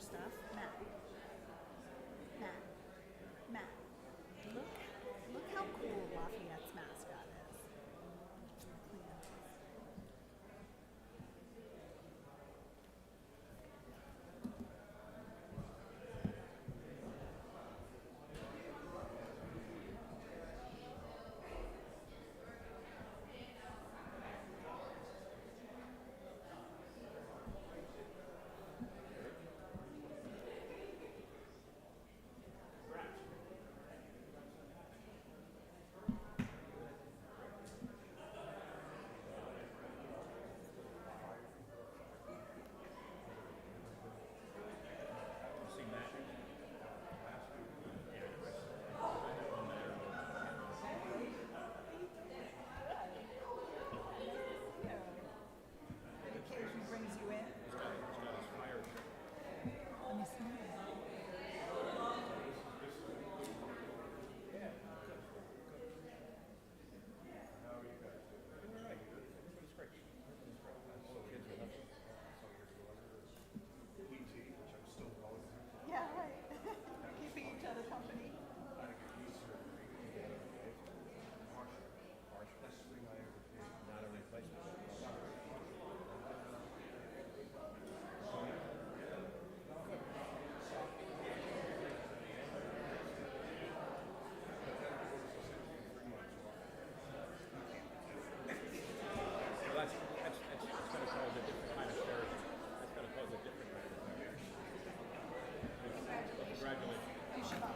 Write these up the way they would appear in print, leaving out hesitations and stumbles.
stuff. Matt. Matt. Matt. Look how cool Lafayette's mascot is. Clean it. The occasion brings you in. Let me see. Yeah, right. Keeping each other company. Well, that's going to cause a different kind of therapy. That's going to cause a different kind of therapy. Congratulations. You should all.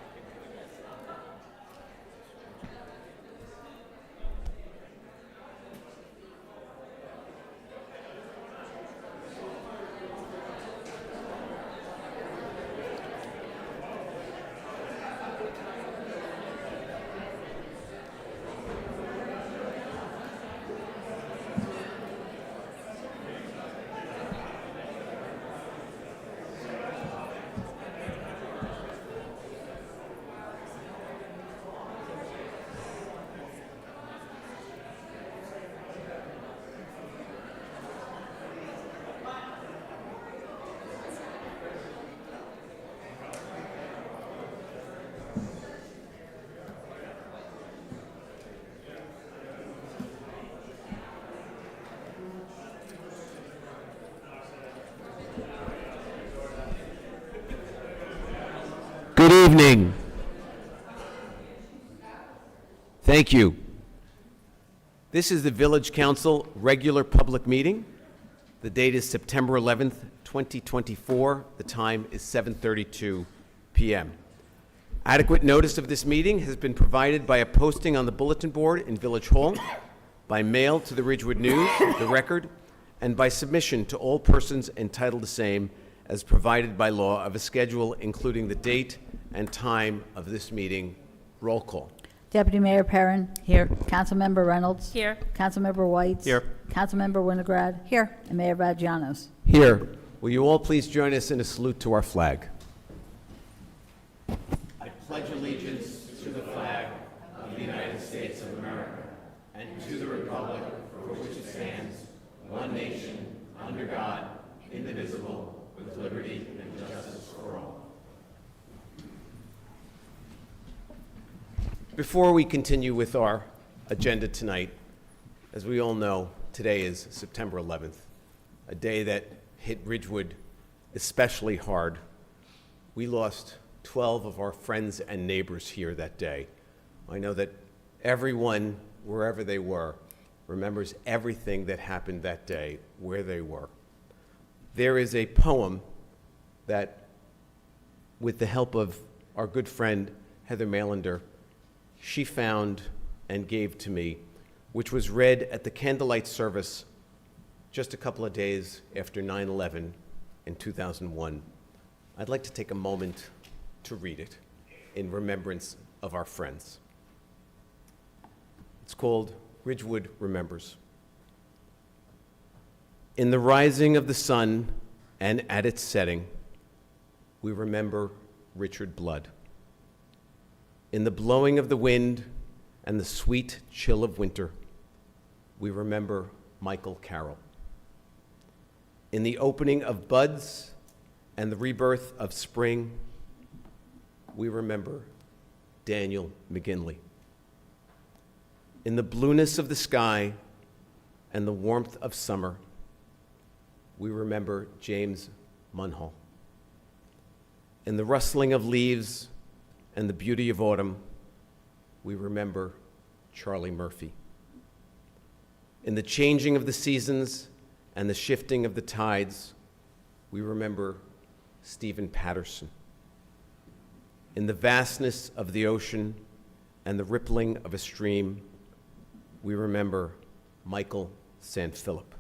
Good evening. Thank you. This is the Village Council regular public meeting. The date is September 11th, 2024. The time is 7:32 p.m. Adequate notice of this meeting has been provided by a posting on the bulletin board in Village Hall, by mail to the Ridgewood News, the Record, and by submission to all persons entitled to same as provided by law of a schedule including the date and time of this meeting. Roll call. Deputy Mayor Perrin. Here. Councilmember Reynolds. Here. Councilmember Whites. Here. Councilmember Winograd. Here. And Mayor Vagianos. Here. Will you all please join us in a salute to our flag? I pledge allegiance to the flag of the United States of America and to the republic for which it stands, one nation, under God, indivisible, with liberty and justice for all. Before we continue with our agenda tonight, as we all know, today is September 11th, a day that hit Ridgewood especially hard. We lost 12 of our friends and neighbors here that day. I know that everyone, wherever they were, remembers everything that happened that day, where they were. There is a poem that, with the help of our good friend Heather Mailander, she found and gave to me, which was read at the candlelight service just a couple of days after 9/11 in 2001. I'd like to take a moment to read it in remembrance of our friends. It's called Ridgewood Remembers. In the rising of the sun and at its setting, we remember Richard Blood. In the blowing of the wind and the sweet chill of winter, we remember Michael Carroll. In the opening of buds and the rebirth of spring, we remember Daniel McGinley. In the blueness of the sky and the warmth of summer, we remember James Munhall. In the rustling of leaves and the beauty of autumn, we remember Charlie Murphy. In the changing of the seasons and the shifting of the tides, we remember Stephen Patterson. In the vastness of the ocean and the rippling of a stream, we remember Michael St. Philip.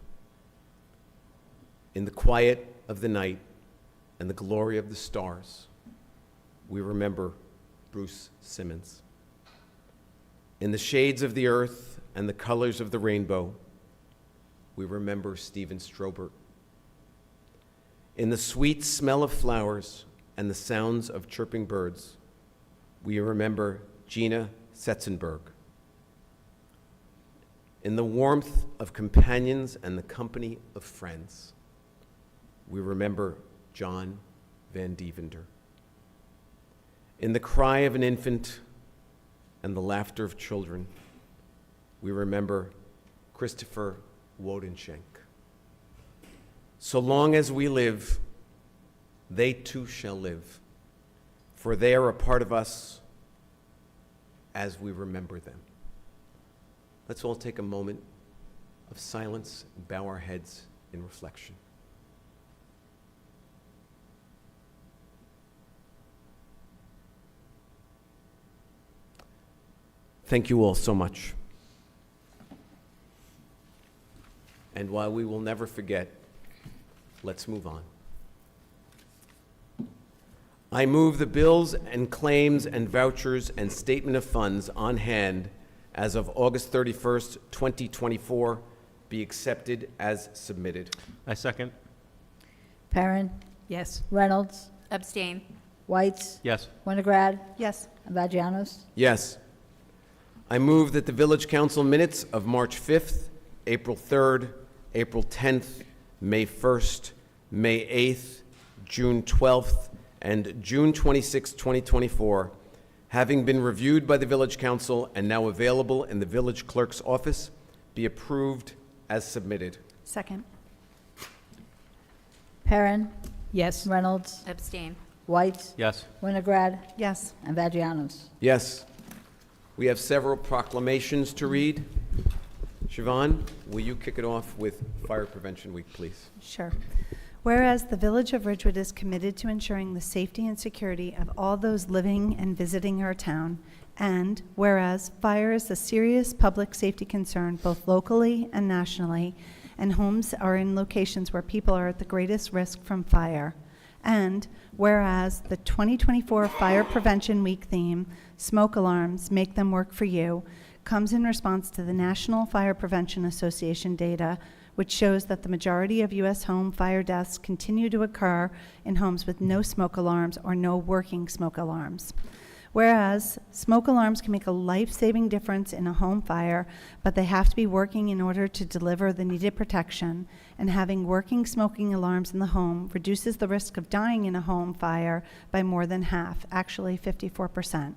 In the quiet of the night and the glory of the stars, we remember Bruce Simmons. In the shades of the earth and the colors of the rainbow, we remember Stephen Strobert. In the sweet smell of flowers and the sounds of chirping birds, we remember Gina Setzenberg. In the warmth of companions and the company of friends, we remember John Van Devender. In the cry of an infant and the laughter of children, we remember Christopher Wodenschenk. So long as we live, they too shall live, for they are a part of us as we remember them. Let's all take a moment of silence and bow our heads in reflection. Thank you all so much. And while we will never forget, let's move on. I move the bills and claims and vouchers and statement of funds on hand as of August 31st, 2024, be accepted as submitted. I second. Perrin, Yes. Reynolds, Abstain. Whites, Yes. Winograd, Yes. and Vagianos. Yes. I move that the Village Council minutes of March 5th, April 3rd, April 10th, May 1st, May 8th, June 12th, and June 26, 2024, having been reviewed by the Village Council and now available in the Village Clerk's office, be approved as submitted. Second. Perrin, Yes. Reynolds, Abstain. Whites, Yes. Winograd, Yes. and Vagianos. Yes. We have several proclamations to read. Siobhan, will you kick it off with Fire Prevention Week, please? Sure. Whereas the Village of Ridgewood is committed to ensuring the safety and security of all those living and visiting our town, and whereas fire is a serious public safety concern both locally and nationally, and homes are in locations where people are at the greatest risk from fire, and whereas the 2024 Fire Prevention Week theme, Smoke Alarms, Make Them Work for You, comes in response to the National Fire Prevention Association data, which shows that the majority of U.S. home fire deaths continue to occur in homes with no smoke alarms or no working smoke alarms. Whereas smoke alarms can make a life-saving difference in a home fire, but they have to be working in order to deliver the needed protection, and having working smoking alarms in the home reduces the risk of dying in a home fire by more than half, actually 54%.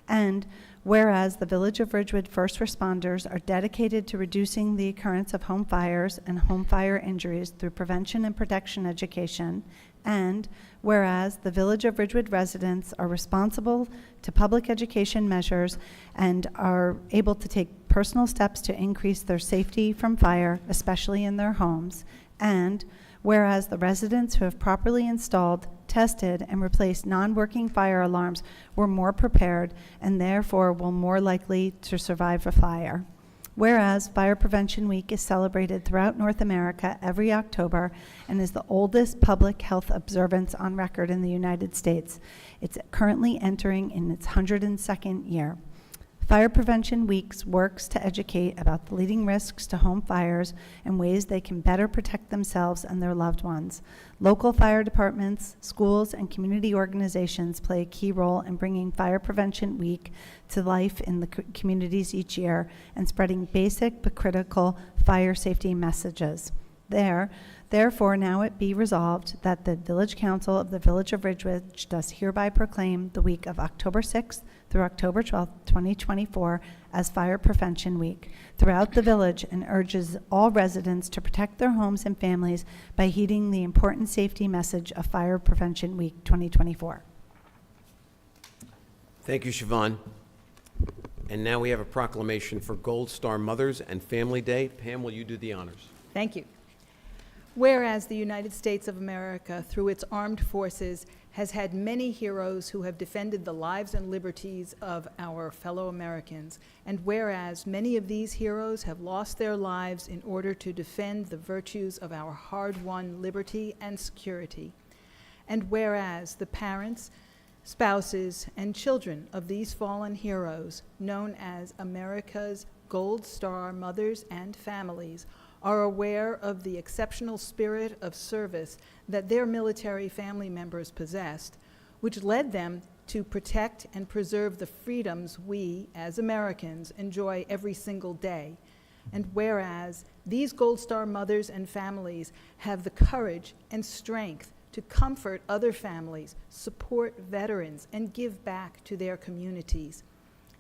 And whereas the Village of Ridgewood first responders are dedicated to reducing the occurrence of home fires and home fire injuries through prevention and protection education, and whereas the Village of Ridgewood residents are responsible to public education measures and are able to take personal steps to increase their safety from fire, especially in their homes, and whereas the residents who have properly installed, tested, and replaced non-working fire alarms were more prepared and therefore will more likely to survive a fire. Whereas Fire Prevention Week is celebrated throughout North America every October and is the oldest public health observance on record in the United States. It's currently entering in its 102nd year. Fire Prevention Weeks works to educate about the leading risks to home fires and ways they can better protect themselves and their loved ones. Local fire departments, schools, and community organizations play a key role in bringing Fire Prevention Week to life in the communities each year and spreading basic but critical fire safety messages. Therefore, now it be resolved that the Village Council of the Village of Ridgewood does hereby proclaim the week of October 6th through October 12th, 2024 as Fire Prevention Week throughout the village and urges all residents to protect their homes and families by heeding the important safety message of Fire Prevention Week 2024. Thank you, Siobhan. And now we have a proclamation for Gold Star Mothers and Family Day. Pam, will you do the honors? Thank you. Whereas the United States of America, through its armed forces, has had many heroes who have defended the lives and liberties of our fellow Americans, and whereas many of these heroes have lost their lives in order to defend the virtues of our hard-won liberty and security, and whereas the parents, spouses, and children of these fallen heroes, known as America's Gold Star Mothers and Families, are aware of the exceptional spirit of service that their military family members possessed, which led them to protect and preserve the freedoms we, as Americans, enjoy every single day. And whereas these Gold Star mothers and families have the courage and strength to comfort other families, support veterans, and give back to their communities.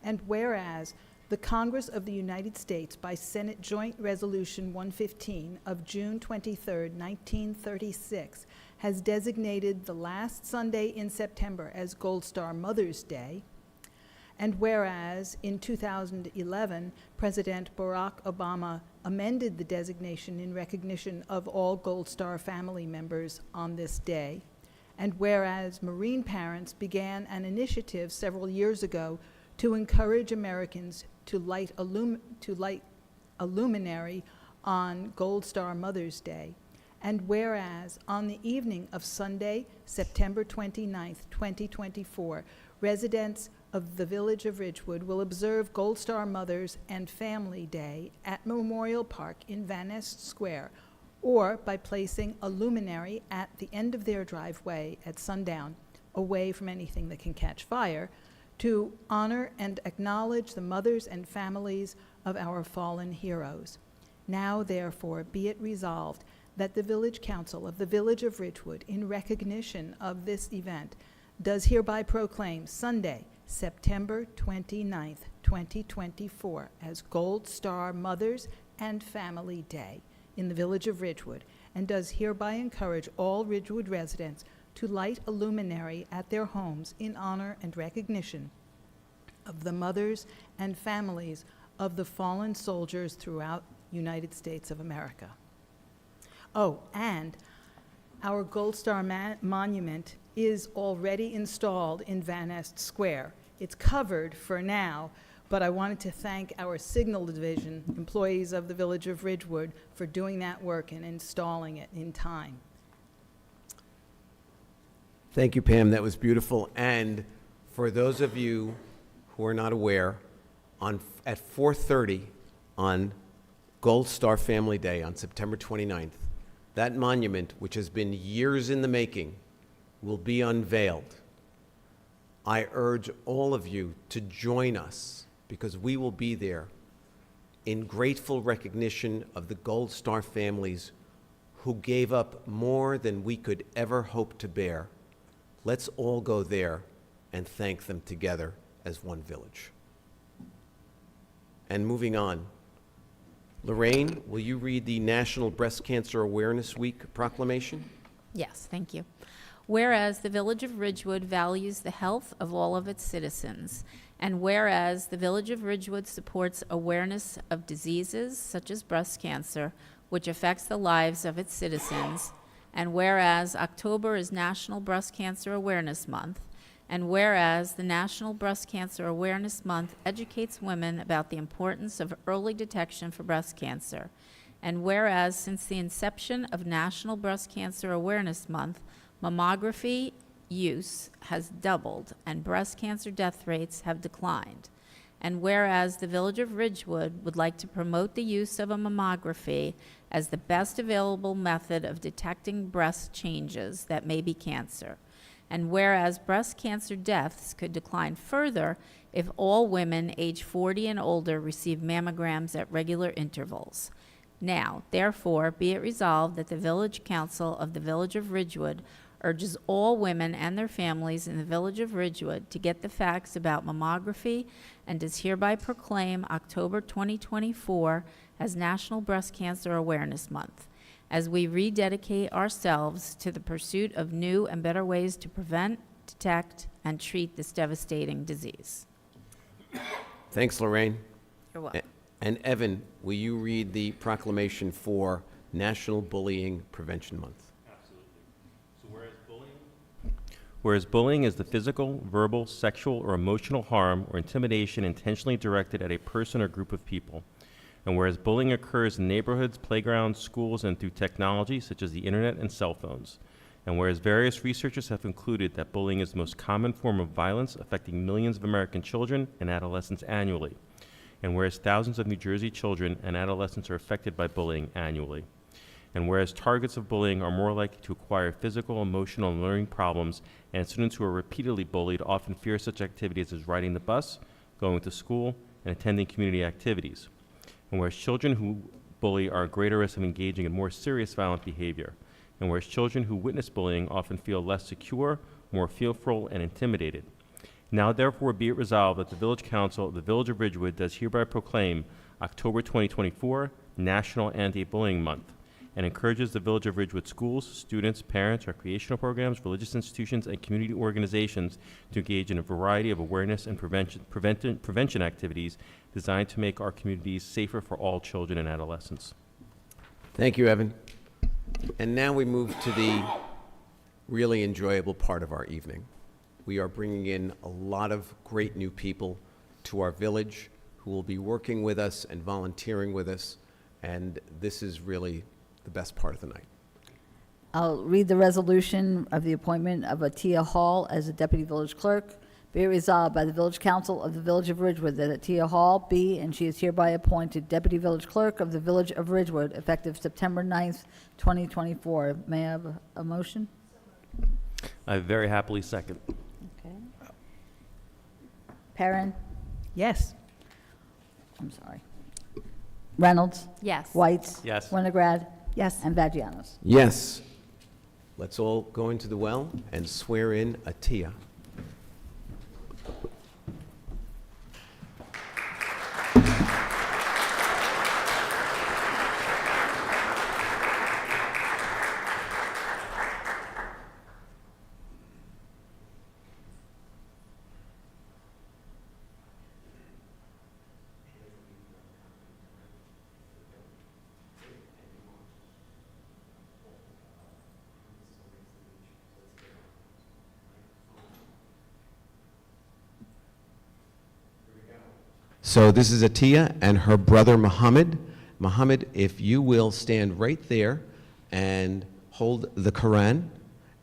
And whereas the Congress of the United States, by Senate Joint Resolution 115 of June 23, 1936, has designated the last Sunday in September as Gold Star Mother's Day, and whereas in 2011, President Barack Obama amended the designation in recognition of all Gold Star family members on this day, and whereas Marine parents began an initiative several years ago to encourage Americans to light a luminary on Gold Star Mother's Day, and whereas on the evening of Sunday, September 29th, 2024, residents of the Village of Ridgewood will observe Gold Star Mothers and Family Day at Memorial Park in Van Nest Square, or by placing a luminary at the end of their driveway at sundown, away from anything that can catch fire, to honor and acknowledge the mothers and families of our fallen heroes. Now, therefore, be it resolved that the Village Council of the Village of Ridgewood, in recognition of this event, does hereby proclaim Sunday, September 29th, 2024, as Gold Star Mothers and Family Day in the Village of Ridgewood, and does hereby encourage all Ridgewood residents to light a luminary at their homes in honor and recognition of the mothers and families of the fallen soldiers throughout the United States of America. Oh, and our Gold Star monument is already installed in Van Nest Square. It's covered for now, but I wanted to thank our Signal Division, employees of the Village of Ridgewood, for doing that work and installing it in time. Thank you, Pam. That was beautiful. And for those of you who are not aware, at 4:30 on Gold Star Family Day on September 29th, that monument, which has been years in the making, will be unveiled. I urge all of you to join us, because we will be there in grateful recognition of the Gold Star families who gave up more than we could ever hope to bear. Let's all go there and thank them together as one village. And moving on, Lorraine, will you read the National Breast Cancer Awareness Week proclamation? Yes, thank you. Whereas the Village of Ridgewood values the health of all of its citizens, and whereas the Village of Ridgewood supports awareness of diseases such as breast cancer, which affects the lives of its citizens, and whereas October is National Breast Cancer Awareness Month, and whereas the National Breast Cancer Awareness Month educates women about the importance of early detection for breast cancer, and whereas since the inception of National Breast Cancer Awareness Month, mammography use has doubled and breast cancer death rates have declined, and whereas the Village of Ridgewood would like to promote the use of a mammography as the best available method of detecting breast changes that may be cancer, and whereas breast cancer deaths could decline further if all women age 40 and older receive mammograms at regular intervals, Now, therefore, be it resolved that the Village Council of the Village of Ridgewood urges all women and their families in the Village of Ridgewood to get the facts about mammography and does hereby proclaim October 2024 as National Breast Cancer Awareness Month, as we rededicate ourselves to the pursuit of new and better ways to prevent, detect, and treat this devastating disease. Thanks, Lorraine. You're welcome. And Evan, will you read the proclamation for National Bullying Prevention Month? Whereas bullying is the physical, verbal, sexual, or emotional harm or intimidation intentionally directed at a person or group of people. And whereas bullying occurs in neighborhoods, playgrounds, schools, and through technology such as the internet and cell phones. And whereas various researchers have concluded that bullying is the most common form of violence affecting millions of American children and adolescents annually. And whereas thousands of New Jersey children and adolescents are affected by bullying annually. And whereas targets of bullying are more likely to acquire physical, emotional, and learning problems, and students who are repeatedly bullied often fear such activities as riding the bus, going to school, and attending community activities. And whereas children who bully are at greater risk of engaging in more serious violent behavior. And whereas children who witness bullying often feel less secure, more fearful, and intimidated. Now therefore be it resolved that the Village Council of the Village of Ridgewood does hereby proclaim October 2024 National Anti-Bullying Month, and encourages the Village of Ridgewood schools, students, parents, recreational programs, religious institutions, and community organizations to engage in a variety of awareness and prevention activities designed to make our communities safer for all children and adolescents. Thank you, Evan. And now we move to the really enjoyable part of our evening. We are bringing in a lot of great new people to our village who will be working with us and volunteering with us, and this is really the best part of the night. I'll read the resolution of the appointment of Atia Hall as a deputy village clerk. Be it resolved by the Village Council of the Village of Ridgewood that Atia Hall be, and she is hereby appointed deputy village clerk of the Village of Ridgewood, effective September 9th, 2024. May I have a motion? I very happily second. Okay. Perrin? Yes. I'm sorry. Reynolds? Yes. Whites? Yes. Winograd? Yes. And Vagianos. Yes. Let's all go into the well and swear in Atia. So this is Atia and her brother Muhammad. Muhammad, if you will stand right there and hold the Quran,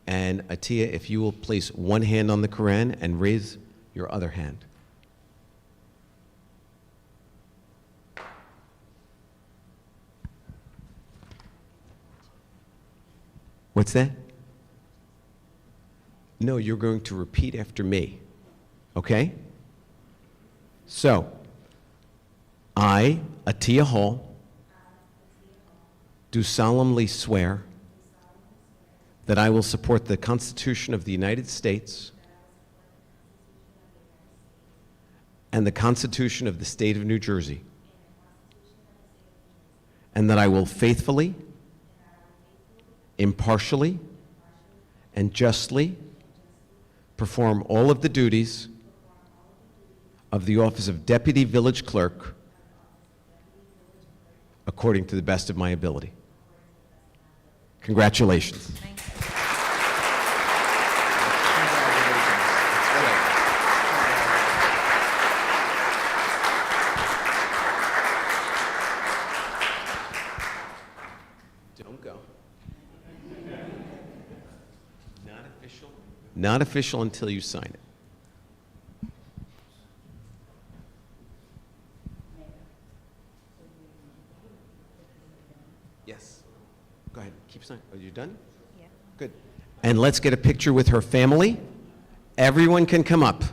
and Atia, if you will place one hand on the Quran and raise your other hand. What's that? No, you're going to repeat after me, okay? So, I, Atia Hall, do solemnly swear that I will support the Constitution of the United States and the Constitution of the State of New Jersey, and that I will faithfully, impartially, and justly perform all of the duties of the office of Deputy Village Clerk according to the best of my ability. Congratulations. Don't go. Not official. Not official until you sign it. Yes. Go ahead. Keep signing. Are you done? Yeah. Good. And let's get a picture with her family. Everyone can come up.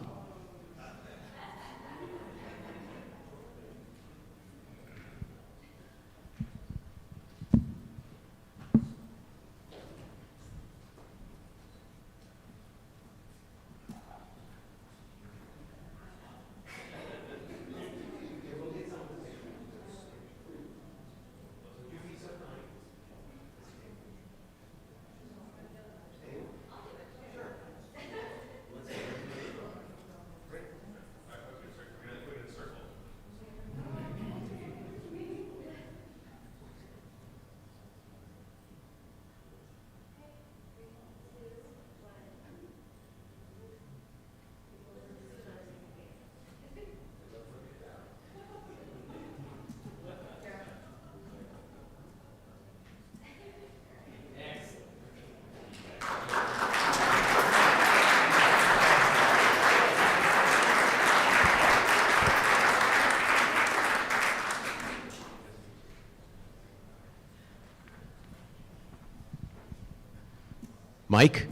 Mike,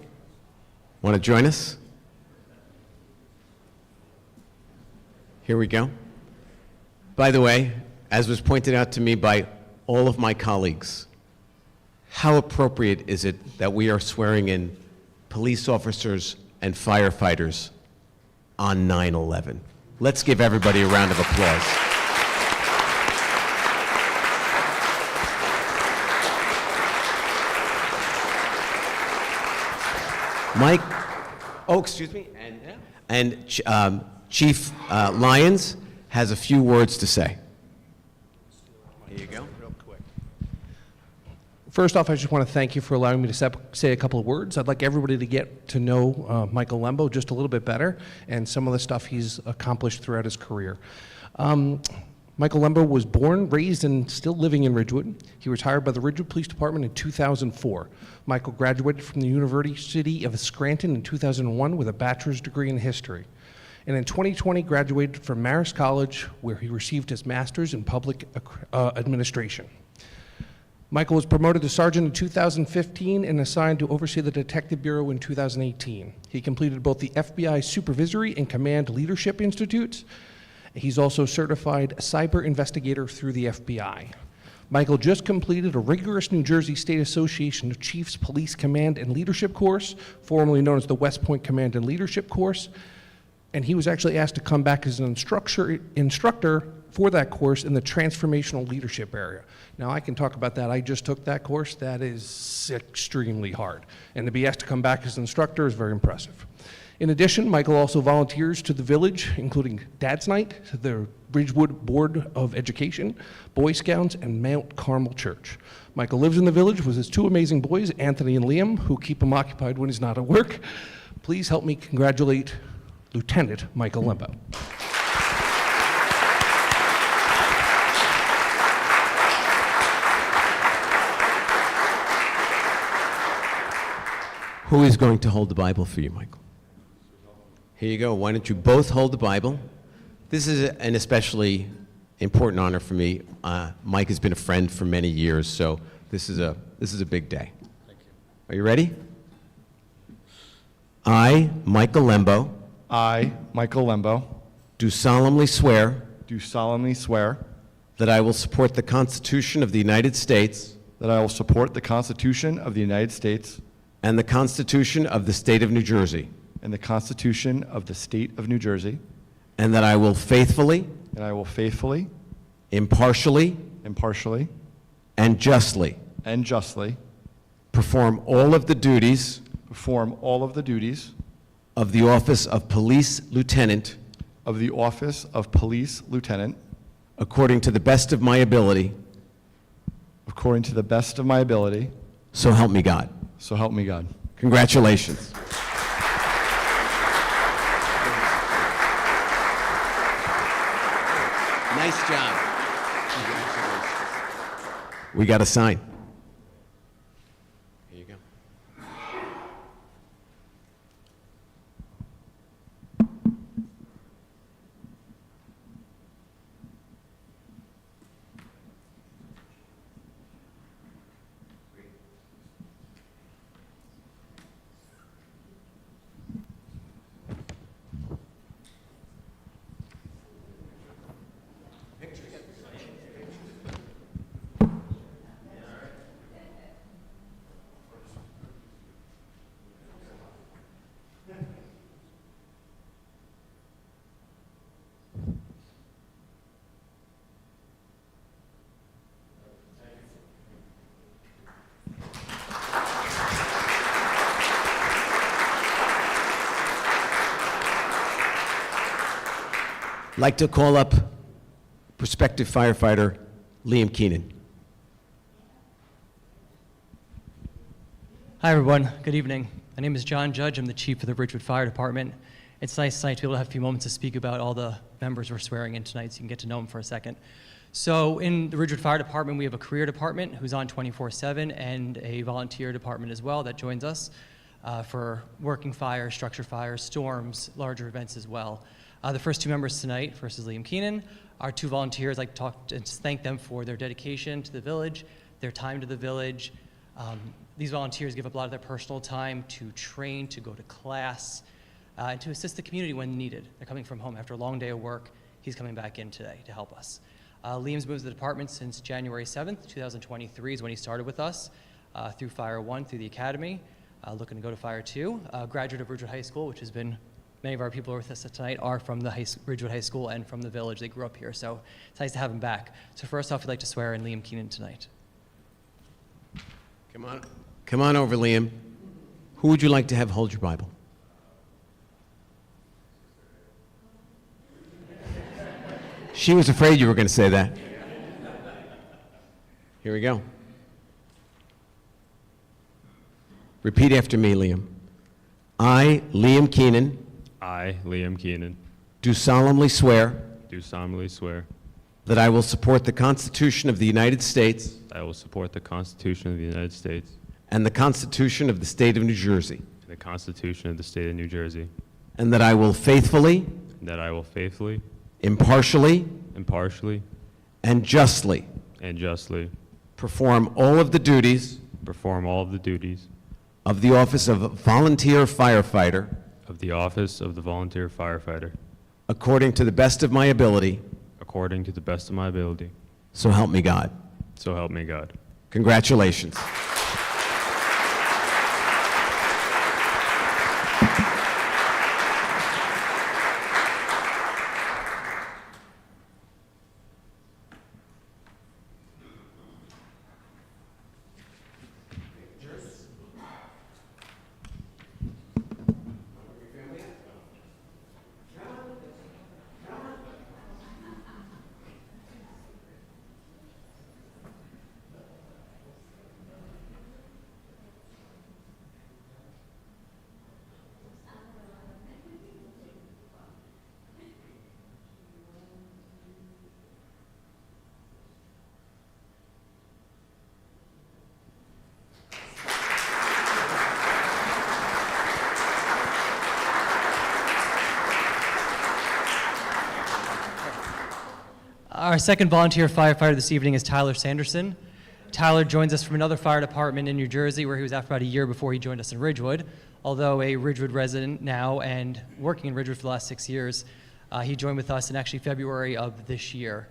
want to join us? Here we go. By the way, as was pointed out to me by all of my colleagues, how appropriate is it that we are swearing in police officers and firefighters on 9/11? Let's give everybody a round of applause. Mike, oh, excuse me, and Chief Lyons has a few words to say. Here you go. Real quick. First off, I just want to thank you for allowing me to say a couple of words. I'd like everybody to get to know Michael Lembo just a little bit better and some of the stuff he's accomplished throughout his career. Michael Lembo was born, raised, and still living in Ridgewood. He was hired by the Ridgewood Police Department in 2004. Michael graduated from the University of Scranton in 2001 with a bachelor's degree in history. And in 2020, graduated from Marist College, where he received his master's in public administration. Michael was promoted to sergeant in 2015 and assigned to oversee the Detective Bureau in 2018. He completed both the FBI Supervisory and Command Leadership Institutes. He's also certified cyber investigator through the FBI. Michael just completed a rigorous New Jersey State Association of Chiefs Police Command and Leadership course, formerly known as the West Point Command and Leadership course. And he was actually asked to come back as an instructor for that course in the transformational leadership area. Now, I can talk about that. I just took that course. That is extremely hard. And to be asked to come back as an instructor is very impressive. In addition, Michael also volunteers to the village, including Dad's Night, the Ridgewood Board of Education, Boy Scouts, and Mount Carmel Church. Michael lives in the village with his two amazing boys, Anthony and Liam, who keep him occupied when he's not at work. Please help me congratulate Lieutenant Michael Lembo. Who is going to hold the Bible for you, Michael? Here you go. Why don't you both hold the Bible? This is an especially important honor for me. Mike has been a friend for many years, so this is a big day. Thank you. Are you ready? I, Michael Lembo, I, Michael Lembo, do solemnly swear do solemnly swear that I will support the Constitution of the United States that I will support the Constitution of the United States and the Constitution of the State of New Jersey, and the Constitution of the State of New Jersey, and that I will faithfully, and I will faithfully, impartially, impartially, and justly and justly perform all of the duties perform all of the duties of the office of Police Lieutenant of the office of Police Lieutenant according to the best of my ability, according to the best of my ability, so help me God. so help me God. Congratulations. Nice job. Congratulations. We got a sign. Here you go. I'd like to call up prospective firefighter Liam Keenan. Hi, everyone. Good evening. My name is John Judge. I'm the chief of the Ridgewood Fire Department. It's nice tonight to be able to have a few moments to speak about all the members we're swearing in tonight, so you can get to know them for a second. So in the Ridgewood Fire Department, we have a career department who's on 24/7 and a volunteer department as well that joins us for working fires, structure fires, storms, larger events as well. The first two members tonight, first is Liam Keenan. Our two volunteers, I'd like to thank them for their dedication to the village, their time to the village, These volunteers give up a lot of their personal time to train, to go to class, and to assist the community when needed. They're coming from home after a long day of work. He's coming back in today to help us. Liam's moved to the department since January 7th, 2023 is when he started with us, through Fire 1, through the academy, looking to go to Fire 2. Graduate of Ridgewood High School, which has been, many of our people who are with us tonight are from the Ridgewood High School and from the village. They grew up here, so it's nice to have him back. So first off, we'd like to swear in Liam Keenan tonight. Come on over, Liam. Who would you like to have hold your Bible? She was afraid you were going to say that. Here we go. Repeat after me, Liam. I, Liam Keenan, I, Liam Keenan, do solemnly swear do solemnly swear that I will support the Constitution of the United States that I will support the Constitution of the United States and the Constitution of the State of New Jersey, and the Constitution of the State of New Jersey, and that I will faithfully, and that I will faithfully, impartially, impartially, and justly and justly perform all of the duties perform all of the duties of the office of volunteer firefighter of the office of the volunteer firefighter according to the best of my ability, according to the best of my ability. so help me God. So help me God. Congratulations. Our second volunteer firefighter this evening is Tyler Sanderson. Tyler joins us from another fire department in New Jersey, where he was after about a year before he joined us in Ridgewood. Although a Ridgewood resident now and working in Ridgewood for the last 6 years, he joined with us in actually February of this year.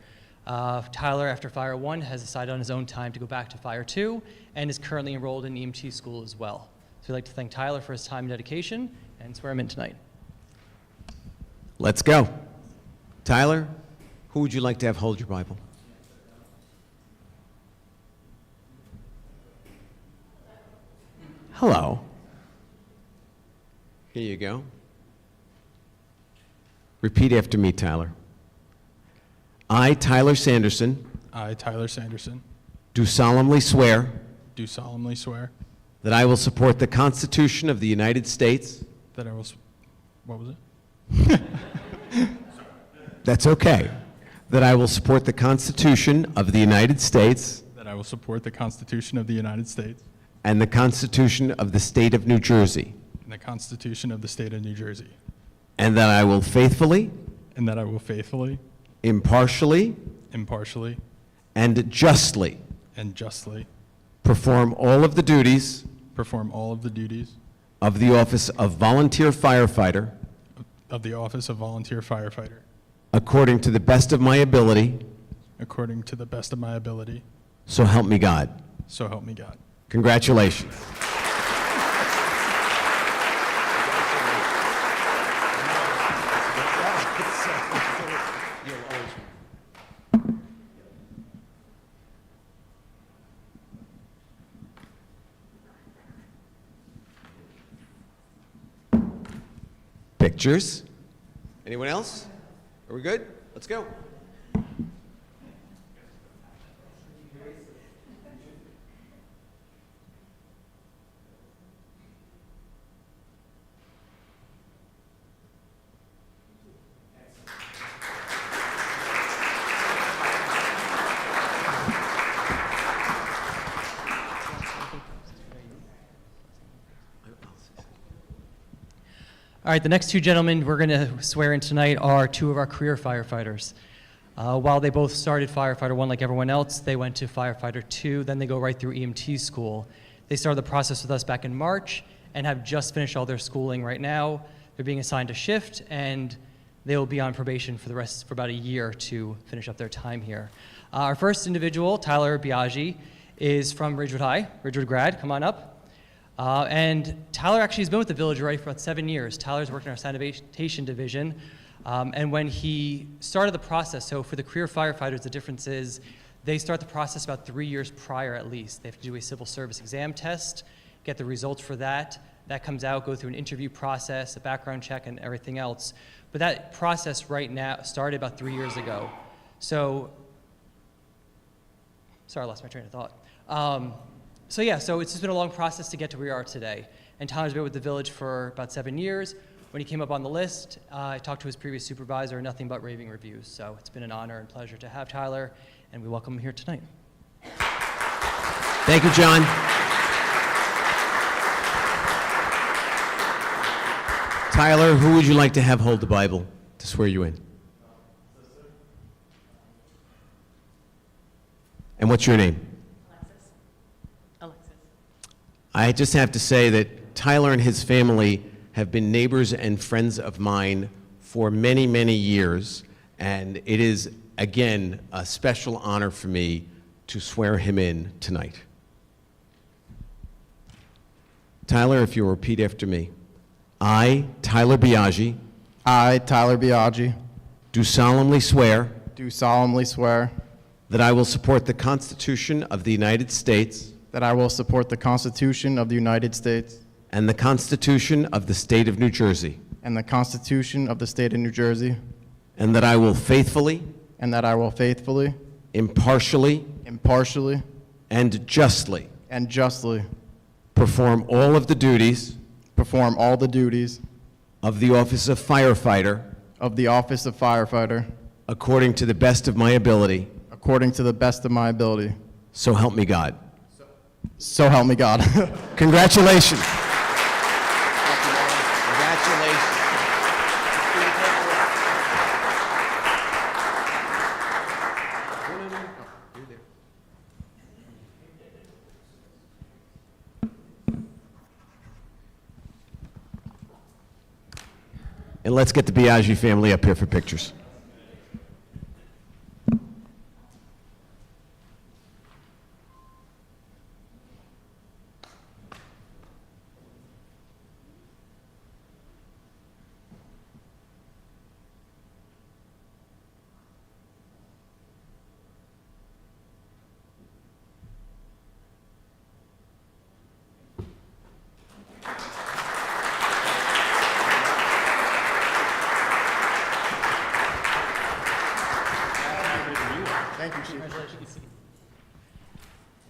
Tyler, after Fire 1, has decided on his own time to go back to Fire 2 and is currently enrolled in EMT school as well. So we'd like to thank Tyler for his time and dedication and swear him in tonight. Let's go. Tyler, who would you like to have hold your Bible? Hello. Here you go. Repeat after me, Tyler. I, Tyler Sanderson, I, Tyler Sanderson, do solemnly swear do solemnly swear that I will support the Constitution of the United States. that I will, what was it? That's okay. That I will support the Constitution of the United States That I will support the Constitution of the United States and the Constitution of the State of New Jersey, and the Constitution of the State of New Jersey, and that I will faithfully, and that I will faithfully, impartially, impartially, and justly and justly perform all of the duties perform all of the duties of the office of volunteer firefighter of the office of volunteer firefighter according to the best of my ability, according to the best of my ability, so help me God. so help me God. Congratulations. Pictures? Anyone else? Are we good? Let's go. All right, the next two gentlemen we're going to swear in tonight are two of our career firefighters. While they both started Firefighter 1 like everyone else, they went to Firefighter 2, then they go right through EMT school. They started the process with us back in March and have just finished all their schooling right now. They're being assigned a shift, and they will be on probation for about a year to finish up their time here. Our first individual, Tyler Biaggi, is from Ridgewood High, Ridgewood grad. Come on up. And Tyler actually has been with the village already for about 7 years. Tyler's worked in our sanitation division. And when he started the process, so for the career firefighters, the difference is they start the process about 3 years prior at least. They have to do a civil service exam test, get the results for that. That comes out, go through an interview process, a background check, and everything else. But that process right now started about 3 years ago. So, sorry, I lost my train of thought. So it's just been a long process to get to where we are today. And Tyler's been with the village for about 7 years. When he came up on the list, I talked to his previous supervisor, nothing but raving reviews. So it's been an honor and pleasure to have Tyler, and we welcome him here tonight. Thank you, John. Tyler, who would you like to have hold the Bible to swear you in? And what's your name? Alexis. I just have to say that Tyler and his family have been neighbors and friends of mine for many, many years, and it is, again, a special honor for me to swear him in tonight. Tyler, if you'll repeat after me. I, Tyler Biaggi, I, Tyler Biaggi, do solemnly swear do solemnly swear that I will support the Constitution of the United States that I will support the Constitution of the United States and the Constitution of the State of New Jersey, and the Constitution of the State of New Jersey, and that I will faithfully, and that I will faithfully, impartially, impartially, and justly and justly perform all of the duties perform all the duties of the office of firefighter of the office of firefighter according to the best of my ability. according to the best of my ability. So help me God. So help me God. Congratulations. Congratulations. And let's get the Biaggi family up here for pictures.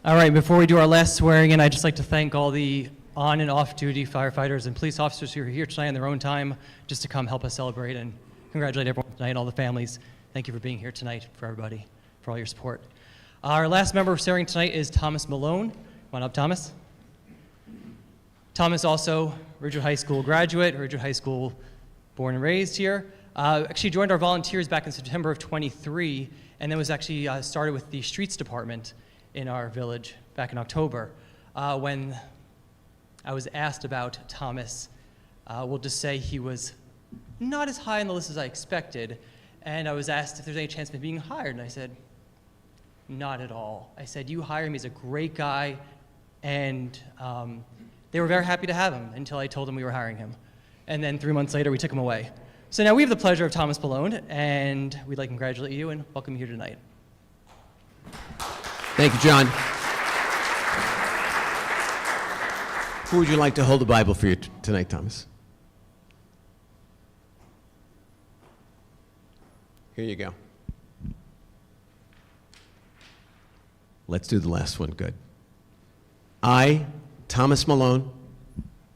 All right, before we do our last swearing in, I'd just like to thank all the on and off duty firefighters and police officers who are here tonight on their own time just to come help us celebrate, and congratulate everyone tonight, all the families. Thank you for being here tonight, for everybody, for all your support. Our last member swearing tonight is Thomas Malone. Come on up, Thomas. Thomas also Ridgewood High School graduate, Ridgewood High School born and raised here. Actually joined our volunteers back in September of 23, and then was actually started with the streets department in our village back in October. When I was asked about Thomas, we'll just say he was not as high on the list as I expected, and I was asked if there's any chance of him being hired, and I said, not at all. I said, you hire him, he's a great guy, and they were very happy to have him until I told them we were hiring him. And then 3 months later, we took him away. So now we have the pleasure of Thomas Malone, and we'd like to congratulate you and welcome you here tonight. Thank you, John. Who would you like to hold the Bible for you tonight, Thomas? Here you go. Let's do the last one. Good. I, Thomas Malone,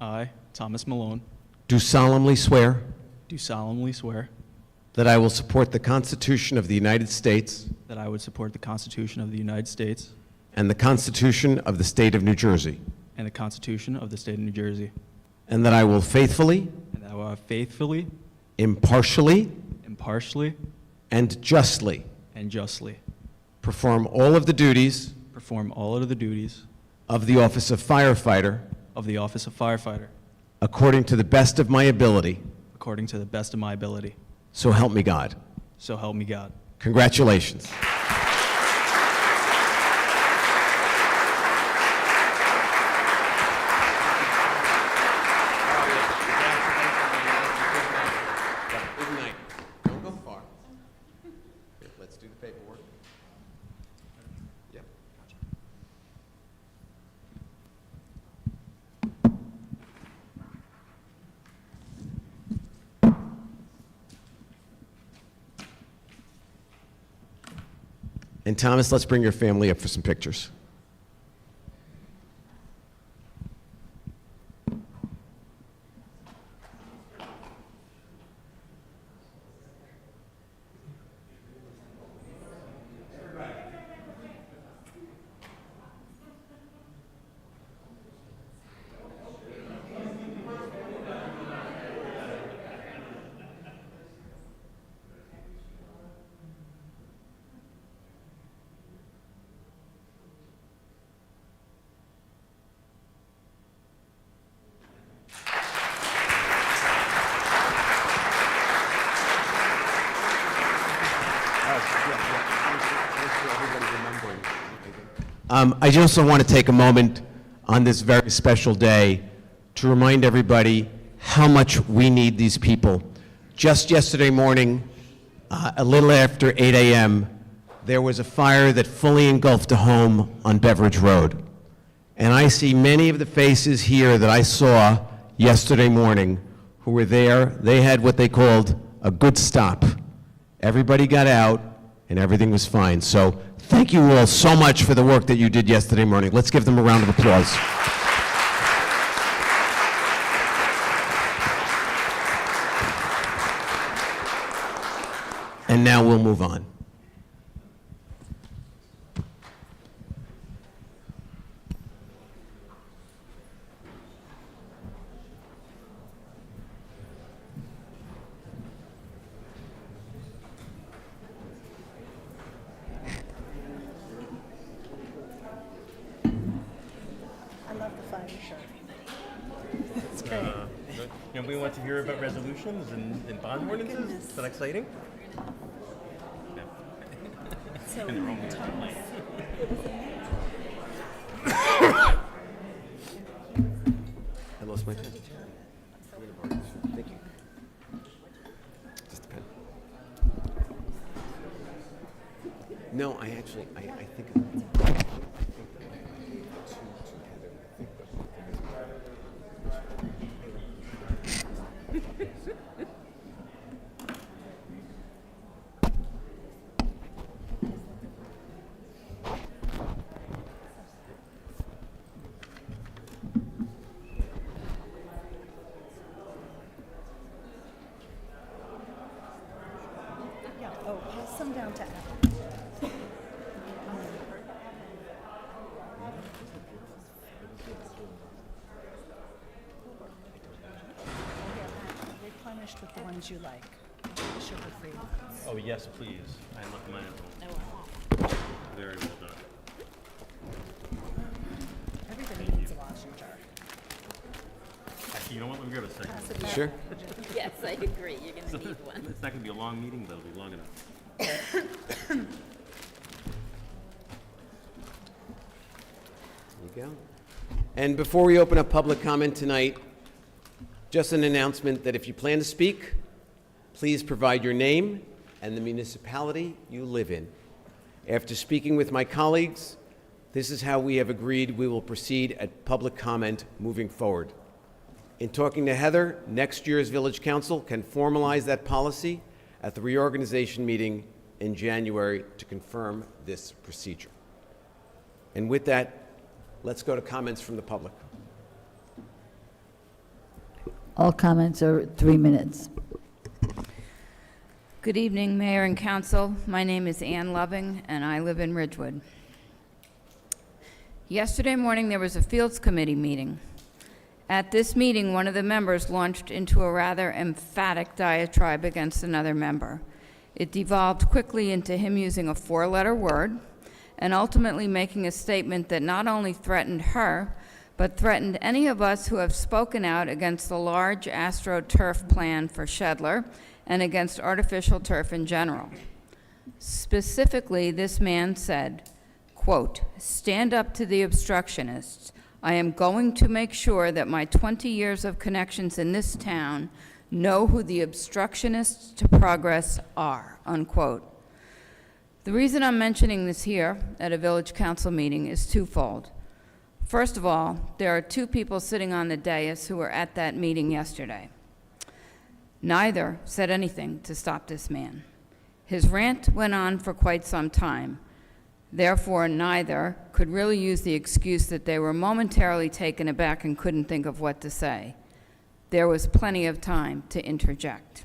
I, Thomas Malone, do solemnly swear do solemnly swear that I will support the Constitution of the United States that I would support the Constitution of the United States and the Constitution of the State of New Jersey, and the Constitution of the State of New Jersey, and that I will faithfully, and that I will faithfully, impartially, impartially, and justly and justly perform all of the duties perform all of the duties of the office of firefighter of the office of firefighter according to the best of my ability. according to the best of my ability. So help me God. So help me God. Congratulations. Ignite. Don't go far. Here, let's do the paperwork. Yep. And Thomas, let's bring your family up for some pictures. I just also want to take a moment on this very special day to remind everybody how much we need these people. Just yesterday morning, a little after 8 a.m., there was a fire that fully engulfed a home on Beveridge Road. And I see many of the faces here that I saw yesterday morning who were there. They had what they called a good stop. Everybody got out, and everything was fine. So thank you all so much for the work that you did yesterday morning. Let's give them a round of applause. And now we'll move on. I love the fire shirt. It's great. We want to hear about resolutions and bond ordinances? goodness. Is that exciting? So, I lost my pen. Thank you. Just a pen. No, I actually, I think. yeah, oh, pass some down to Adam. Replenished with the ones you like, sugar-free ones. Oh, yes, please. I love mine at home. Very well done. Everybody needs a washing jar. Actually, you know what? Let me grab a second. Pass it back. Sure. Yes, I agree. You're going to need one. It's not going to be a long meeting, but it'll be long enough. There you go. And before we open up public comment tonight, just an announcement that if you plan to speak, please provide your name and the municipality you live in. After speaking with my colleagues, this is how we have agreed we will proceed at public comment moving forward. In talking to Heather, next year's Village Council can formalize that policy at the reorganization meeting in January to confirm this procedure. And with that, let's go to comments from the public. All comments are 3 minutes. Good evening, Mayor and Council. My name is Ann Loving, and I live in Ridgewood. Yesterday morning, there was a Fields Committee meeting. At this meeting, one of the members launched into a rather emphatic diatribe against another member. It devolved quickly into him using a 4-letter word, and ultimately making a statement that not only threatened her, but threatened any of us who have spoken out against the large AstroTurf plan for Shedler and against artificial turf in general. Specifically, this man said, quote, "Stand up to the obstructionists. I am going to make sure that my 20 years of connections in this town know who the obstructionists to progress are," unquote. The reason I'm mentioning this here at a village council meeting is twofold. First of all, there are two people sitting on the dais who were at that meeting yesterday. Neither said anything to stop this man. His rant went on for quite some time. Therefore, neither could really use the excuse that they were momentarily taken aback and couldn't think of what to say. There was plenty of time to interject.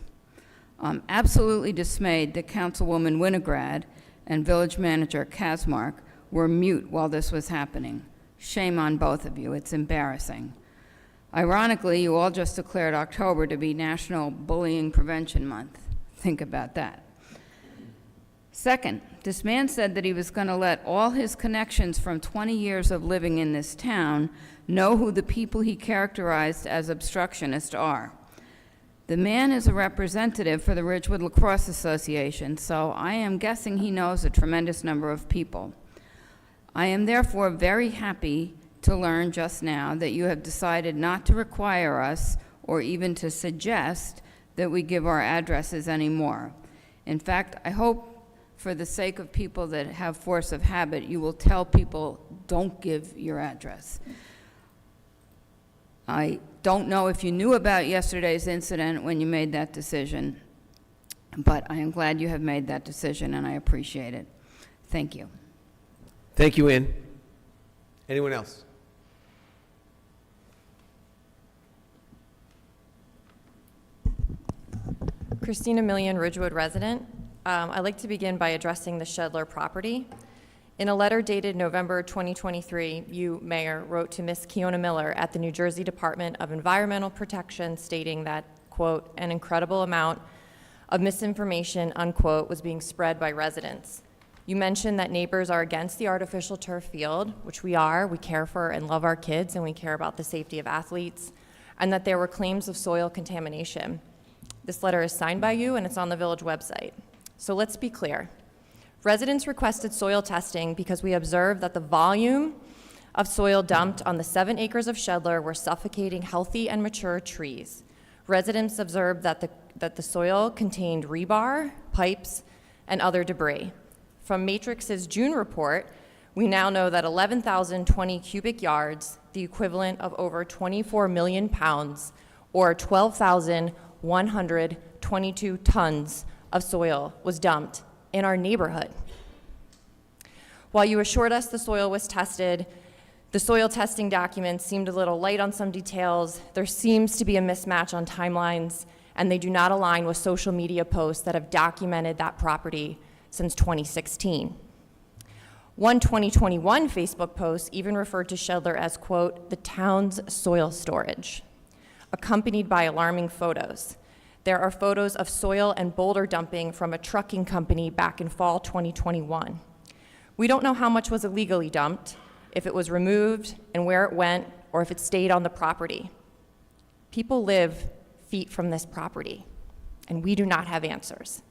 I'm absolutely dismayed that Councilwoman Winograd and Village Manager Kazmark were mute while this was happening. Shame on both of you. It's embarrassing. Ironically, you all just declared October to be National Bullying Prevention Month. Think about that. Second, this man said that he was going to let all his connections from 20 years of living in this town know who the people he characterized as obstructionists are. The man is a representative for the Ridgewood Lacrosse Association, so I am guessing he knows a tremendous number of people. I am therefore very happy to learn just now that you have decided not to require us or even to suggest that we give our addresses anymore. In fact, I hope for the sake of people that have force of habit, you will tell people, don't give your address. I don't know if you knew about yesterday's incident when you made that decision, but I am glad you have made that decision, and I appreciate it. Thank you. Thank you, Ann. Anyone else? Christina Millian, Ridgewood resident. I'd like to begin by addressing the Shedler property. In a letter dated November 2023, you, Mayor, wrote to Ms. Keona Miller at the New Jersey Department of Environmental Protection stating that, quote, "an incredible amount of misinformation," unquote, was being spread by residents. You mentioned that neighbors are against the artificial turf field, which we are. We care for and love our kids, and we care about the safety of athletes, and that there were claims of soil contamination. This letter is signed by you, and it's on the village website. So let's be clear. Residents requested soil testing because we observed that the volume of soil dumped on the 7 acres of Shedler were suffocating healthy and mature trees. Residents observed that the soil contained rebar, pipes, and other debris. From Matrix's June report, we now know that 11,020 cubic yards, the equivalent of over 24 million pounds, or 12,122 tons of soil was dumped in our neighborhood. While you assured us the soil was tested, the soil testing documents seemed a little light on some details. There seems to be a mismatch on timelines, and they do not align with social media posts that have documented that property since 2016. One 2021 Facebook post even referred to Shedler as, quote, "the town's soil storage," accompanied by alarming photos. There are photos of soil and boulder dumping from a trucking company back in fall 2021. We don't know how much was illegally dumped, if it was removed and where it went, or if it stayed on the property. People live feet from this property, and we do not have answers.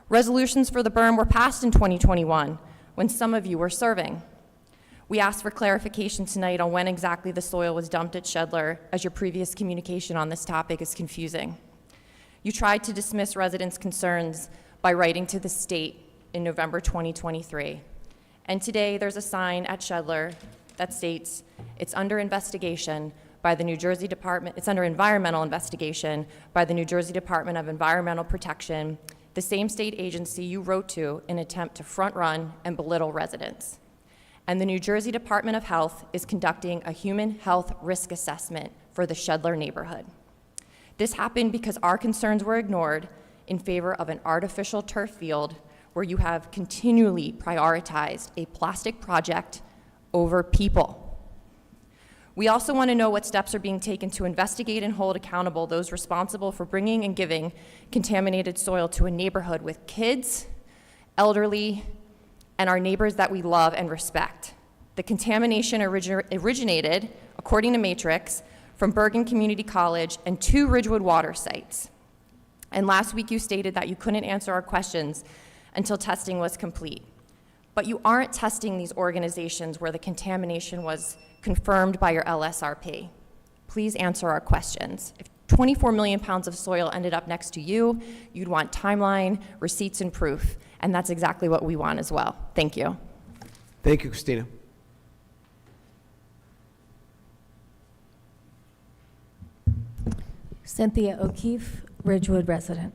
Resolutions for the berm were passed in 2021 when some of you were serving. We asked for clarification tonight on when exactly the soil was dumped at Shedler, as your previous communication on this topic is confusing. You tried to dismiss residents' concerns by writing to the state in November 2023. And today there's a sign at Shedler that states it's under investigation by the New Jersey Department, it's under environmental investigation by the New Jersey Department of Environmental Protection, the same state agency you wrote to in an attempt to front run and belittle residents. And the New Jersey Department of Health is conducting a human health risk assessment for the Shedler neighborhood. This happened because our concerns were ignored in favor of an artificial turf field where you have continually prioritized a plastic project over people. We also want to know what steps are being taken to investigate and hold accountable those responsible for bringing and giving contaminated soil to a neighborhood with kids, elderly, and our neighbors that we love and respect. The contamination originated, according to Matrix, from Bergen Community College and 2 Ridgewood water sites. And last week you stated that you couldn't answer our questions until testing was complete. But you aren't testing these organizations where the contamination was confirmed by your LSRP. Please answer our questions. If 24 million pounds of soil ended up next to you, you'd want timeline, receipts, and proof. And that's exactly what we want as well. Thank you. Thank you, Christina. Cynthia O'Keefe, Ridgewood resident.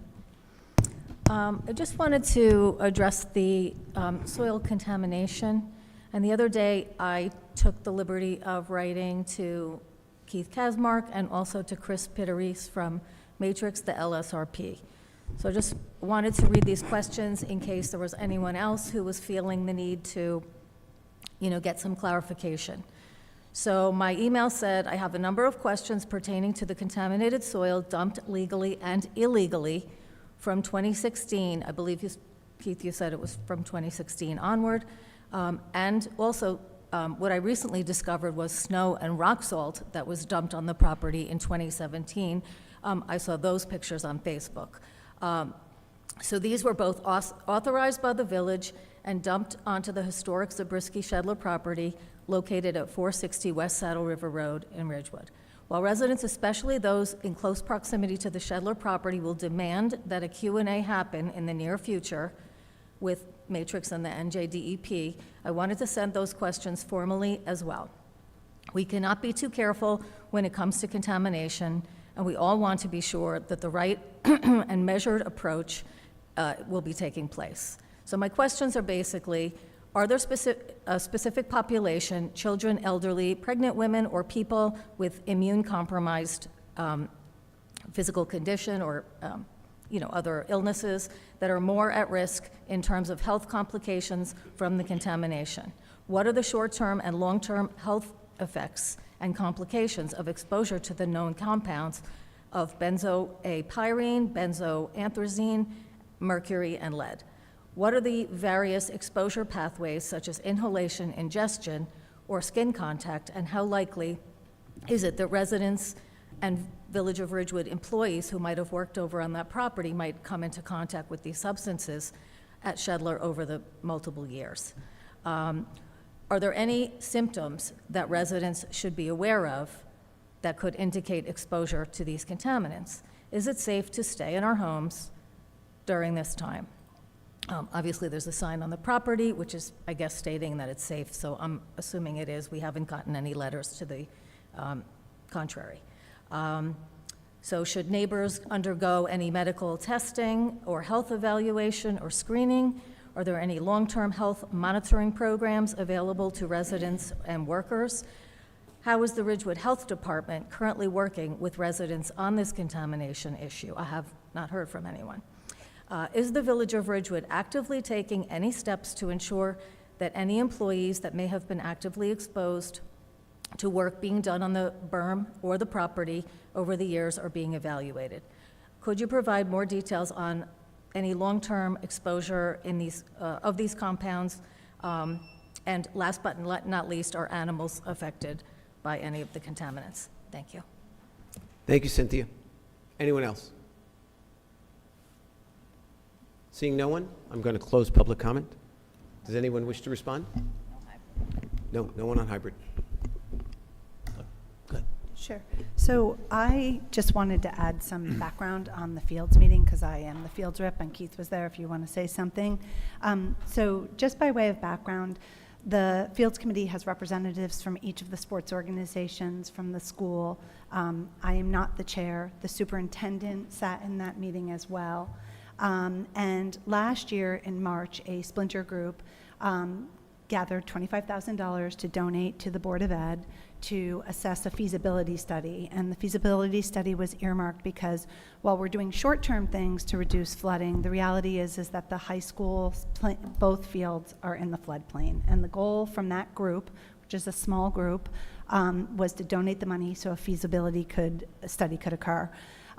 I just wanted to address the soil contamination. And the other day, I took the liberty of writing to Keith Kasmark and also to Chris Pitteris from Matrix, the LSRP. So I just wanted to read these questions in case there was anyone else who was feeling the need to, get some clarification. So my email said, I have a number of questions pertaining to the contaminated soil dumped legally and illegally from 2016. I believe, Keith, you said it was from 2016 onward. And also, what I recently discovered was snow and rock salt that was dumped on the property in 2017. I saw those pictures on Facebook. So these were both authorized by the village and dumped onto the historic Zabriskie-Shedler property located at 460 West Saddle River Road in Ridgewood. While residents, especially those in close proximity to the Shedler property, will demand that a Q&A happen in the near future with Matrix and the NJDEP, I wanted to send those questions formally as well. We cannot be too careful when it comes to contamination, and we all want to be sure that the right and measured approach will be taking place. So my questions are basically, are there a specific population, children, elderly, pregnant women, or people with immune-compromised physical condition or other illnesses that are more at risk in terms of health complications from the contamination? What are the short-term and long-term health effects and complications of exposure to the known compounds of benzoapyrene, benzoanthracene, mercury, and lead? What are the various exposure pathways, such as inhalation, ingestion, or skin contact, and how likely is it that residents and Village of Ridgewood employees who might have worked over on that property might come into contact with these substances at Shedler over the multiple years? Are there any symptoms that residents should be aware of that could indicate exposure to these contaminants? Is it safe to stay in our homes during this time? Obviously, there's a sign on the property, which is, I guess, stating that it's safe, so I'm assuming it is. We haven't gotten any letters to the contrary. So should neighbors undergo any medical testing or health evaluation or screening? Are there any long-term health monitoring programs available to residents and workers? How is the Ridgewood Health Department currently working with residents on this contamination issue? I have not heard from anyone. Is the Village of Ridgewood actively taking any steps to ensure that any employees that may have been actively exposed to work being done on the berm or the property over the years are being evaluated? Could you provide more details on any long-term exposure in of these compounds? And last but not least, are animals affected by any of the contaminants? Thank you. Thank you, Cynthia. Anyone else? Seeing no one, I'm going to close public comment. Does anyone wish to respond? No, no one on hybrid. Good. Sure. So I just wanted to add some background on the Fields meeting because I am the Fields rep and Keith was there if you want to say something. So just by way of background, the Fields Committee has representatives from each of the sports organizations, from the school. I am not the chair. The superintendent sat in that meeting as well. And last year in March, a splinter group gathered $25,000 to donate to the Board of Ed to assess a feasibility study. And the feasibility study was earmarked because while we're doing short-term things to reduce flooding, the reality is that the high school, both fields are in the floodplain. And the goal from that group, which is a small group, was to donate the money so a feasibility study could occur.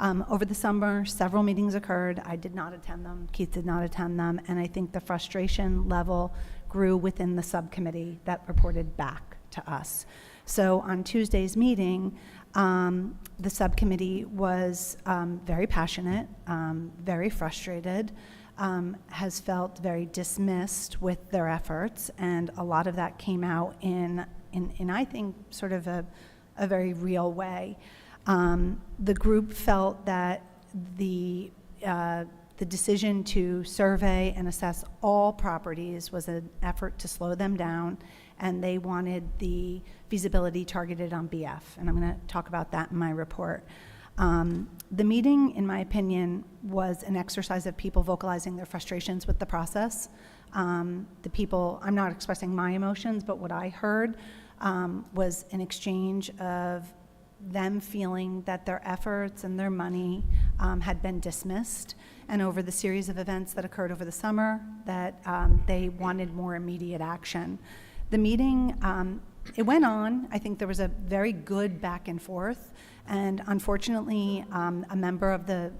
Over the summer, several meetings occurred. I did not attend them. Keith did not attend them. And I think the frustration level grew within the subcommittee that reported back to us. So on Tuesday's meeting, the subcommittee was very passionate, very frustrated, has felt very dismissed with their efforts, and a lot of that came out in I think, sort of a very real way. The group felt that the decision to survey and assess all properties was an effort to slow them down, and they wanted the feasibility targeted on BF, and I'm going to talk about that in my report. The meeting, in my opinion, was an exercise of people vocalizing their frustrations with the process. The people, I'm not expressing my emotions, but what I heard was an exchange of them feeling that their efforts and their money had been dismissed, and over the series of events that occurred over the summer, that they wanted more immediate action. The meeting, it went on. I think there was a very good back and forth, and unfortunately, a member of the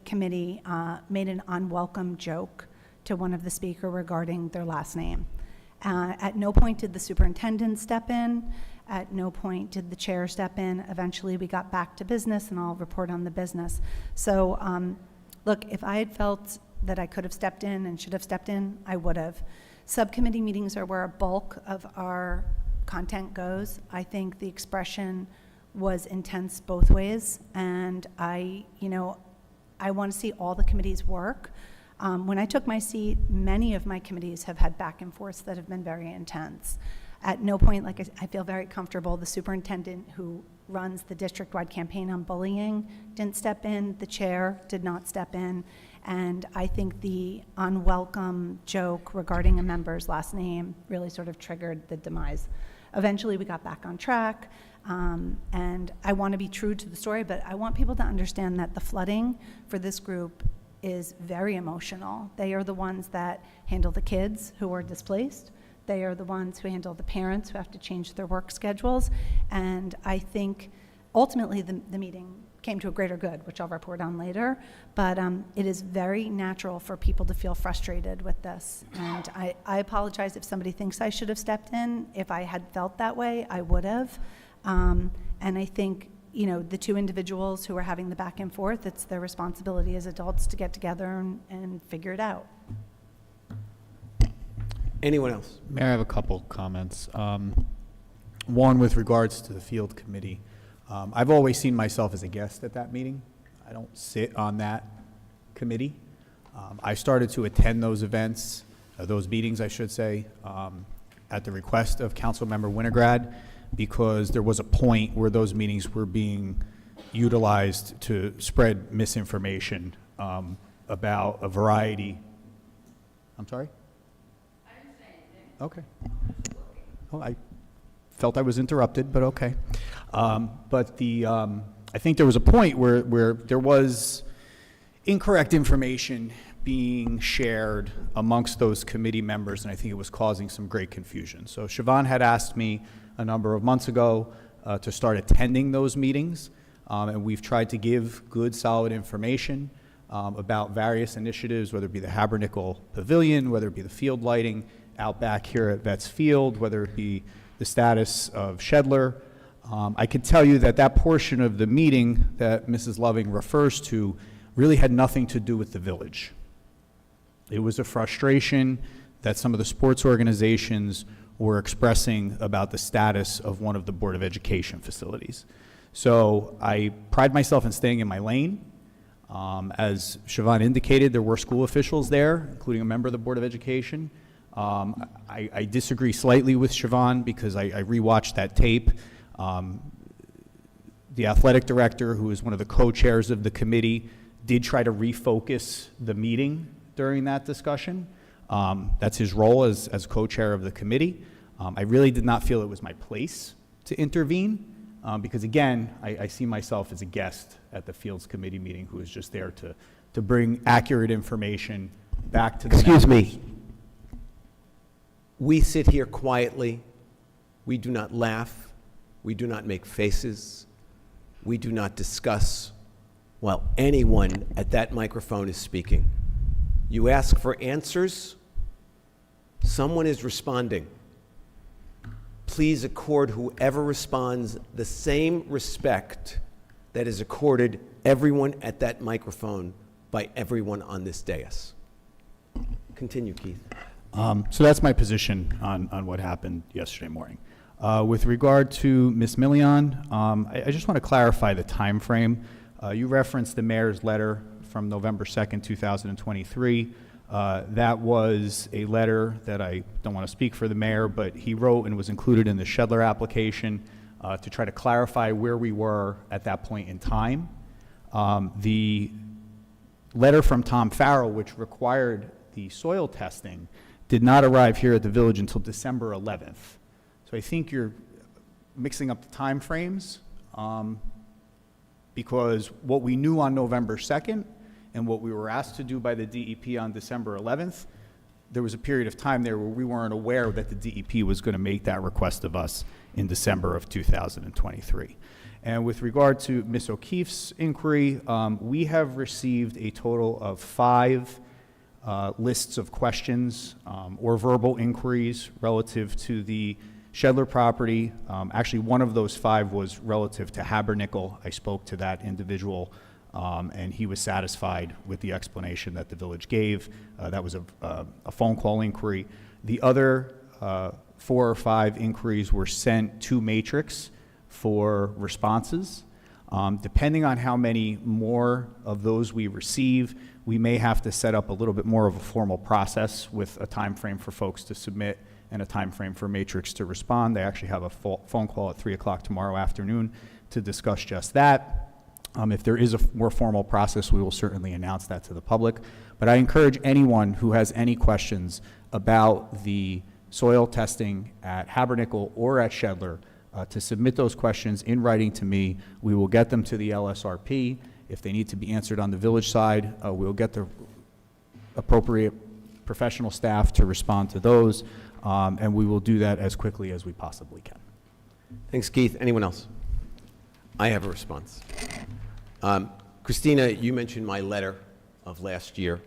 committee made an unwelcome joke to one of the speakers regarding their last name. At no point did the superintendent step in. At no point did the chair step in. Eventually, we got back to business, and I'll report on the business. So, look, if I had felt that I could have stepped in and should have stepped in, I would have. Subcommittee meetings are where a bulk of our content goes. I think the expression was intense both ways, and I want to see all the committees work. When I took my seat, many of my committees have had back and forths that have been very intense. At no point, I feel very comfortable, the superintendent who runs the district-wide campaign on bullying didn't step in, the chair did not step in, and I think the unwelcome joke regarding a member's last name really sort of triggered the demise. Eventually, we got back on track, and I want to be true to the story, but I want people to understand that the flooding for this group is very emotional. They are the ones that handle the kids who are displaced. They are the ones who handle the parents who have to change their work schedules. And I think ultimately the meeting came to a greater good, which I'll report on later. But it is very natural for people to feel frustrated with this. And I apologize if somebody thinks I should have stepped in. If I had felt that way, I would have. And I think the two individuals who are having the back and forth, it's their responsibility as adults to get together and figure it out. Anyone else? Mayor, I have a couple comments. One with regards to the field committee. I've always seen myself as a guest at that meeting. I don't sit on that committee. I started to attend those events, those meetings, I should say, at the request of Councilmember Winograd, because there was a point where those meetings were being utilized to spread misinformation about a variety. I'm sorry? I didn't say anything. Okay. Well, I felt I was interrupted, but okay. But I think there was a point where there was incorrect information being shared amongst those committee members, and I think it was causing some great confusion. So Siobhan had asked me a number of months ago to start attending those meetings, and we've tried to give good, solid information about various initiatives, whether it be the Habernickel Pavilion, whether it be the field lighting out back here at Vets Field, whether it be the status of Shedler. I can tell you that that portion of the meeting that Mrs. Loving refers to really had nothing to do with the village. It was a frustration that some of the sports organizations were expressing about the status of one of the Board of Education facilities. So I pride myself in staying in my lane. As Siobhan indicated, there were school officials there, including a member of the Board of Education. I disagree slightly with Siobhan because I rewatched that tape. The athletic director, who is one of the co-chairs of the committee, did try to refocus the meeting during that discussion. That's his role as co-chair of the committee. I really did not feel it was my place to intervene because, again, I see myself as a guest at the Fields Committee meeting who is just there to bring accurate information back to the Excuse members. me. We sit here quietly. We do not laugh. We do not make faces. We do not discuss while anyone at that microphone is speaking. You ask for answers, someone is responding. Please accord whoever responds the same respect that is accorded everyone at that microphone by everyone on this dais. Continue, Keith. So that's my position on what happened yesterday morning. With regard to Ms. Millian, I just want to clarify the time frame. You referenced the mayor's letter from November 2nd, 2023. That was a letter that I don't want to speak for the mayor, but he wrote and was included in the Shedler application to try to clarify where we were at that point in time. The letter from Tom Farrell, which required the soil testing, did not arrive here at the village until December 11th. So I think you're mixing up the time frames because what we knew on November 2nd and what we were asked to do by the DEP on December 11th, there was a period of time there where we weren't aware that the DEP was going to make that request of us in December of 2023. And with regard to Ms. O'Keefe's inquiry, we have received a total of 5 lists of questions or verbal inquiries relative to the Shedler property. Actually, one of those 5 was relative to Habernickel. I spoke to that individual, and he was satisfied with the explanation that the village gave. That was a phone call inquiry. The other 4 or 5 inquiries were sent to Matrix for responses. Depending on how many more of those we receive, we may have to set up a little bit more of a formal process with a time frame for folks to submit and a time frame for Matrix to respond. They actually have a phone call at 3 o'clock tomorrow afternoon to discuss just that. If there is a more formal process, we will certainly announce that to the public. But I encourage anyone who has any questions about the soil testing at Habernickel or at Shedler to submit those questions in writing to me. We will get them to the LSRP. If they need to be answered on the village side, we'll get the appropriate professional staff to respond to those, and we will do that as quickly as we possibly can. Thanks, Keith. Anyone else? I have a response. Christina, you mentioned my letter of last year.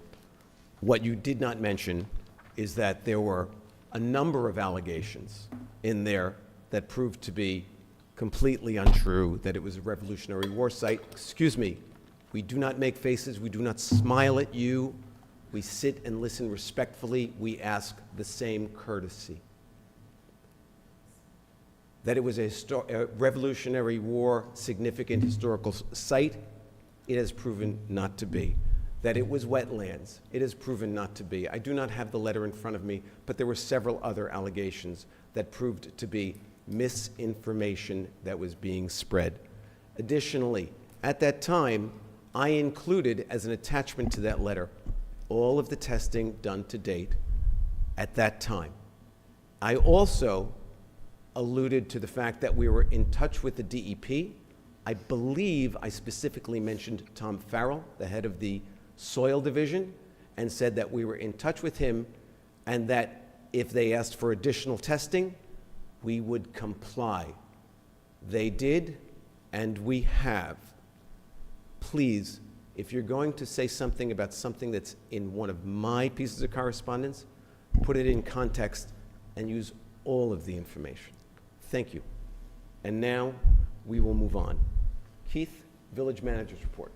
What you did not mention is that there were a number of allegations in there that proved to be completely untrue, that it was a Revolutionary War site. Excuse me, we do not make faces, we do not smile at you. We sit and listen respectfully. We ask the same courtesy. That it was a Revolutionary War significant historical site, it has proven not to be. That it was wetlands, it has proven not to be. I do not have the letter in front of me, but there were several other allegations that proved to be misinformation that was being spread. Additionally, at that time, I included as an attachment to that letter all of the testing done to date at that time. I also alluded to the fact that we were in touch with the DEP. I believe I specifically mentioned Tom Farrell, the head of the Soil Division, and said that we were in touch with him and that if they asked for additional testing, we would comply. They did, and we have. Please, if you're going to say something about something that's in one of my pieces of correspondence, put it in context and use all of the information. Thank you. And now we will move on. Keith, Village Manager's Report.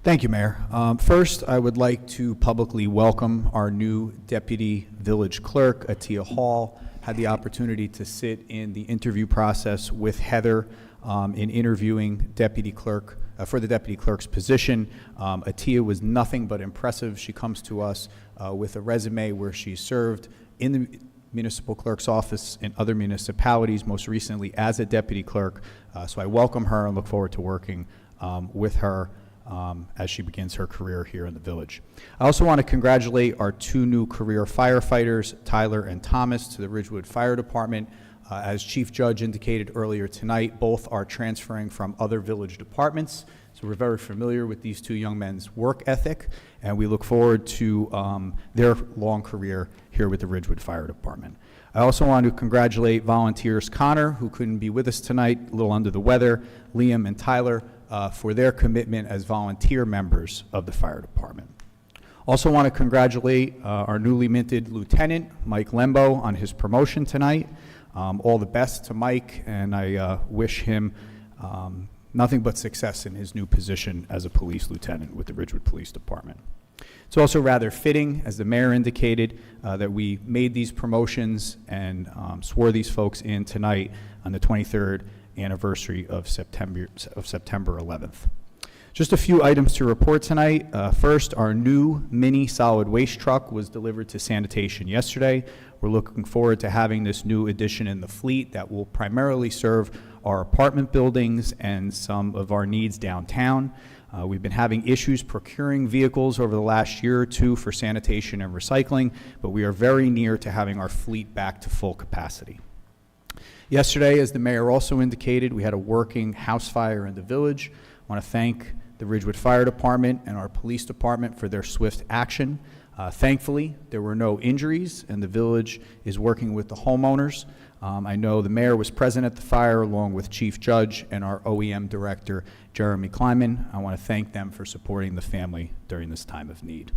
Thank you, Mayor. First, I would like to publicly welcome our new Deputy Village Clerk, Atia Hall. Had the opportunity to sit in the interview process with Heather in interviewing Deputy Clerk for the Deputy Clerk's position. Atia was nothing but impressive. She comes to us with a resume where she served in the municipal clerk's office in other municipalities, most recently as a deputy clerk. So I welcome her and look forward to working with her as she begins her career here in the village. I also want to congratulate our 2 new career firefighters, Tyler and Thomas, to the Ridgewood Fire Department. As Chief Judge indicated earlier tonight, both are transferring from other village departments. So we're very familiar with these 2 young men's work ethic, and we look forward to their long career here with the Ridgewood Fire Department. I also want to congratulate volunteers Connor, who couldn't be with us tonight, a little under the weather, Liam and Tyler, for their commitment as volunteer members of the fire department. Also want to congratulate our newly minted Lieutenant, Mike Lembo, on his promotion tonight. All the best to Mike, and I wish him nothing but success in his new position as a police lieutenant with the Ridgewood Police Department. It's also rather fitting, as the mayor indicated, that we made these promotions and swore these folks in tonight on the 23rd anniversary of September 11th. Just a few items to report tonight. First, our new mini solid waste truck was delivered to sanitation yesterday. We're looking forward to having this new addition in the fleet that will primarily serve our apartment buildings and some of our needs downtown. We've been having issues procuring vehicles over the last year or two for sanitation and recycling, but we are very near to having our fleet back to full capacity. Yesterday, as the mayor also indicated, we had a working house fire in the village. I want to thank the Ridgewood Fire Department and our police department for their swift action. Thankfully, there were no injuries, and the village is working with the homeowners. I know the mayor was present at the fire along with Chief Judge and our OEM director, Jeremy Kleiman. I want to thank them for supporting the family during this time of need.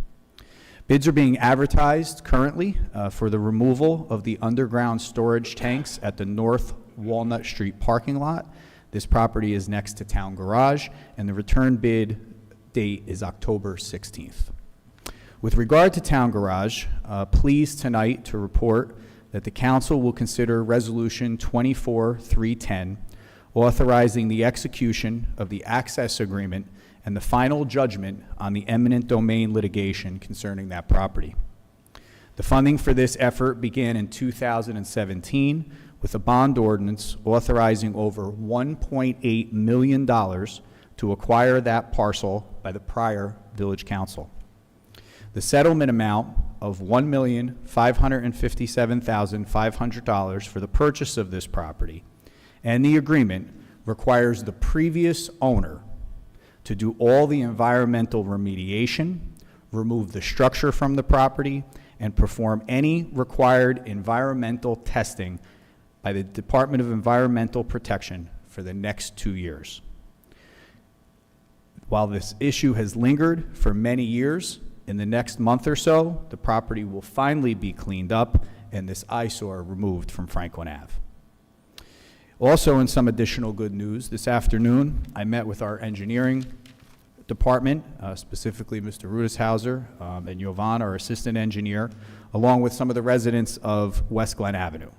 Bids are being advertised currently for the removal of the underground storage tanks at the North Walnut Street parking lot. This property is next to Town Garage, and the return bid date is October 16th. With regard to Town Garage, pleased tonight to report that the council will consider Resolution 24-310, authorizing the execution of the access agreement and the final judgment on the eminent domain litigation concerning that property. The funding for this effort began in 2017 with a bond ordinance authorizing over $1.8 million to acquire that parcel by the prior village council. The settlement amount of $1,557,500 for the purchase of this property and the agreement requires the previous owner to do all the environmental remediation, remove the structure from the property, and perform any required environmental testing by the Department of Environmental Protection for the next 2 years. While this issue has lingered for many years, in the next month or so, the property will finally be cleaned up and this eyesore removed from Franklin Ave. Also, in some additional good news, this afternoon, I met with our engineering department, specifically Mr. Rudishauser and Jovan, our assistant engineer, along with some of the residents of West Glen Avenue.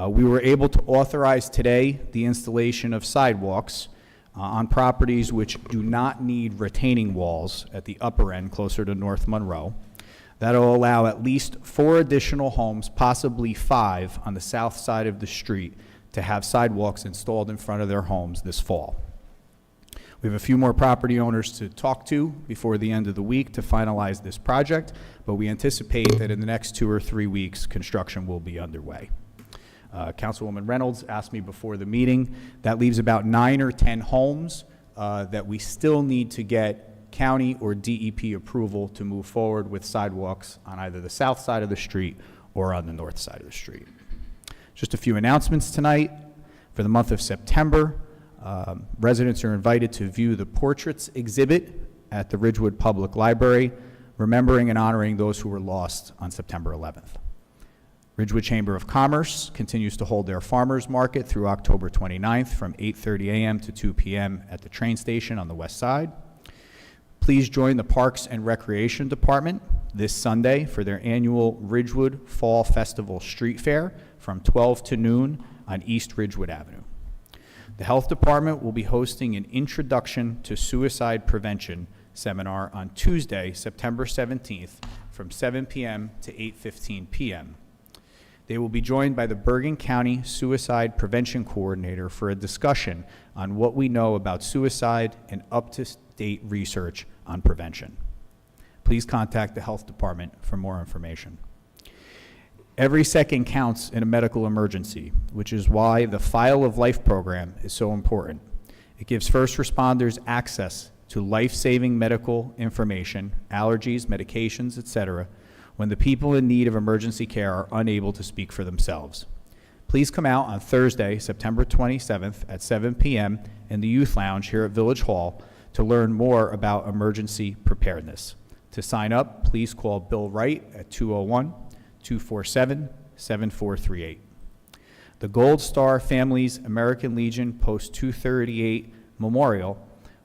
We were able to authorize today the installation of sidewalks on properties which do not need retaining walls at the upper end closer to North Monroe. That'll allow at least 4 additional homes, possibly 5, on the south side of the street to have sidewalks installed in front of their homes this fall. We have a few more property owners to talk to before the end of the week to finalize this project, but we anticipate that in the next 2 or 3 weeks, construction will be underway. Councilwoman Reynolds asked me before the meeting, that leaves about 9 or 10 homes that we still need to get county or DEP approval to move forward with sidewalks on either the south side of the street or on the north side of the street. Just a few announcements tonight. For the month of September, residents are invited to view the portraits exhibit at the Ridgewood Public Library, remembering and honoring those who were lost on September 11th. Ridgewood Chamber of Commerce continues to hold their farmers market through October 29th from 8:30 a.m. to 2 p.m. at the train station on the west side. Please join the Parks and Recreation Department this Sunday for their annual Ridgewood Fall Festival Street Fair from 12 to noon on East Ridgewood Avenue. The Health Department will be hosting an Introduction to Suicide Prevention seminar on Tuesday, September 17th from 7 p.m. to 8:15 p.m. They will be joined by the Bergen County Suicide Prevention Coordinator for a discussion on what we know about suicide and up-to-date research on prevention. Please contact the Health Department for more information. Every second counts in a medical emergency, which is why the File of Life program is so important. It gives first responders access to life-saving medical information, allergies, medications, etc., when the people in need of emergency care are unable to speak for themselves. Please come out on Thursday, September 27th at 7 p.m. in the Youth Lounge here at Village Hall to learn more about emergency preparedness. To sign up, please call Bill Wright at 201-247-7438. The Gold Star Families American Legion Post 238 Memorial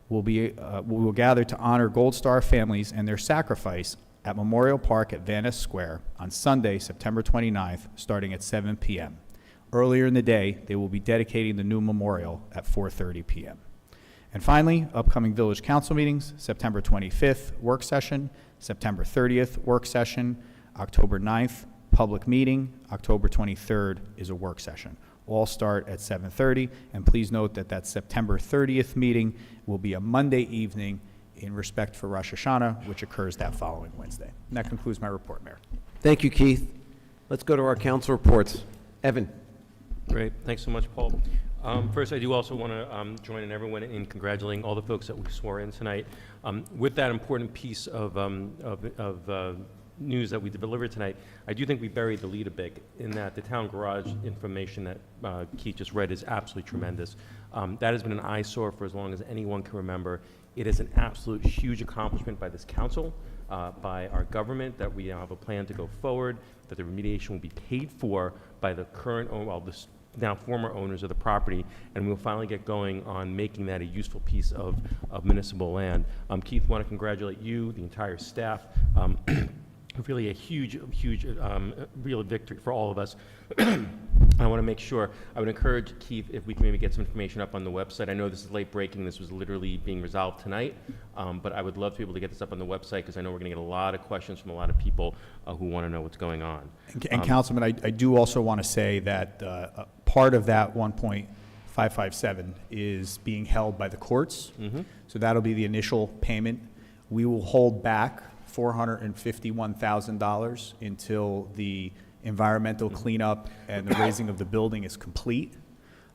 we will gather to honor Gold Star families and their sacrifice at Memorial Park at Van Ness Square on Sunday, September 29th, starting at 7 p.m. Earlier in the day, they will be dedicating the new memorial at 4:30 p.m. And finally, upcoming Village Council meetings, September 25th, work session, September 30th, work session, October 9th, public meeting, October 23rd is a work session. All start at 7:30, and please note that that September 30th meeting will be a Monday evening in respect for Rosh Hashanah, which occurs that following Wednesday. And that concludes my report, Mayor. Thank you, Keith. Let's go to our council reports. Evan. Great. Thanks so much, Paul. First, I do also want to join in everyone in congratulating all the folks that we swore in tonight. With that important piece of news that we delivered tonight, I do think we buried the lead a bit in that the town garage information that Keith just read is absolutely tremendous. That has been an eyesore for as long as anyone can remember. It is an absolute huge accomplishment by this council, by our government, that we now have a plan to go forward, that the remediation will be paid for by the current, this now former owners of the property, and we'll finally get going on making that a useful piece of municipal land. Keith, want to congratulate you, the entire staff. Really a huge, real victory for all of us. I want to make sure, I would encourage Keith if we can maybe get some information up on the website. I know this is late breaking, this was literally being resolved tonight, but I would love to be able to get this up on the website because I know we're going to get a lot of questions from a lot of people who want to know what's going on. And Councilman, I do also want to say that part of that 1.557 is being held by the courts. So that'll be the initial payment. We will hold back $451,000 until the environmental cleanup and the raising of the building is complete.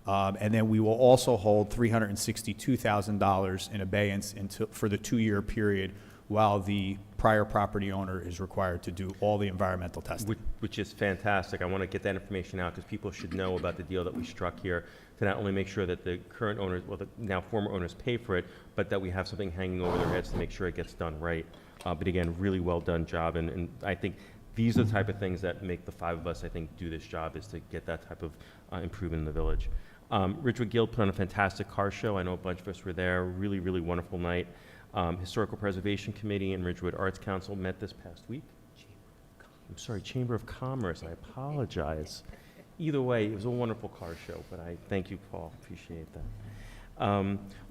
And then we will also hold $362,000 in abeyance for the 2-year period while the prior property owner is required to do all the environmental testing. Which is fantastic. I want to get that information out because people should know about the deal that we struck here to not only make sure that the current owners, well, the now former owners pay for it, but that we have something hanging over their heads to make sure it gets done right. But again, really well done job. And I think these are the type of things that make the 5 of us, I think, do this job, is to get that type of improvement in the village. Ridgewood Guild put on a fantastic car show. I know a bunch of us were there. Really, really wonderful night. Historical Preservation Committee and Ridgewood Arts Council met this past week. Chamber of Commerce. I apologize. Either way, it was a wonderful car show, but I thank you, Paul. Appreciate that.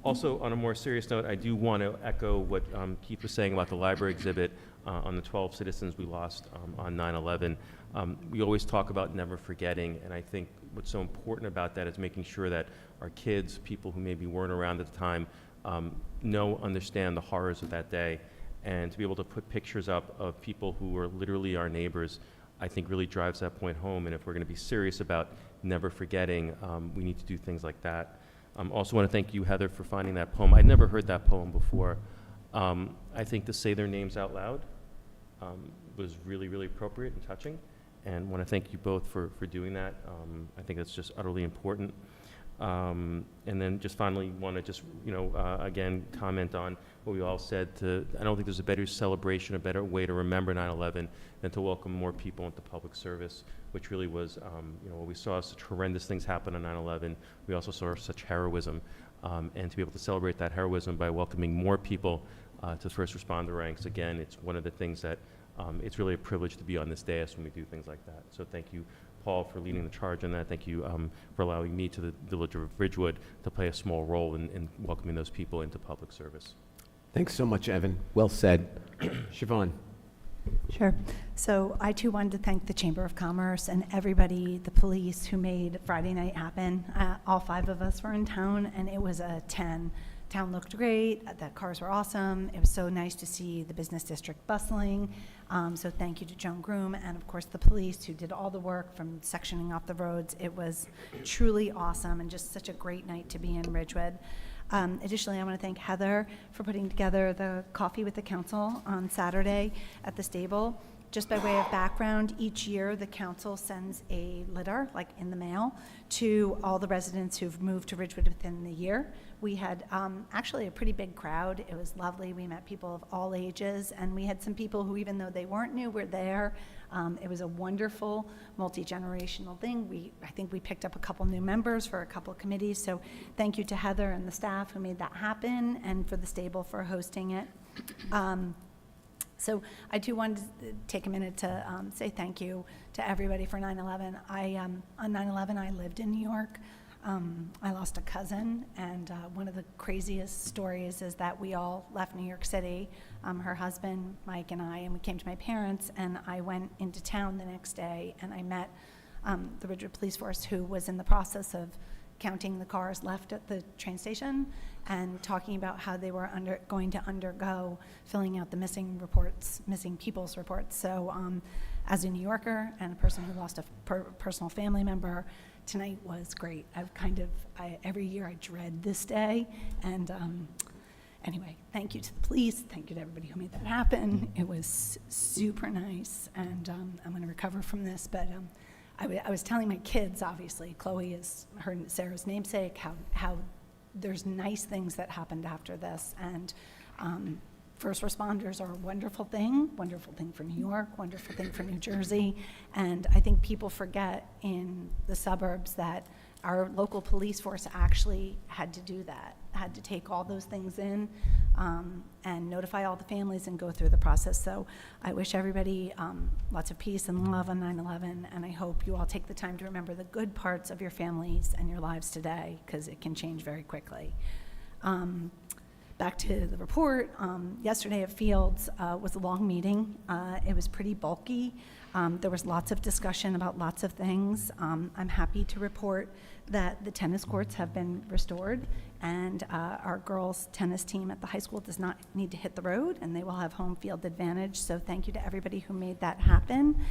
Also, on a more serious note, I do want to echo what Keith was saying about the library exhibit on the 12 citizens we lost on 9/11. We always talk about never forgetting, and I think what's so important about that is making sure that our kids, people who maybe weren't around at the time, understand the horrors of that day, and to be able to put pictures up of people who were literally our neighbors, I think really drives that point home. And if we're going to be serious about never forgetting, we need to do things like that. Also want to thank you, Heather, for finding that poem. I'd never heard that poem before. I think to say their names out loud was really, really appropriate and touching, and want to thank you both for doing that. I think that's just utterly important. And then just finally want to just, again, comment on what we all said. I don't think there's a better celebration, a better way to remember 9/11 than to welcome more people into public service, which really was, we saw such horrendous things happen on 9/11. We also saw such heroism, and to be able to celebrate that heroism by welcoming more people to first responder ranks, again, it's one of the things that it's really a privilege to be on this dais when we do things like that. So thank you, Paul, for leading the charge on that. Thank you for allowing me to the Village of Ridgewood to play a small role in welcoming those people into public service. Thanks so much, Evan. Well said. Siobhan. Sure. So I too wanted to thank the Chamber of Commerce and everybody, the police, who made Friday night happen. All 5 of us were in town, and it was a 10. Town looked great. The cars were awesome. It was so nice to see the business district bustling. So thank you to Joan Groom and, of course, the police who did all the work from sectioning off the roads. It was truly awesome and just such a great night to be in Ridgewood. Additionally, I want to thank Heather for putting together the coffee with the council on Saturday at the stable. Just by way of background, each year the council sends a letter, like in the mail, to all the residents who've moved to Ridgewood within the year We had actually a pretty big crowd. It was lovely. We met people of all ages, and we had some people who, even though they weren't new, were there. It was a wonderful multi-generational thing. I think we picked up a couple new members for a couple committees, so thank you to Heather and the staff who made that happen, and for the stable for hosting it. So I do want to take a minute to say thank you to everybody for 9/11. On 9/11, I lived in New York. I lost a cousin, and one of the craziest stories is that we all left New York City, her husband, Mike, and I, and we came to my parents, and I went into town the next day, and I met the Ridgewood Police Force, who was in the process of counting the cars left at the train station and talking about how they were going to undergo filling out the missing people's reports. So as a New Yorker and a person who lost a personal family member, tonight was great. Every year I dread this day. And anyway, thank you to the police. Thank you to everybody who made that happen. It was super nice. And I'm going to recover from this. But I was telling my kids, obviously, Chloe is Sarah's namesake, how there's nice things that happened after this. And first responders are a wonderful thing for New York, wonderful thing for New Jersey. And I think people forget in the suburbs that our local police force actually had to do that, had to take all those things in and notify all the families and go through the process. So I wish everybody lots of peace and love on 9/11, and I hope you all take the time to remember the good parts of your families and your lives today, because it can change very quickly. Back to the report, yesterday at Fields was a long meeting. It was pretty bulky. There was lots of discussion about lots of things. I'm happy to report that the tennis courts have been restored, and our girls' tennis team at the high school does not need to hit the road, and they will have home field advantage. So thank you to everybody who made that happen.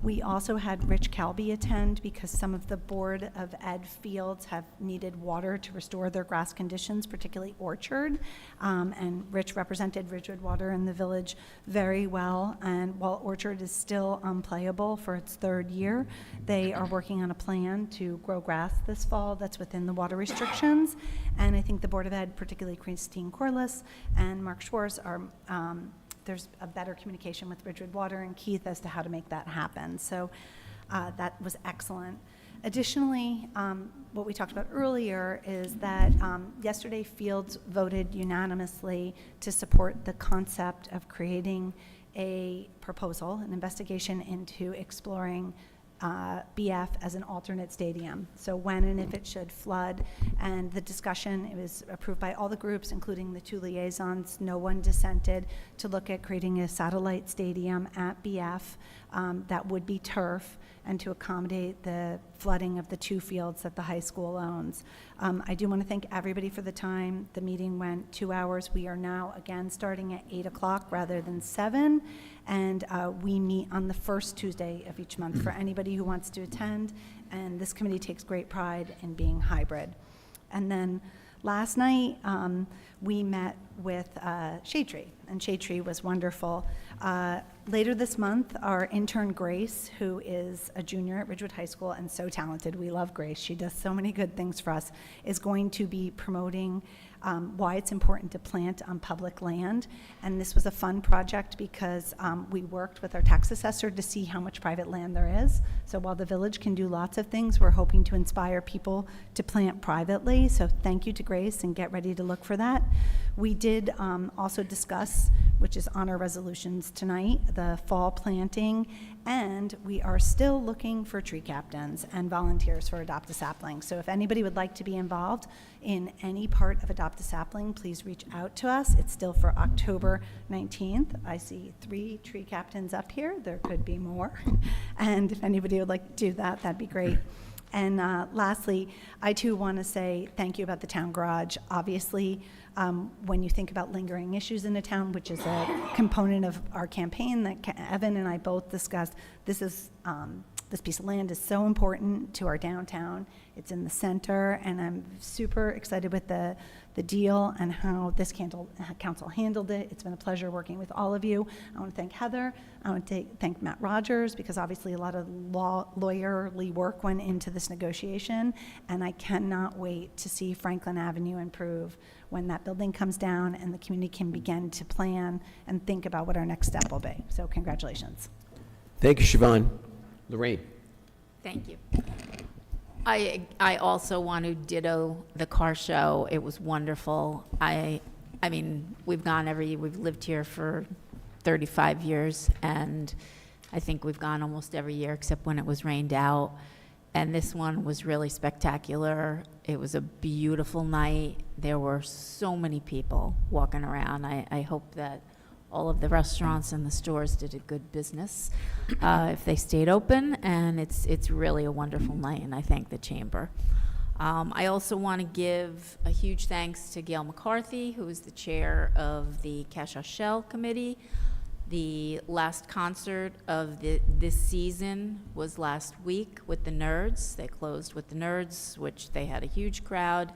We also had Rich Calby attend, because some of the Board of Ed fields have needed water to restore their grass conditions, particularly Orchard. And Rich represented Ridgewood Water in the village very well. And while Orchard is still unplayable for its third year, they are working on a plan to grow grass this fall that's within the water restrictions. And I think the Board of Ed, particularly Christine Corliss and Mark Schwartz, there's a better communication with Ridgewood Water and Keith as to how to make that happen. So that was excellent. Additionally, what we talked about earlier is that yesterday Fields voted unanimously to support the concept of creating a proposal, an investigation into exploring BF as an alternate stadium. So when and if it should flood, and the discussion, it was approved by all the groups, including the two liaisons. No one dissented, to look at creating a satellite stadium at BF that would be turf, and to accommodate the flooding of the two fields that the high school owns. I do want to thank everybody for the time. The meeting went 2 hours. We are now again starting at 8 o'clock rather than 7, and we meet on the first Tuesday of each month for anybody who wants to attend, and this committee takes great pride in being hybrid. And then last night, we met with Shade Tree, and Shade Tree was wonderful. Later this month, our intern Grace, who is a junior at Ridgewood High School and so talented, we love Grace, she does so many good things for us, is going to be promoting why it's important to plant on public land. And this was a fun project because we worked with our tax assessor to see how much private land there is. So while the village can do lots of things, we're hoping to inspire people to plant privately. So thank you to Grace, and get ready to look for that. We did also discuss, which is on our resolutions tonight, the fall planting, and we are still looking for tree captains and volunteers for Adopt a Sapling. So if anybody would like to be involved in any part of Adopt a Sapling, please reach out to us. It's still for October 19th. I see 3 tree captains up here. There could be more. And if anybody would like to do that, that'd be great. And lastly, I too want to say thank you about the town garage. Obviously, when you think about lingering issues in the town, which is a component of our campaign that Evan and I both discussed, this is This piece of land is so important to our downtown. It's in the center, and I'm super excited with the deal and how this council handled it. It's been a pleasure working with all of you. I want to thank Heather. I want to thank Matt Rogers, because obviously a lot of lawyerly work went into this negotiation, and I cannot wait to see Franklin Avenue improve when that building comes down and the community can begin to plan and think about what our next step will be. So congratulations. Thank you, Siobhan. Lorraine? Thank you. I also want to ditto the car show. It was wonderful. I mean, we've lived here for 35 years, and I think we've gone almost every year except when it was rained out. And this one was really spectacular. It was a beautiful night. There were so many people walking around. I hope that all of the restaurants and the stores did a good business if they stayed open, and it's really a wonderful night, and I thank the chamber. I also want to give a huge thanks to Gail McCarthy, who is the chair of the Cash Shell Committee. The last concert of this season was last week with the Nerds. They closed with the Nerds, which they had a huge crowd.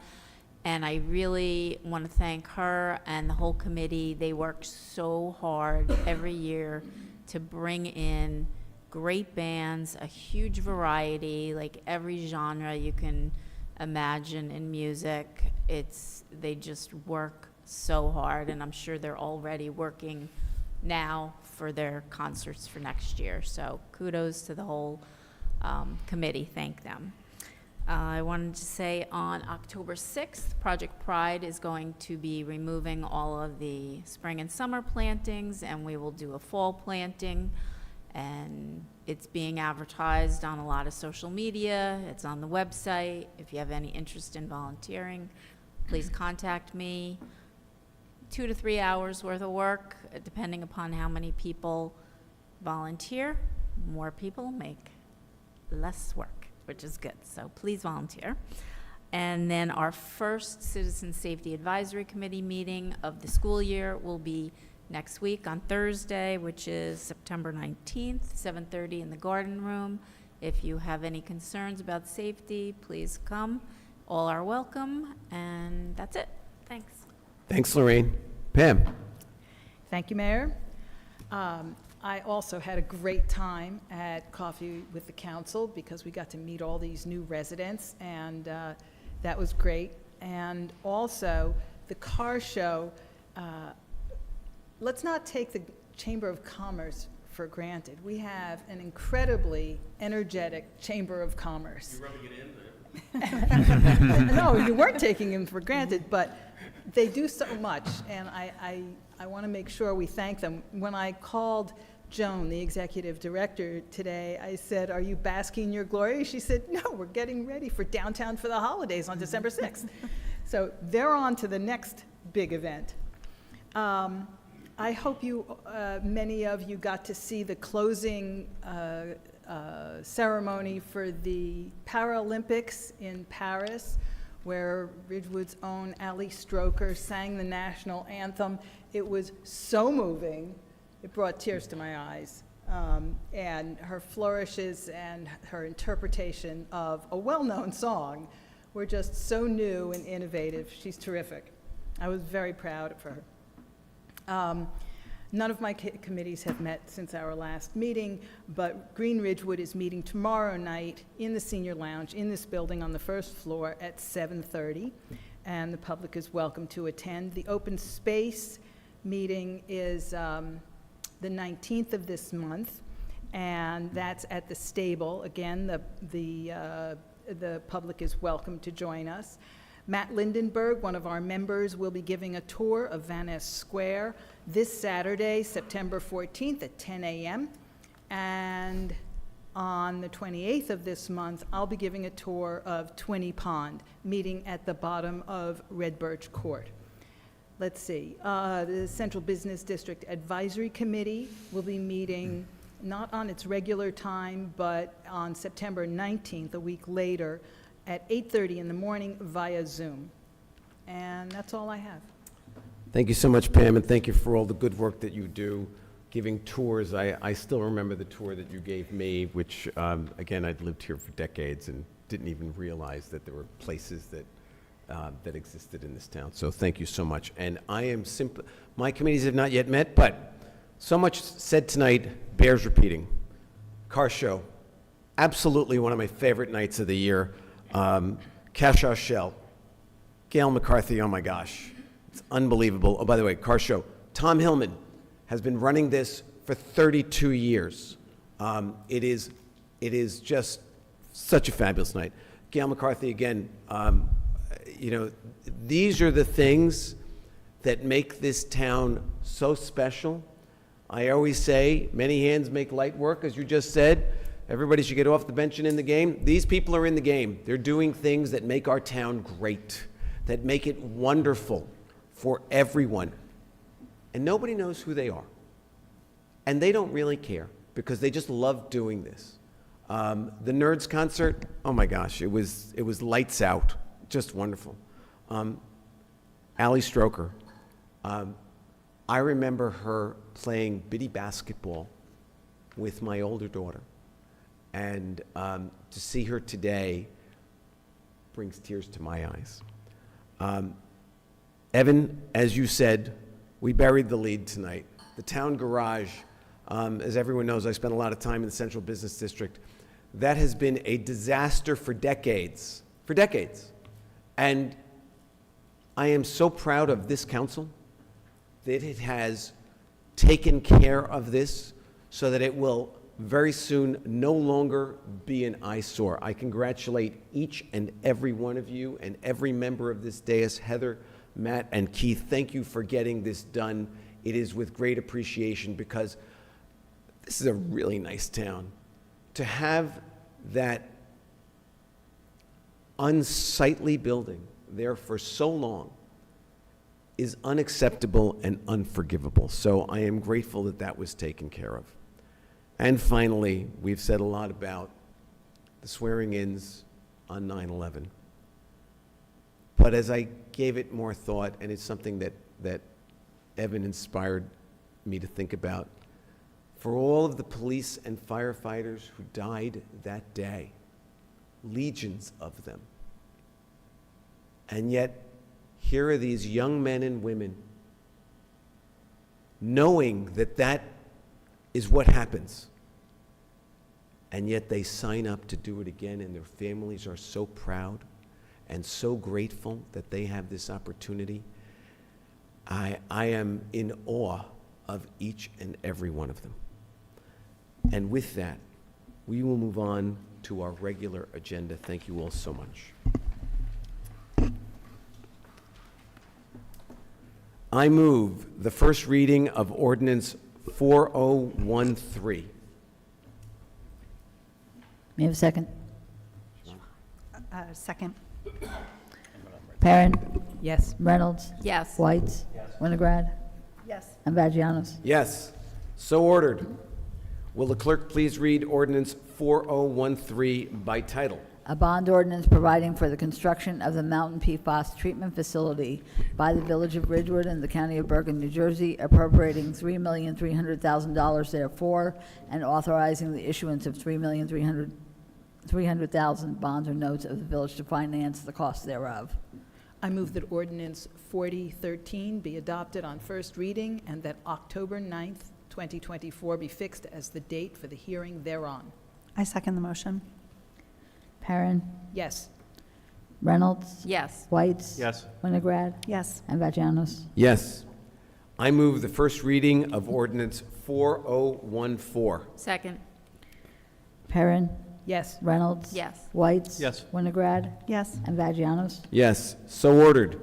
And I really want to thank her and the whole committee. They work so hard every year to bring in great bands, a huge variety, like every genre you can imagine in music. They just work so hard, and I'm sure they're already working now for their concerts for next year. So kudos to the whole committee. Thank them. I wanted to say on October 6th, Project Pride is going to be removing all of the spring and summer plantings, and we will do a fall planting. And it's being advertised on a lot of social media. It's on the website. If you have any interest in volunteering, please contact me. 2 to 3 hours worth of work, depending upon how many people volunteer. More people make less work, which is good. So please volunteer. And then our first Citizen Safety Advisory Committee meeting of the school year will be next week on Thursday, which is September 19th, 7:30 in the Garden Room. If you have any concerns about safety, please come. All are welcome, and that's it. Thanks. Thanks, Lorraine. Pam? Thank you, Mayor. I also had a great time at Coffee with the Council because we got to meet all these new residents, and that was great. And also, the car show, let's not take the Chamber of Commerce for granted. We have an incredibly energetic Chamber of Commerce. You're rubbing it in there. No, you weren't taking them for granted, but they do so much, and I want to make sure we thank them. When I called Joan, the executive director, today, I said, "Are you basking in your glory?" She said, "No, we're getting ready for Downtown for the Holidays on December 6th. So they're on to the next big event. I hope many of you got to see the closing ceremony for the Paralympics in Paris, where Ridgewood's own Ali Stroker sang the national anthem. It was so moving, it brought tears to my eyes. And her flourishes and her interpretation of a well-known song were just so new and innovative. She's terrific. I was very proud of her. None of my committees have met since our last meeting, but Green Ridgewood is meeting tomorrow night in the senior lounge in this building on the first floor at 7:30, and the public is welcome to attend. The open space meeting is the 19th of this month, and that's at the stable. Again, the public is welcome to join us. Matt Lindenberg, one of our members, will be giving a tour of Van Ness Square this Saturday, September 14th at 10 a.m. And on the 28th of this month, I'll be giving a tour of Twinney Pond, meeting at the bottom of Red Birch Court. Let's see, the Central Business District Advisory Committee will be meeting not on its regular time, but on September 19th, a week later, at 8:30 in the morning via Zoom. And that's all I have. Thank you so much, Pam, and thank you for all the good work that you do giving tours. I still remember the tour that you gave me, which, again, I'd lived here for decades and didn't even realize that there were places that existed in this town. So thank you so much. And I am my committees have not yet met, but so much said tonight bears repeating. Car show, absolutely one of my favorite nights of the year. Cashaw Shell, Gail McCarthy, oh my gosh, it's unbelievable. Oh, by the way, car show. Tom Hillman has been running this for 32 years. It is just such a fabulous night. Gail McCarthy, again, you know, these are the things that make this town so special. I always say, many hands make light work, as you just said. Everybody should get off the bench and in the game. These people are in the game. They're doing things that make our town great, that make it wonderful for everyone. And nobody knows who they are. And they don't really care because they just love doing this. The Nerds concert, oh my gosh, it was lights out, just wonderful. Allie Stroker, I remember her playing bitty basketball with my older daughter. And to see her today brings tears to my eyes. Evan, as you said, we buried the lead tonight. The town garage, as everyone knows, I spent a lot of time in the Central Business District. That has been a disaster for decades, And I am so proud of this council that it has taken care of this so that it will very soon no longer be an eyesore. I congratulate each and every one of you and every member of this dais, Heather, Matt, and Keith. Thank you for getting this done. It is with great appreciation because this is a really nice town. To have that unsightly building there for so long is unacceptable and unforgivable. So I am grateful that that was taken care of. And finally, we've said a lot about the swearing-ins on 9/11. But as I gave it more thought, and it's something that Evan inspired me to think about, for all of the police and firefighters who died that day, legions of them, and yet here are these young men and women knowing that that is what happens. And yet they sign up to do it again, and their families are so proud and so grateful that they have this opportunity. I am in awe of each and every one of them. And with that, we will move on to our regular agenda. Thank you all so much. I move the first reading of Ordinance 4013. May I have a second? Second. Perrin? Yes. Reynolds? Yes. Whites? Winograd? Yes. And Vagianos? Yes, so ordered. Will the clerk please read Ordinance 4013 by title? A bond ordinance providing for the construction of the Mountain PFAS treatment facility by the Village of Ridgewood and the County of Bergen, New Jersey, appropriating $3,300,000 therefore, and authorizing the issuance of $3,300,000 bonds or notes of the village to finance the cost thereof. I move that ordinance 4013 be adopted on first reading and that October 9th, 2024 be fixed as the date for the hearing thereon. I second the motion. Perrin? Yes. Reynolds? Yes. Whites? Yes. Winograd? Yes. And Vagianos? Yes. I move the first reading of Ordinance 4014. Second. Perrin? Yes. Reynolds? Yes. Whites? Yes. Winograd? Yes. And Vagianos? Yes, so ordered.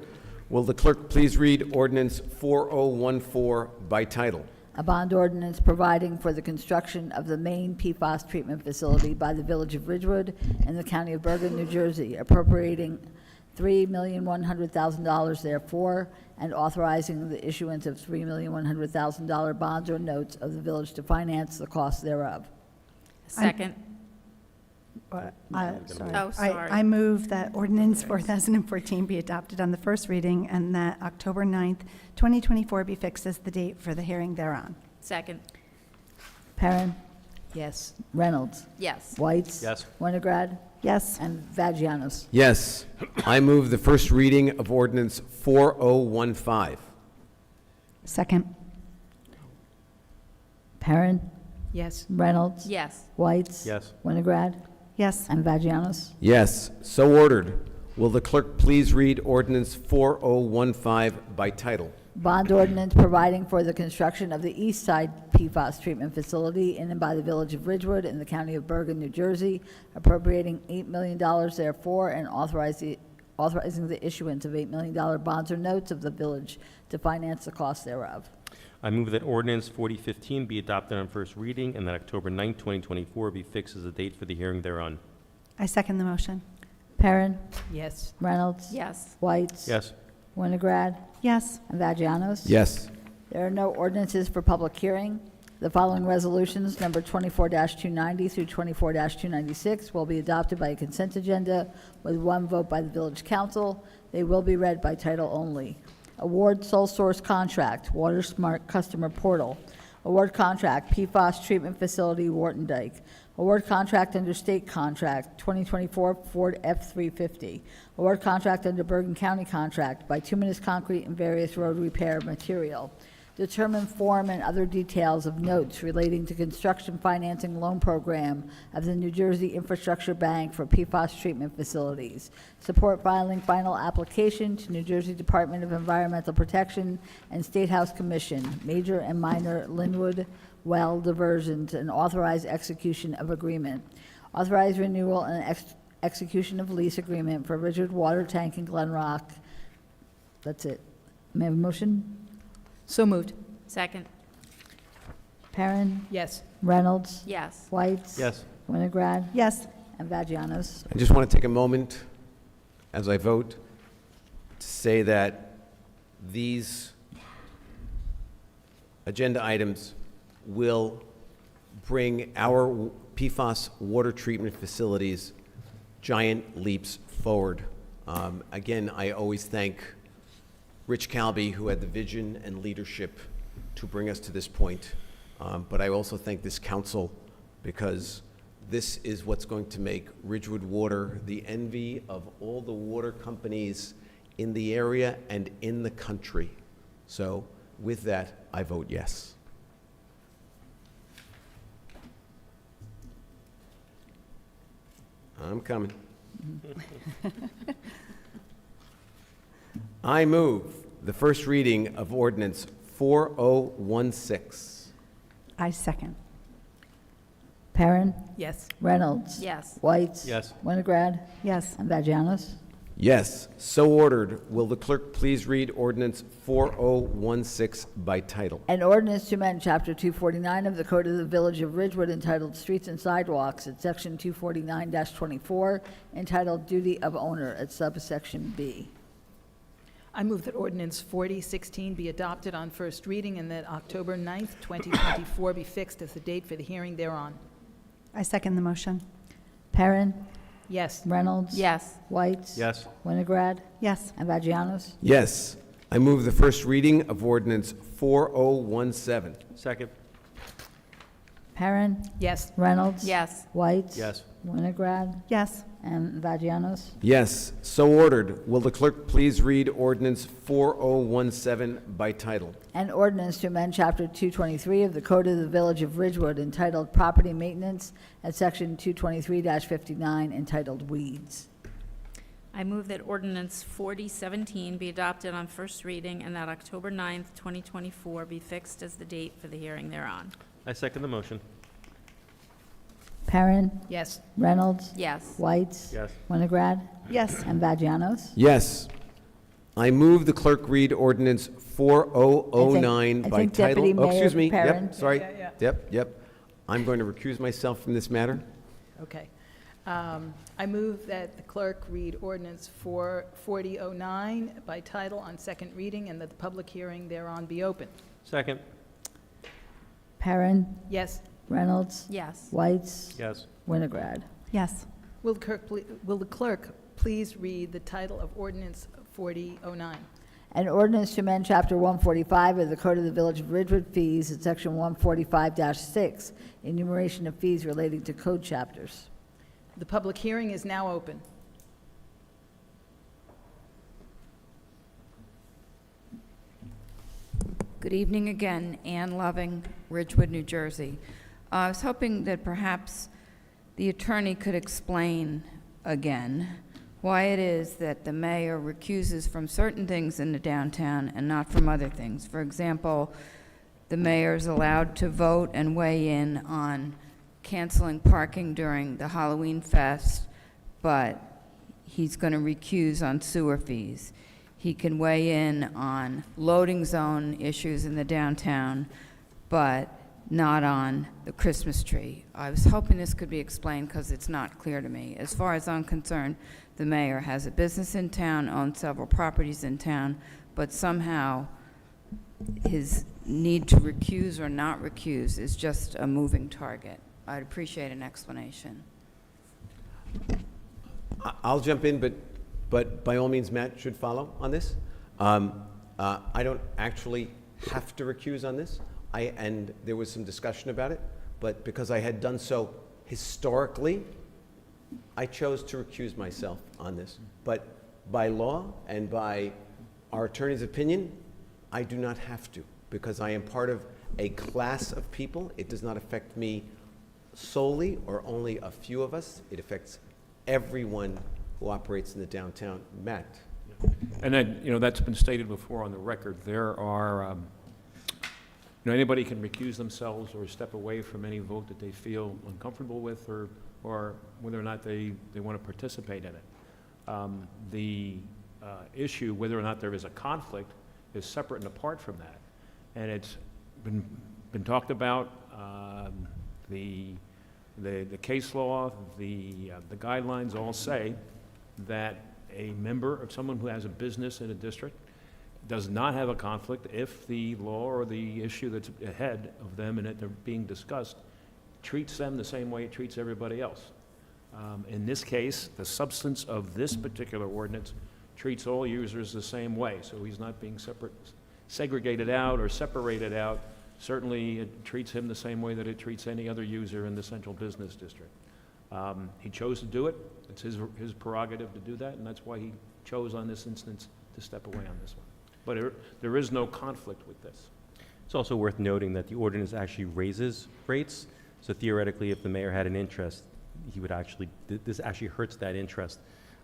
Will the clerk please read Ordinance 4014 by title? A bond ordinance providing for the construction of the main PFAS treatment facility by the Village of Ridgewood and the County of Bergen, New Jersey, appropriating $3,100,000 therefore, and authorizing the issuance of $3,100,000 bonds or notes of the village to finance the cost thereof. Second. Sorry. Oh, sorry. I move that ordinance 4014 be adopted on the first reading and that October 9th, 2024 be fixed as the date for the hearing thereon. Second. Perrin, Yes. Reynolds, Yes. Whites. Yes. Winograd, Yes. and Vagianos. Yes. I move the first reading of ordinance 4015. Second. Perrin, Yes. Reynolds, Yes. Whites. Yes. Winograd, Yes. and Vagianos. Yes, so ordered. Will the clerk please read ordinance 4015 by title? Bond ordinance providing for the construction of the East Side PFAS treatment facility in and by the Village of Ridgewood in the County of Bergen, New Jersey, appropriating $8 million therefore, and authorizing the issuance of $8 million bonds or notes of the village to finance the cost thereof. I move that ordinance 4015 be adopted on first reading and that October 9, 2024 be fixed as the date for the hearing thereon. I second the motion. Perrin, Yes. Reynolds. Yes. Whites. Yes. Winograd, Yes. and Vagianos. Yes. There are no ordinances for public hearing. The following resolutions, number 24-290 through 24-296, will be adopted by a consent agenda with one vote by the village council. They will be read by title only. Award sole source contract, Water Smart Customer Portal. Award contract, PFAS Treatment Facility, Wharton Dyke. Award contract under state contract, 2024 Ford F-350. Award contract under Bergen County contract, bituminous concrete and various road repair material. Determine form and other details of notes relating to construction financing loan program of the New Jersey Infrastructure Bank for PFAS treatment facilities. Support filing final application to New Jersey Department of Environmental Protection and State House Commission, major and minor Linwood well diversions, and authorize execution of agreement. Authorize renewal and execution of lease agreement for Ridgewood Water Tank in Glen Rock. That's it. May I have a motion? So moved. Second. Perrin, Yes. Reynolds, Yes. Whites. Yes. Winograd, Yes. and Vagianos. I just want to take a moment, as I vote, to say that these agenda items will bring our PFAS water treatment facilities giant leaps forward. Again, I always thank Rich Calby, who had the vision and leadership to bring us to this point. But I also thank this council, because this is what's going to make Ridgewood Water the envy of all the water companies in the area and in the country. So with that, I vote yes. I'm coming. I move the first reading of ordinance 4016. I second. Perrin, Yes. Reynolds. Yes. Whites. Yes. Winograd, Yes. and Vagianos. Yes, so ordered. Will the clerk please read ordinance 4016 by title? An ordinance to amend Chapter 249 of the Code of the Village of Ridgewood entitled Streets and Sidewalks at Section 249-24, entitled Duty of Owner at subsection B. I move that ordinance 4016 be adopted on first reading and that October 9th, 2024 be fixed as the date for the hearing thereon. I second the motion. Perrin, Yes. Reynolds. Yes. Whites. Yes. Winograd, Yes. and Vagianos. Yes, I move the first reading of ordinance 4017. Second. Perrin, Yes. Reynolds. Yes. Whites. Yes. Winograd, Yes. and Vagianos. Yes, so ordered. Will the clerk please read ordinance 4017 by title? An ordinance to amend Chapter 223 of the Code of the Village of Ridgewood entitled Property Maintenance at Section 223-59 entitled Weeds. I move that ordinance 4017 be adopted on first reading and that October 9th, 2024 be fixed as the date for the hearing thereon. I second the motion. Perrin, Yes. Reynolds. Yes. Whites. Yes. Winograd, Yes. and Vagianos. Yes, I move the clerk read ordinance 4009 I by think title. Deputy Oh, excuse Mayor me, Perrin. yep, sorry. Yeah. Yep. I'm going to recuse myself from this matter. Okay. I move that the clerk read ordinance 4009 by title on second reading and that the public hearing thereon be open. Second. Perrin, Yes. Reynolds. Yes. Whites. Yes. Winograd. Yes. Will the clerk please read the title of ordinance 4009? An ordinance to amend Chapter 145 of the Code of the Village of Ridgewood fees at Section 145-6, enumeration of fees relating to code chapters. The public hearing is now open. Good evening again, Ann Loving, Ridgewood, New Jersey. I was hoping that perhaps the attorney could explain again why it is that the mayor recuses from certain things in the downtown and not from other things. For example, the mayor is allowed to vote and weigh in on canceling parking during the Halloween fest, but he's going to recuse on sewer fees. He can weigh in on loading zone issues in the downtown, but not on the Christmas tree. I was hoping this could be explained because it's not clear to me. As far as I'm concerned, the mayor has a business in town, owns several properties in town, but somehow his need to recuse or not recuse is just a moving target. I'd appreciate an explanation. I'll jump in, but by all means, Matt should follow on this. I don't actually have to recuse on this, and there was some discussion about it, but because I had done so historically, I chose to recuse myself on this. But by law and by our attorney's opinion, I do not have to, because I am part of a class of people. It does not affect me solely or only a few of us. It affects everyone who operates in the downtown. Matt. And then, that's been stated before on the record. There are, anybody can recuse themselves or step away from any vote that they feel uncomfortable with, or whether or not they want to participate in it. The issue, whether or not there is a conflict, is separate and apart from that. And it's been talked about, the case law, the guidelines all say that a member of someone who has a business in a district does not have a conflict if the law or the issue that's ahead of them and that they're being discussed treats them the same way it treats everybody else. In this case, the substance of this particular ordinance treats all users the same way, so he's not being segregated out or separated out. Certainly, it treats him the same way that it treats any other user in the central business district. He chose to do it. It's his prerogative to do that, and that's why he chose on this instance to step away on this one. But there is no conflict with this. It's also worth noting that the ordinance actually raises rates. So theoretically, if the mayor had an interest, he would actually, this actually hurts that interest.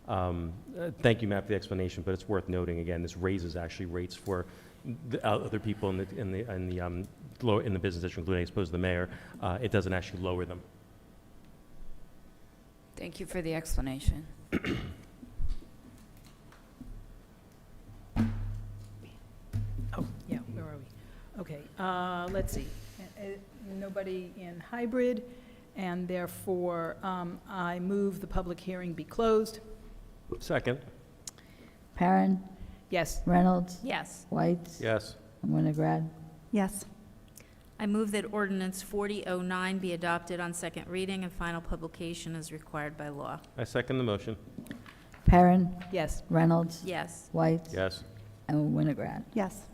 Thank you, Matt, for the explanation, but it's worth noting, again, this raises actually rates for the other people in the business district, including, I suppose, the mayor. It doesn't actually lower them. Thank you for the explanation. Oh, yeah, where are we? Okay, let's see. Nobody in hybrid, and therefore, I move the public hearing be closed. Second. Perrin, Yes. Reynolds, Yes. White, Yes. and Winograd. Yes. I move that ordinance 4009 be adopted on second reading and final publication as required by law. I second the motion. Perrin, Yes. Reynolds, Yes. White, Yes. and Winograd. Yes.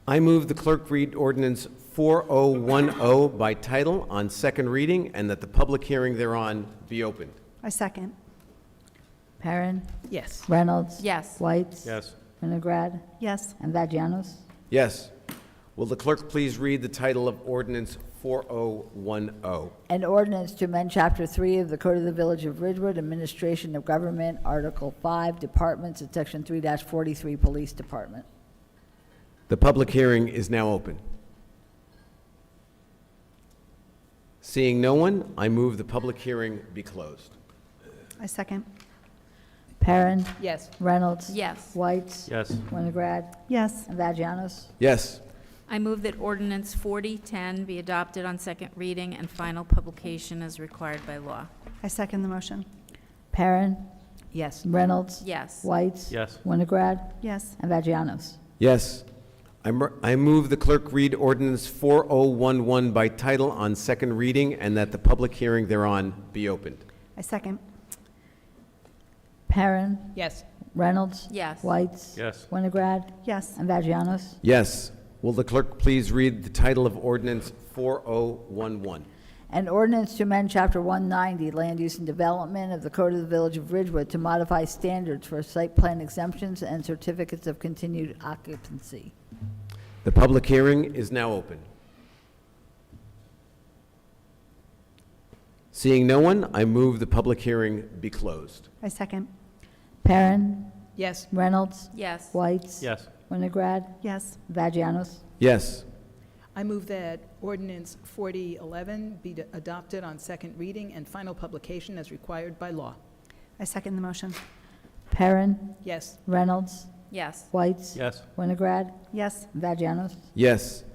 I move the clerk read ordinance 4010 by title on second reading and that the public hearing thereon be opened. I second. Perrin, Yes. Reynolds, Yes. White, Yes. Winograd, Yes. and Vagianos. Yes. Will the clerk please read the title of ordinance 4010? An ordinance to amend Chapter 3 of the Code of the Village of Ridgewood, Administration of Government, Article 5, Departments, and Section 3-43, Police Department. The public hearing is now open. Seeing no one, I move the public hearing be closed. I second. Perrin, Yes. Reynolds, Yes. White, Yes. Winograd, Yes. and Vagianos. Yes. I move that ordinance 4010 be adopted on second reading and final publication as required by law. I second the motion. Perrin, Yes. Reynolds, Yes. White, Yes. Winograd, Yes. and Vagianos. Yes. I move the clerk read ordinance 4011 by title on second reading and that the public hearing thereon be opened. I second. Perrin, Yes. Reynolds? Yes. Whites? Yes. Winograd? Yes. And Vagianos? Yes. Will the clerk please read the title of ordinance 4011? An ordinance to amend Chapter 190, Land Use and Development of the Code of the Village of Ridgewood to modify standards for site plan exemptions and certificates of continued occupancy. The public hearing is now open. Seeing no one, I move the public hearing be closed. I second. Perrin? Yes. Reynolds? Yes. Whites? Yes. Winograd? Yes. Vagianos? Yes. I move that ordinance 4011 be adopted on second reading and final publication as required by law. I second the motion. Perrin? Yes. Reynolds? Yes. Whites? Yes. Winograd? Yes. Vagianos? Yes.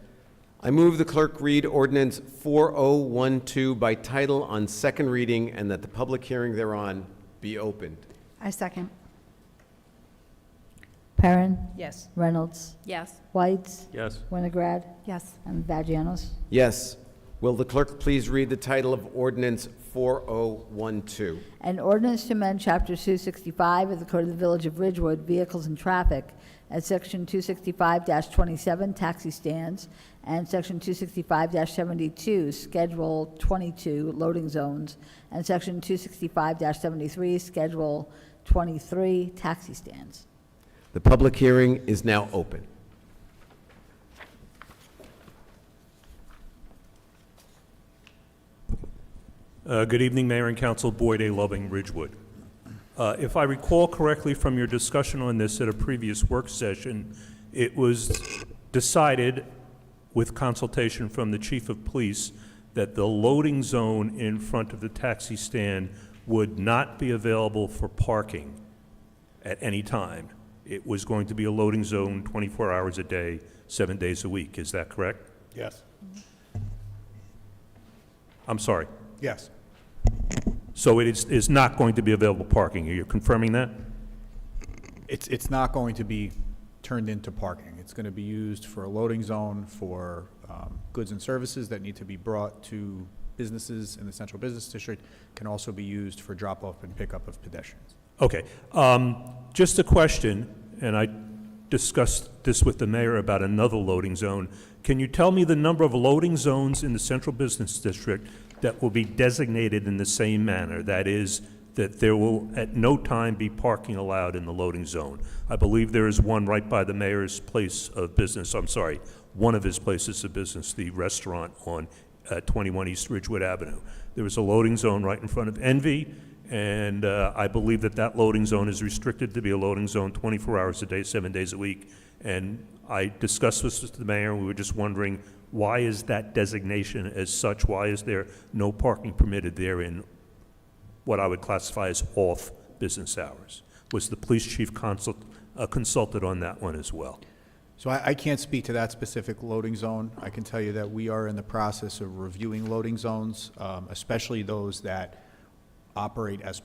I move the clerk read ordinance 4012 by title on second reading and that the public hearing thereon be opened. I second. Perrin? Yes. Reynolds? Yes. Whites? Yes. Winograd? Yes. And Vagianos? Yes. Will the clerk please read the title of ordinance 4012? An ordinance to amend Chapter 265 of the Code of the Village of Ridgewood, Vehicles and Traffic, at Section 265-27, Taxi Stands, and Section 265-72, Schedule 22, Loading Zones, and Section 265-73, Schedule 23, Taxi Stands. The public hearing is now open. Good evening, Mayor and Council. Boyd A. Loving, Ridgewood. If I recall correctly from your discussion on this at a previous work session, it was decided with consultation from the Chief of Police that the loading zone in front of the taxi stand would not be available for parking at any time. It was going to be a loading zone 24 hours a day, 7 days a week. Is that correct? Yes. I'm sorry. Yes. So it is not going to be available parking. Are you confirming that? It's not going to be turned into parking. It's going to be used for a loading zone for goods and services that need to be brought to businesses in the Central Business District. Can also be used for drop-off and pickup of pedestrians. Okay. Just a question, and I discussed this with the mayor about another loading zone. Can you tell me the number of loading zones in the Central Business District that will be designated in the same manner? That is, that there will at no time be parking allowed in the loading zone. I believe there is one right by the mayor's place of business. I'm sorry, one of his places of business, the restaurant on 21 East Ridgewood Avenue. There is a loading zone right in front of Envy, and I believe that that loading zone is restricted to be a loading zone 24 hours a day, 7 days a week. And I discussed this with the mayor, and we were just wondering, why is that designation as such? Why is there no parking permitted there in what I would classify as off business hours? Was the police chief consulted on that one as well? So I can't speak to that specific loading zone. I can tell you that we are in the process of reviewing loading zones, especially those that operate as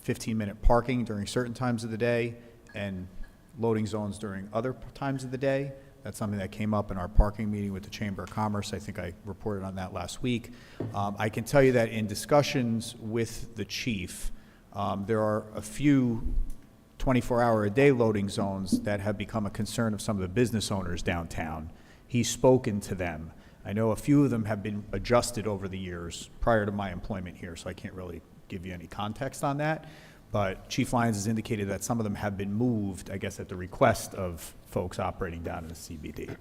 15-minute parking during certain times of the day and loading zones during other times of the day. That's something that came up in our parking meeting with the Chamber of Commerce. I think I reported on that last week. I can tell you that in discussions with the chief, there are a few 24-hour-a-day loading zones that have become a concern of some of the business owners downtown. He's spoken to them. I know a few of them have been adjusted over the years prior to my employment here, so I can't really give you any context on that. But Chief Lyons has indicated that some of them have been moved, I guess, at the request of folks operating down in the CBD.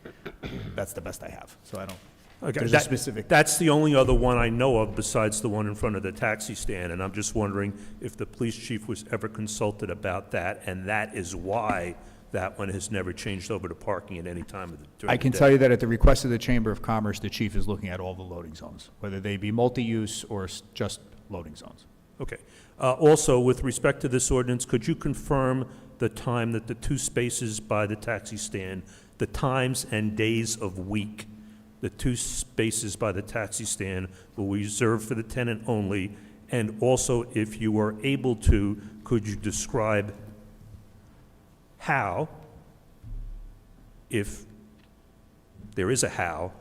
That's the best I have, so I don't, Okay, there's a specific. That's the only other one I know of besides the one in front of the taxi stand, and I'm just wondering if the police chief was ever consulted about that, and that is why that one has never changed over to parking at any time of the during I can the day. tell you that at the request of the Chamber of Commerce, the chief is looking at all the loading zones, whether they be multi-use or just loading zones. Okay. Also, with respect to this ordinance, could you confirm the time that the two spaces by the taxi stand, the times and days of week, the two spaces by the taxi stand will be reserved for the tenant only? And also, if you are able to, could you describe how, if there is a how,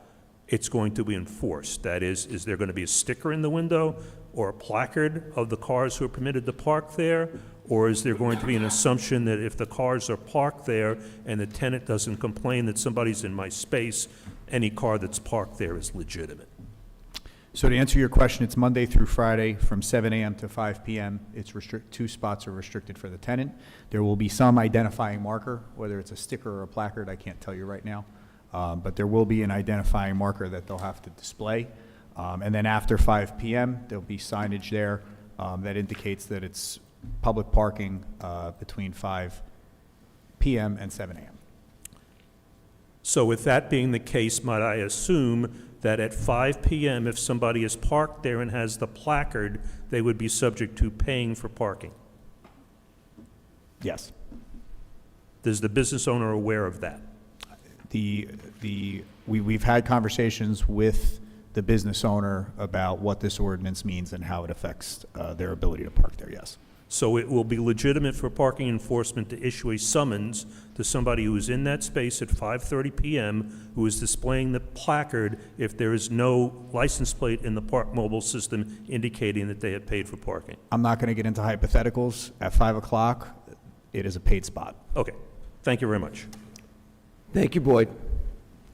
it's going to be enforced? That is there going to be a sticker in the window or a placard of the cars who are permitted to park there? Or is there going to be an assumption that if the cars are parked there and the tenant doesn't complain that somebody's in my space, any car that's parked there is legitimate? So to answer your question, it's Monday through Friday from 7 a.m. to 5 p.m. It's 2 spots are restricted for the tenant. There will be some identifying marker, whether it's a sticker or a placard, I can't tell you right now. But there will be an identifying marker that they'll have to display. And then after 5 p.m., there'll be signage there that indicates that it's public parking between 5 p.m. and 7 a.m. So with that being the case, might I assume that at 5 p.m., if somebody is parked there and has the placard, they would be subject to paying for parking? Yes. Is the business owner aware of that? We've had conversations with the business owner about what this ordinance means and how it affects their ability to park there, yes. So it will be legitimate for parking enforcement to issue a summons to somebody who is in that space at 5:30 p.m. who is displaying the placard if there is no license plate in the Park Mobile system indicating that they have paid for parking. I'm not going to get into hypotheticals. At 5 o'clock, it is a paid spot. Okay. Thank you very much. Thank you, Boyd.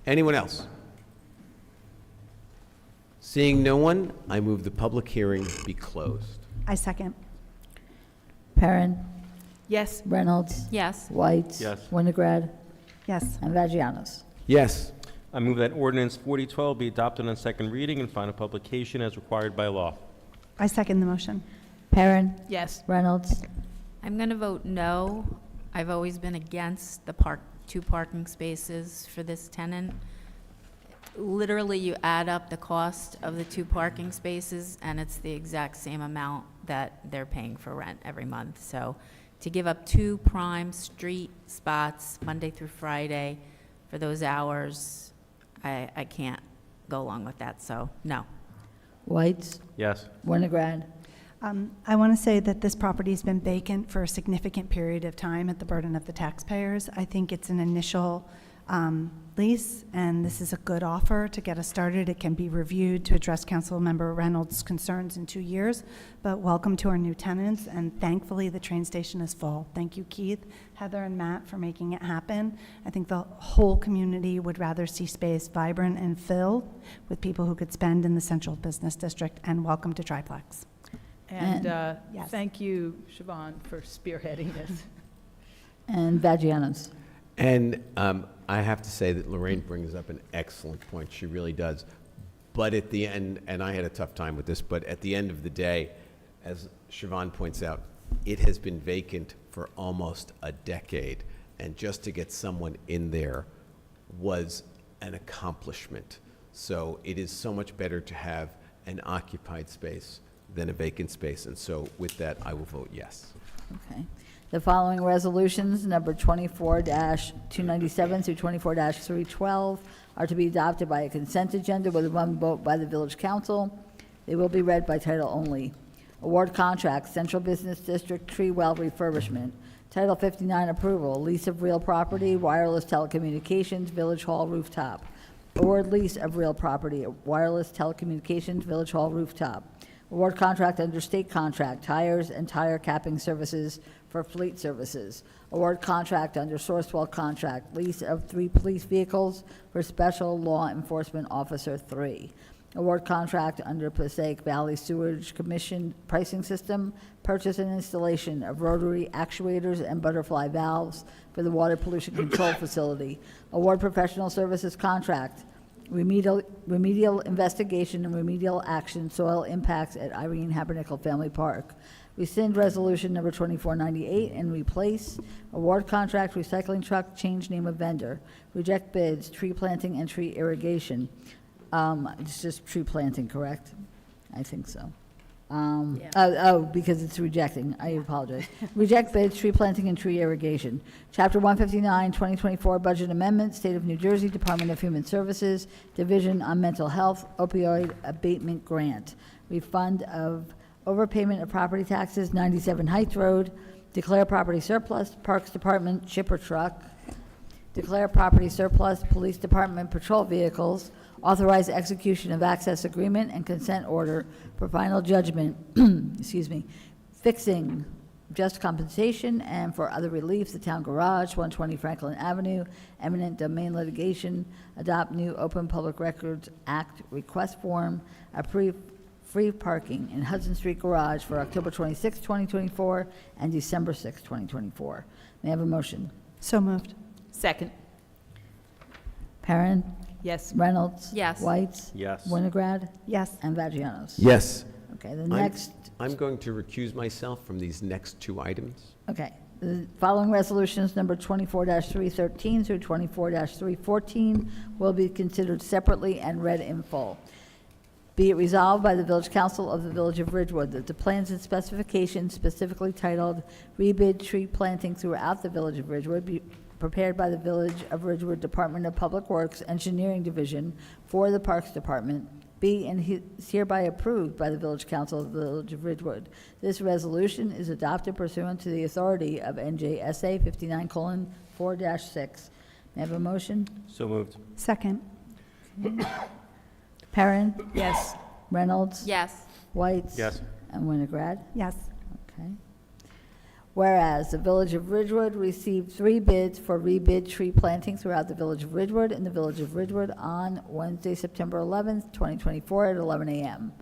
Anyone else? Seeing no one, I move the public hearing be closed. I second. Perrin, Yes. Reynolds, Yes. White. Yes. Winograd, Yes. and Vagianos. Yes. I move that ordinance 4012 be adopted on second reading and final publication as required by law. I second the motion. Perrin, Yes. Reynolds, I'm going to vote no. I've always been against the two parking spaces for this tenant. Literally, you add up the cost of the 2 parking spaces, and it's the exact same amount that they're paying for rent every month. So to give up 2 prime street spots Monday through Friday for those hours, I can't go along with that, so no. White, Yes. Winograd, I want to say that this property's been vacant for a significant period of time at the burden of the taxpayers. I think it's an initial lease, and this is a good offer to get us started. It can be reviewed to address Councilmember Reynolds' concerns in 2 years, but welcome to our new tenants, and thankfully the train station is full. Thank you, Keith, Heather, and Matt for making it happen. I think the whole community would rather see space vibrant and filled with people who could spend in the central business district, and welcome to Triplex. And Yes. thank you, Siobhan, for spearheading this. and Vagianos. And I have to say that Lorraine brings up an excellent point. She really does. But at the end, and I had a tough time with this, but at the end of the day, as Siobhan points out, it has been vacant for almost a decade. And just to get someone in there was an accomplishment. So it is so much better to have an occupied space than a vacant space. And so with that, I will vote yes. Okay. The following resolutions, number 24-297 through 24-312, are to be adopted by a consent agenda with 1 vote by the Village Council. They will be read by title only. Award contract, Central Business District Tree Well Refurbishment. Title 59 approval, lease of real property, wireless telecommunications, Village Hall rooftop. Award lease of real property, wireless telecommunications, Village Hall rooftop. Award contract under state contract, tires and tire capping services for fleet services. Award contract under Sourcewell contract, lease of 3 police vehicles for Special Law Enforcement Officer 3. Award contract under Passaic Valley Sewage Commission pricing system, purchase and installation of rotary actuators and butterfly valves for the Water Pollution Control Facility. Award professional services contract, remedial investigation and remedial action, soil impacts at Irene Habernickel Family Park. Rescind resolution number 2498 and replace. Award contract, recycling truck, change name of vendor. Reject bids, tree planting and tree irrigation. It's just tree planting, correct? I think so. Because it's rejecting, I apologize. Reject bids, tree planting and tree irrigation. Chapter 159, 2024 Budget Amendment, State of New Jersey, Department of Human Services, Division on Mental Health, Opioid Abatement Grant. Refund of overpayment of property taxes, 97 Heights Road. Declare property surplus, Parks Department chipper truck. Declare property surplus, Police Department patrol vehicles. Authorize execution of access agreement and consent order for final judgment, excuse me, fixing just compensation and for other relief, the town garage, 120 Franklin Avenue, eminent domain litigation, adopt new Open Public Records Act request form, approve free parking in Hudson Street Garage for October 26, 2024, and December 6, 2024. May I have a motion? So moved. Second. Perrin? Yes. Reynolds? Yes. Whites? Yes. Winograd? Yes. And Vagianos? Yes. Okay, the next, I'm going to recuse myself from these next two items. okay. The following resolutions, number 24-313 through 24-314, will be considered separately and read in full. Be it resolved by the Village Council of the Village of Ridgewood that the plans and specifications specifically titled Rebid Tree Planting Throughout the Village of Ridgewood be prepared by the Village of Ridgewood Department of Public Works Engineering Division for the Parks Department, be and is hereby approved by the Village Council of the Village of Ridgewood. This resolution is adopted pursuant to the authority of NJSA 59:4-6. May I have a motion? So moved. Second. Perrin? Yes. Reynolds? Yes. Whites? Yes. And Winograd? Yes. Okay. Whereas the Village of Ridgewood received 3 bids for rebid tree planting throughout the Village of Ridgewood in the Village of Ridgewood on Wednesday, September 11th, 2024 at 11 a.m.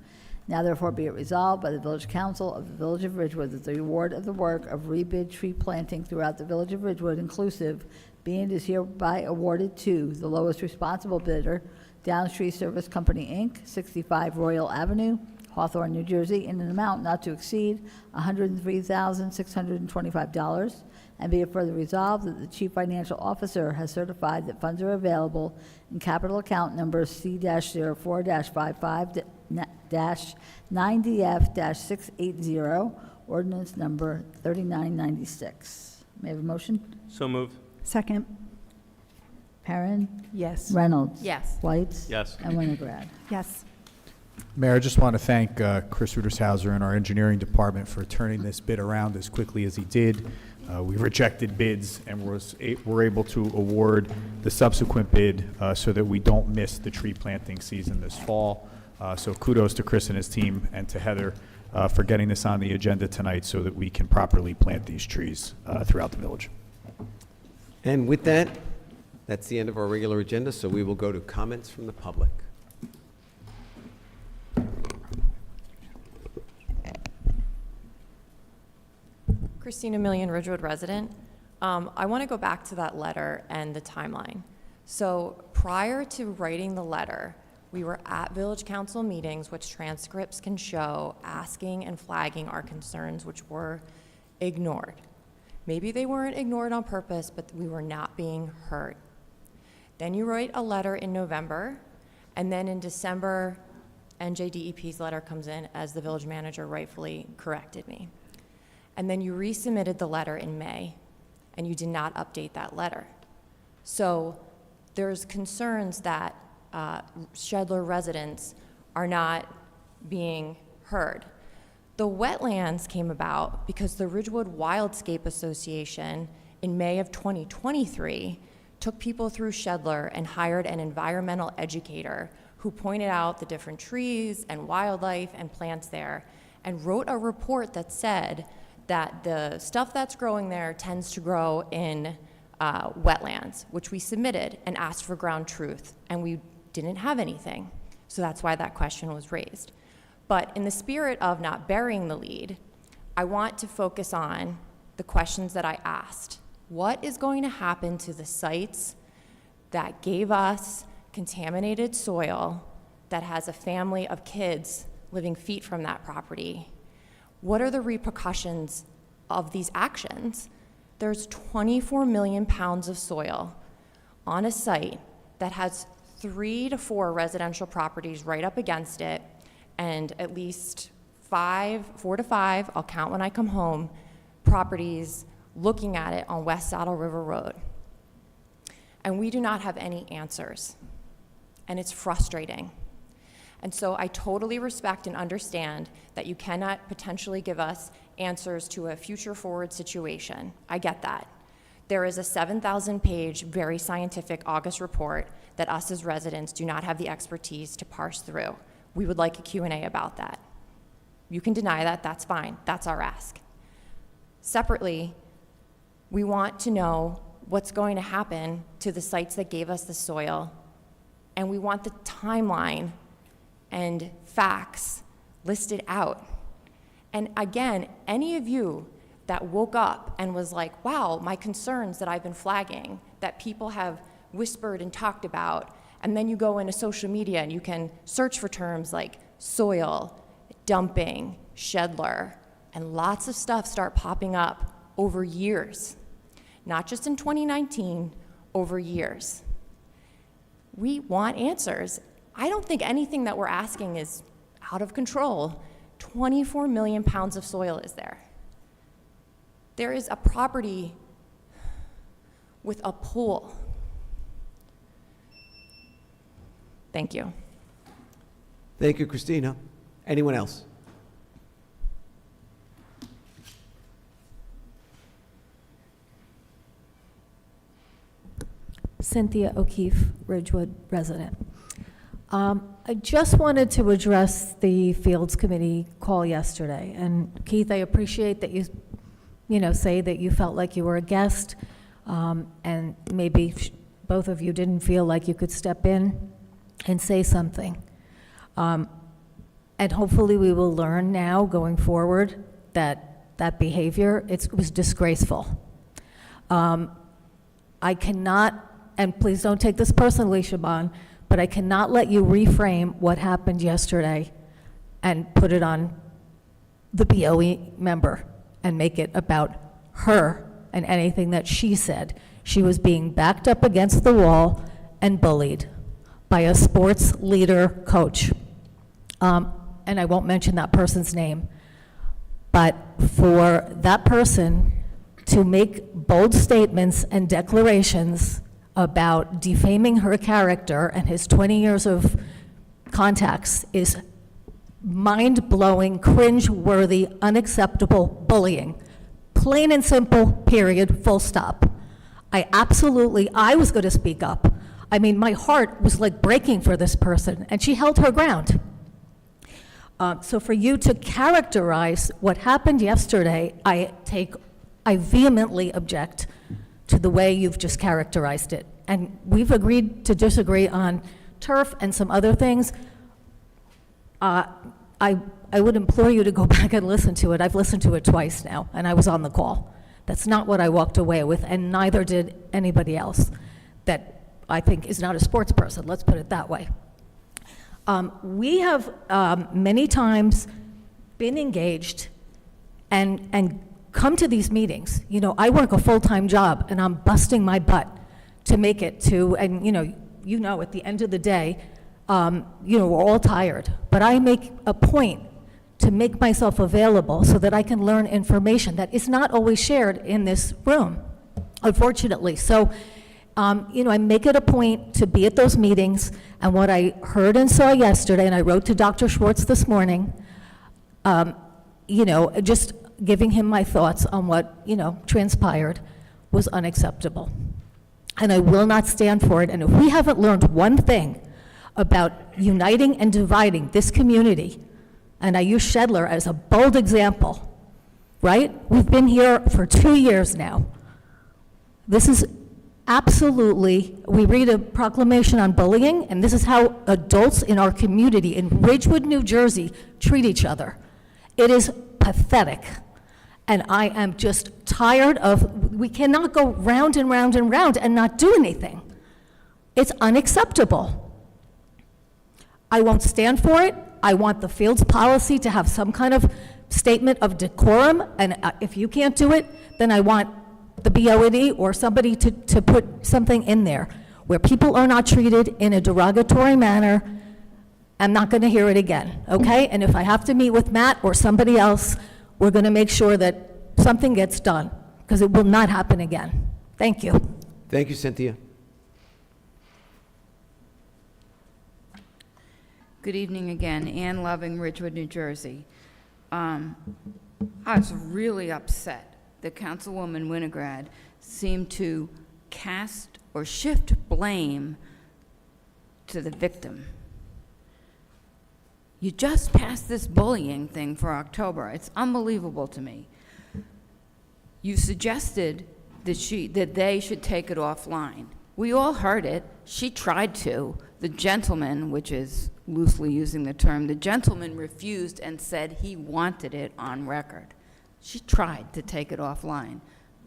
Now therefore be it resolved by the Village Council of the Village of Ridgewood that the reward of the work of rebid tree planting throughout the Village of Ridgewood inclusive being is hereby awarded to the lowest responsible bidder, Downstreet Service Company, Inc., 65 Royal Avenue, Hawthorne, New Jersey, in an amount not to exceed $103,625, and be it further resolved that the Chief Financial Officer has certified that funds are available in capital account number C-04-55-9DF-680, ordinance number 3996. May I have a motion? So moved. Second. Perrin? Yes. Reynolds? Yes. Whites? Yes. And Winograd? Yes. Mayor, I just want to thank Chris Rudershauser and our engineering department for turning this bid around as quickly as he did. We rejected bids and were able to award the subsequent bid so that we don't miss the tree planting season this fall. So kudos to Chris and his team and to Heather for getting this on the agenda tonight so that we can properly plant these trees throughout the village. And with that, that's the end of our regular agenda, so we will go to comments from the public. Christina Million, Ridgewood resident. I want to go back to that letter and the timeline. So prior to writing the letter, we were at Village Council meetings, which transcripts can show, asking and flagging our concerns, which were ignored. Maybe they weren't ignored on purpose, but we were not being heard. Then you write a letter in November, and then in December, NJDEP's letter comes in as the village manager rightfully corrected me. And then you resubmitted the letter in May, and you did not update that letter. So there's concerns that Shedler residents are not being heard. The wetlands came about because the Ridgewood Wildscape Association in May of 2023 took people through Shedler and hired an environmental educator who pointed out the different trees and wildlife and plants there and wrote a report that said that the stuff that's growing there tends to grow in wetlands, which we submitted and asked for ground truth, and we didn't have anything. So that's why that question was raised. But in the spirit of not burying the lead, I want to focus on the questions that I asked. What is going to happen to the sites that gave us contaminated soil that has a family of kids living feet from that property? What are the repercussions of these actions? There's 24 million pounds of soil on a site that has 3 to 4 residential properties right up against it, and at least 4 to 5, I'll count when I come home, properties looking at it on West Saddle River Road. And we do not have any answers. And it's frustrating. And so I totally respect and understand that you cannot potentially give us answers to a future forward situation. I get that. There is a 7,000-page, very scientific August report that us as residents do not have the expertise to parse through. We would like a Q&A about that. You can deny that, that's fine. That's our ask. Separately, we want to know what's going to happen to the sites that gave us the soil, and we want the timeline and facts listed out. And again, any of you that woke up and was like, wow, my concerns that I've been flagging, that people have whispered and talked about, and then you go into social media and you can search for terms like soil, dumping, Shedler, and lots of stuff start popping up over years, not just in 2019, over years. We want answers. I don't think anything that we're asking is out of control. 24 million pounds of soil is there. There is a property with a pool. Thank you. Thank you, Christina. Anyone else? Cynthia O'Keefe, Ridgewood resident. I just wanted to address the Fields Committee call yesterday. And Keith, I appreciate that you say that you felt like you were a guest, and maybe both of you didn't feel like you could step in and say something. And hopefully we will learn now going forward that behavior, it was disgraceful. I cannot, and please don't take this personally, Shaban, but I cannot let you reframe what happened yesterday and put it on the BOE member and make it about her and anything that she said. She was being backed up against the wall and bullied by a sports leader coach. And I won't mention that person's name, but for that person to make bold statements and declarations about defaming her character and his 20 years of contacts is mind-blowing, cringe-worthy, unacceptable bullying. Plain and simple, period, full stop. I was going to speak up. I mean, my heart was like breaking for this person, and she held her ground. So for you to characterize what happened yesterday, I vehemently object to the way you've just characterized it. And we've agreed to disagree on turf and some other things. I would implore you to go back and listen to it. I've listened to it twice now, and I was on the call. That's not what I walked away with, and neither did anybody else that I think is not a sports person, let's put it that way. We have many times been engaged and come to these meetings. I work a full-time job, and I'm busting my butt to make it to, and at the end of the day, we're all tired. But I make a point to make myself available so that I can learn information that is not always shared in this room, unfortunately. So, I make it a point to be at those meetings, and what I heard and saw yesterday, and I wrote to Dr. Schwartz this morning, just giving him my thoughts on what, transpired was unacceptable. And I will not stand for it. And if we haven't learned one thing about uniting and dividing this community, and I use Shedler as a bold example, right? We've been here for 2 years now. This is absolutely, we read a proclamation on bullying, and this is how adults in our community in Ridgewood, New Jersey, treat each other. It is pathetic. And I am just tired of, we cannot go round and round and round and not do anything. It's unacceptable. I won't stand for it. I want the Fields policy to have some kind of statement of decorum, and if you can't do it, then I want the BOED or somebody to put something in there where people are not treated in a derogatory manner. I'm not going to hear it again, okay? And if I have to meet with Matt or somebody else, we're going to make sure that something gets done, because it will not happen again. Thank you. Thank you, Cynthia. Good evening again. Ann Loving, Ridgewood, New Jersey. I was really upset that Councilwoman Winograd seemed to cast or shift blame to the victim. You just passed this bullying thing for October. It's unbelievable to me. You suggested that they should take it offline. We all heard it. She tried to. The gentleman, which is loosely using the term, the gentleman refused and said he wanted it on record. She tried to take it offline.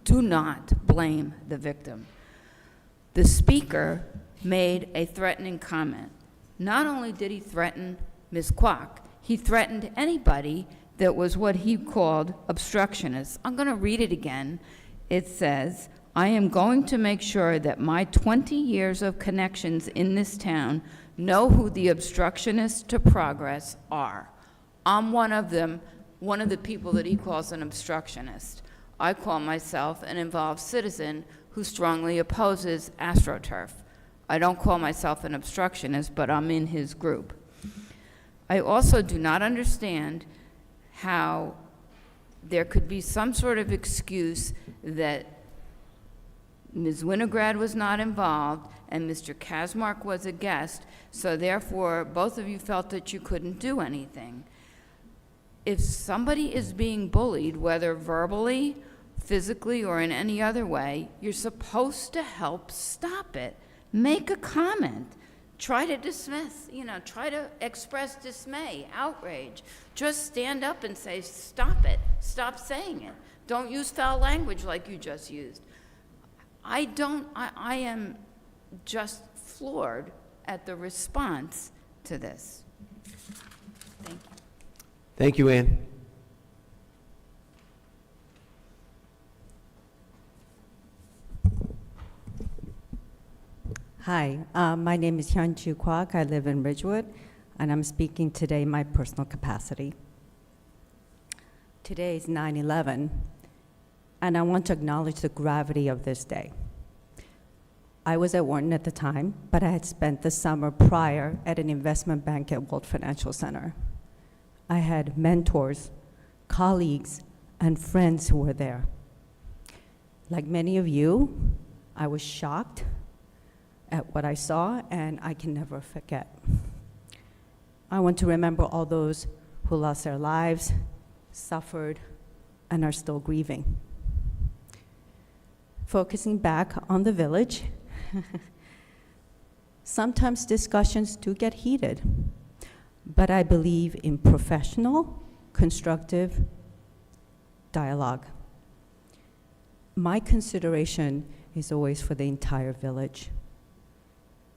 Do not blame the victim. The speaker made a threatening comment. Not only did he threaten Ms. Kwok, he threatened anybody that was what he called obstructionists. I'm going to read it again. It says, I am going to make sure that my 20 years of connections in this town know who the obstructionists to progress are. I'm one of them, one of the people that he calls an obstructionist. I call myself an involved citizen who strongly opposes AstroTurf. I don't call myself an obstructionist, but I'm in his group. I also do not understand how there could be some sort of excuse that Ms. Winograd was not involved and Mr. Kazmark was a guest, so therefore both of you felt that you couldn't do anything. If somebody is being bullied, whether verbally, physically, or in any other way, you're supposed to help stop it. Make a comment. Try to dismiss, try to express dismay, outrage. Just stand up and say, stop it. Stop saying it. Don't use foul language like you just used. I am just floored at the response to this. Thank you. Thank you, Ann. Hi, my name is Hyun-Ju Kwak. I live in Ridgewood, and I'm speaking today in my personal capacity. Today is 9/11, and I want to acknowledge the gravity of this day. I was at Wharton at the time, but I had spent the summer prior at an investment bank at World Financial Center. I had mentors, colleagues, and friends who were there. Like many of you, I was shocked at what I saw, and I can never forget. I want to remember all those who lost their lives, suffered, and are still grieving. Focusing back on the village, sometimes discussions do get heated, but I believe in professional, constructive dialogue. My consideration is always for the entire village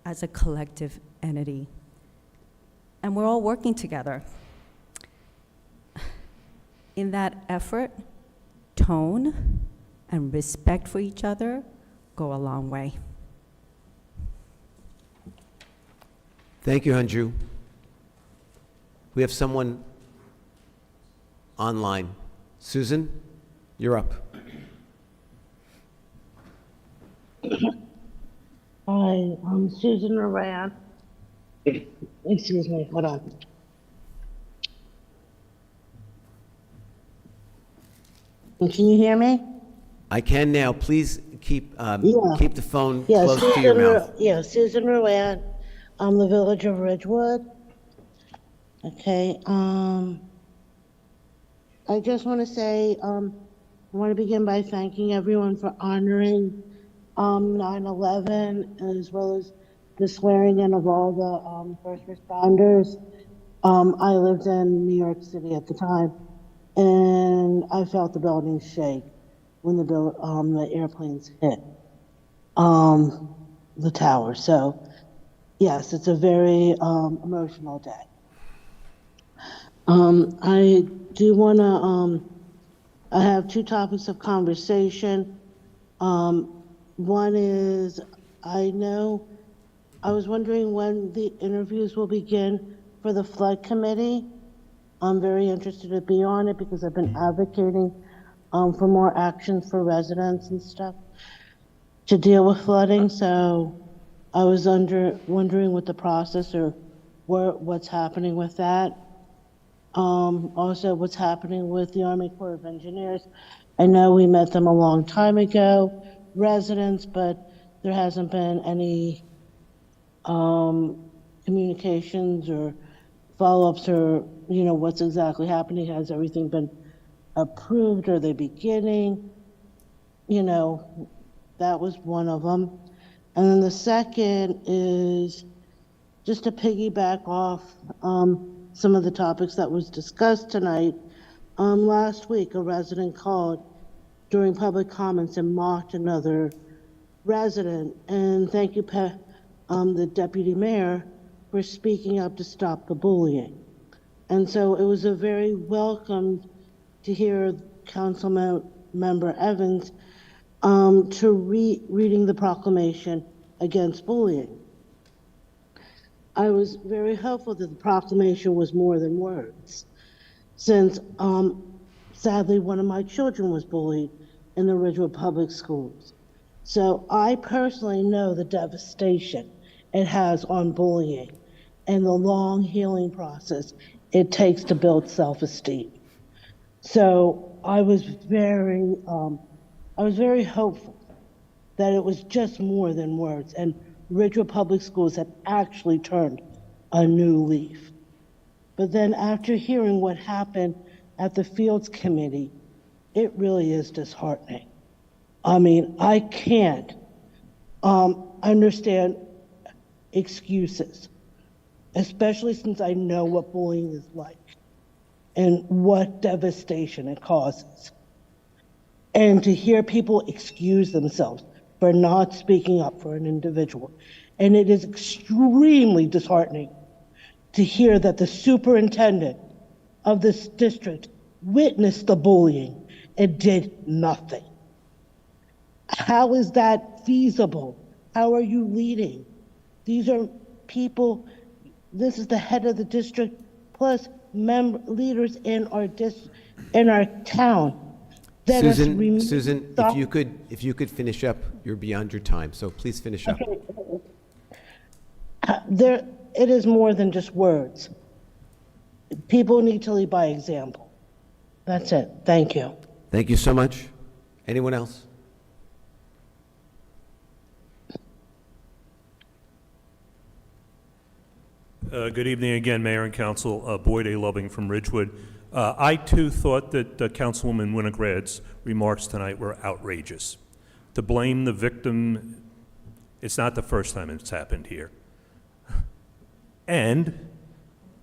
as a collective entity. And we're all working together. In that effort, tone and respect for each other go a long way. Thank you, Hanju. We have someone online. Susan, you're up. Hi, I'm Susan Moran. Excuse me, hold on. Can you hear me? I can now. Please keep keep the phone close to your mouth. Susan Moran. I'm the Village of Ridgewood. Okay, I just want to say, I want to begin by thanking everyone for honoring 9/11, as well as the swearing in of all the first responders. I lived in New York City at the time, and I felt the building shake when the airplanes hit the tower. So, yes, it's a very emotional day. I do want to, I have two topics of conversation. One is, I was wondering when the interviews will begin for the flood committee. I'm very interested to be on it because I've been advocating for more actions for residents and stuff to deal with flooding. So I was wondering what the process or what's happening with that. Also, what's happening with the Army Corps of Engineers. I know we met them a long time ago, residents, but there hasn't been any communications or follow-ups or, what's exactly happening. Has everything been approved? Are they beginning? you know, that was one of them. And then the second is just to piggyback off some of the topics that was discussed tonight. Last week, a resident called during public comments and mocked another resident. And thank you, the deputy mayor, for speaking up to stop the bullying. And so it was a very welcome to hear Councilmember Evans reading the proclamation against bullying. I was very hopeful that the proclamation was more than words, since sadly one of my children was bullied in the Ridgewood Public Schools. So I personally know the devastation it has on bullying and the long healing process it takes to build self-esteem. So I was very hopeful that it was just more than words, and Ridgewood Public Schools had actually turned a new leaf. But then after hearing what happened at the Fields Committee, it really is disheartening. I mean, I can't understand excuses, especially since I know what bullying is like and what devastation it causes. And to hear people excuse themselves for not speaking up for an individual. And it is extremely disheartening to hear that the superintendent of this district witnessed the bullying and did nothing. How is that feasible? How are you leading? These are people, this is the head of the district, plus leaders in our town. Susan, if you could finish up, you're beyond your time, so please finish up. Okay. It is more than just words. People need to lead by example. That's it. Thank you. Thank you so much. Anyone else? Good evening again, Mayor and Council. Boyd A. Loving from Ridgewood. I, too, thought that Councilwoman Winograd's remarks tonight were outrageous. To blame the victim, it's not the first time it's happened here. And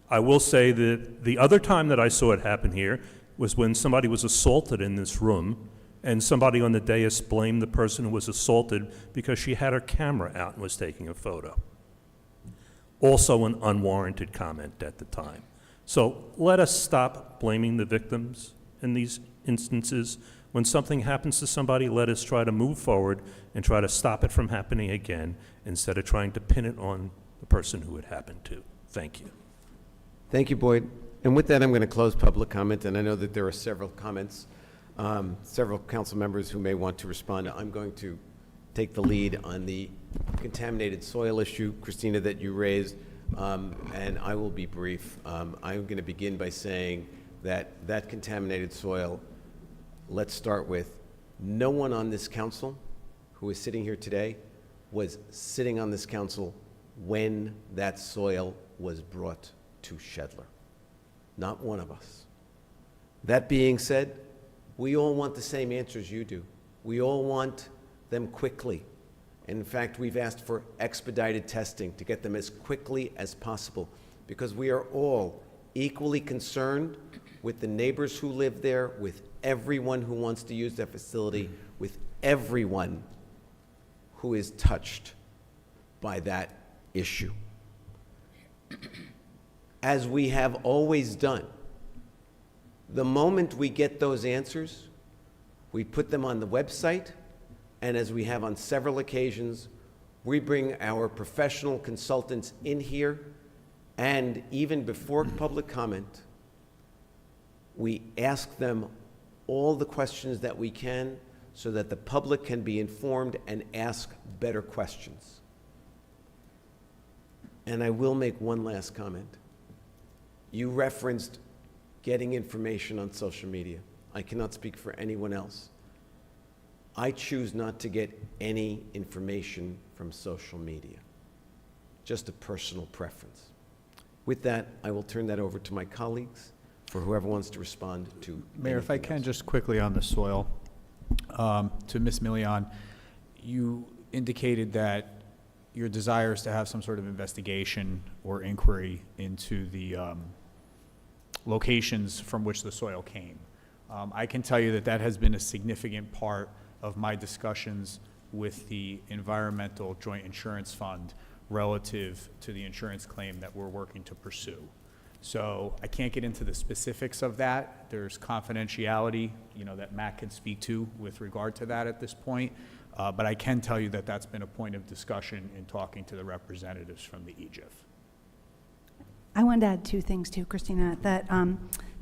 I will say that the other time that I saw it happen here was when somebody was assaulted in this room, and somebody on the dais blamed the person who was assaulted because she had her camera out and was taking a photo. Also an unwarranted comment at the time. So let us stop blaming the victims in these instances. When something happens to somebody, let us try to move forward and try to stop it from happening again instead of trying to pin it on the person who it happened to. Thank you. Thank you, Boyd. And with that, I'm going to close public comment, and I know that there are several comments, several council members who may want to respond. I'm going to take the lead on the contaminated soil issue, Christina, that you raised. And I will be brief. I'm going to begin by saying that contaminated soil, let's start with, no one on this council who is sitting here today was sitting on this council when that soil was brought to Shedler. Not one of us. That being said, we all want the same answers you do. We all want them quickly. In fact, we've asked for expedited testing to get them as quickly as possible because we are all equally concerned with the neighbors who live there, with everyone who wants to use that facility, with everyone who is touched by that issue. As we have always done, the moment we get those answers, we put them on the website. And as we have on several occasions, we bring our professional consultants in here, and even before public comment, we ask them all the questions that we can so that the public can be informed and ask better questions. And I will make one last comment. You referenced getting information on social media. I cannot speak for anyone else. I choose not to get any information from social media, just a personal preference. With that, I will turn that over to my colleagues for whoever wants to respond to. Mayor, if I can, just quickly on the soil. to Ms. Milian, you indicated that your desire is to have some sort of investigation or inquiry into the locations from which the soil came. I can tell you that that has been a significant part of my discussions with the Environmental Joint Insurance Fund relative to the insurance claim that we're working to pursue. So I can't get into the specifics of that. There's confidentiality, that Matt can speak to with regard to that at this point. But I can tell you that that's been a point of discussion in talking to the representatives from the EGIF. I wanted to add two things too, Christina, that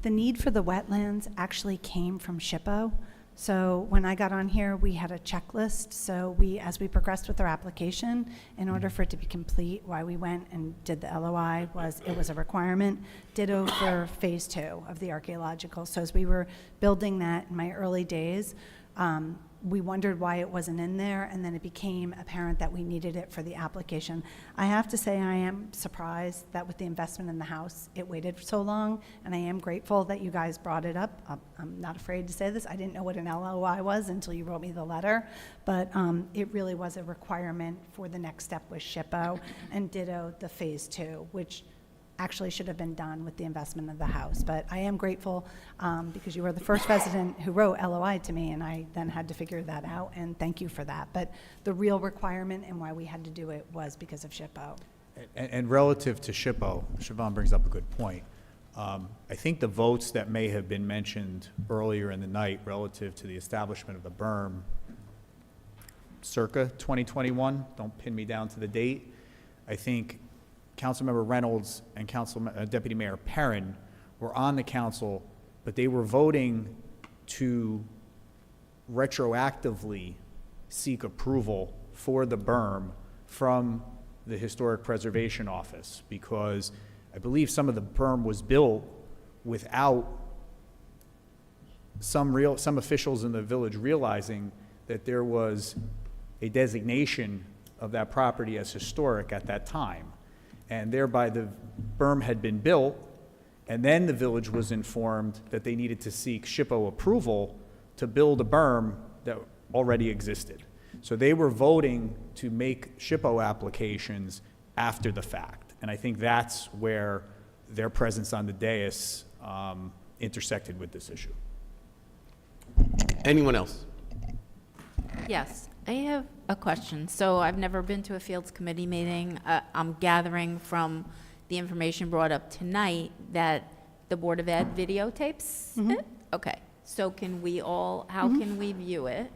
the need for the wetlands actually came from SHPO. So when I got on here, we had a checklist. So as we progressed with our application, in order for it to be complete, why we went and did the LOI was it was a requirement. Ditto for phase 2 of the archaeological. So as we were building that in my early days, we wondered why it wasn't in there, and then it became apparent that we needed it for the application. I have to say I am surprised that with the investment in the house, it waited so long, and I am grateful that you guys brought it up. I'm not afraid to say this. I didn't know what an LOI was until you wrote me the letter, but it really was a requirement for the next step with SHPO, and ditto the phase 2, which actually should have been done with the investment of the house. But I am grateful because you were the first resident who wrote LOI to me, and I then had to figure that out, and thank you for that. But the real requirement and why we had to do it was because of SHPO. And relative to SHPO, Siobhan brings up a good point. I think the votes that may have been mentioned earlier in the night relative to the establishment of the berm circa 2021, don't pin me down to the date, I think Councilmember Reynolds and Deputy Mayor Perrin were on the council, but they were voting to retroactively seek approval for the berm from the Historic Preservation Office, because I believe some of the berm was built without some officials in the village realizing that there was a designation of that property as historic at that time. And thereby the berm had been built, and then the village was informed that they needed to seek SHPO approval to build a berm that already existed. So they were voting to make SHPO applications after the fact. And I think that's where their presence on the dais intersected with this issue. Anyone else? Yes, I have a question. So I've never been to a Fields Committee meeting. I'm gathering from the information brought up tonight that the Board of Ed videotapes it? Okay, so how can we view it?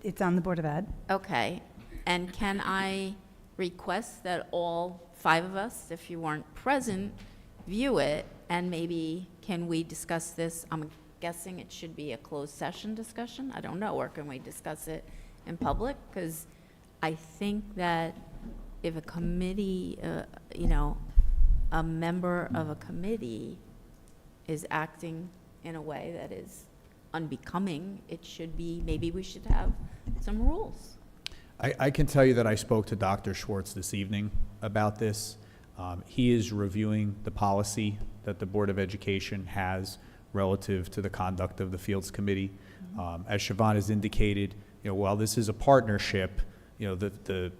It's on the Board of Ed. Okay, and can I request that all 5 of us, if you weren't present, view it, and maybe can we discuss this? I'm guessing it should be a closed session discussion. I don't know, or can we discuss it in public? Because I think that if a committee, a member of a committee is acting in a way that is unbecoming, it should be, maybe we should have some rules. I can tell you that I spoke to Dr. Schwartz this evening about this. He is reviewing the policy that the Board of Education has relative to the conduct of the Fields Committee. As Siobhan has indicated, while this is a partnership, the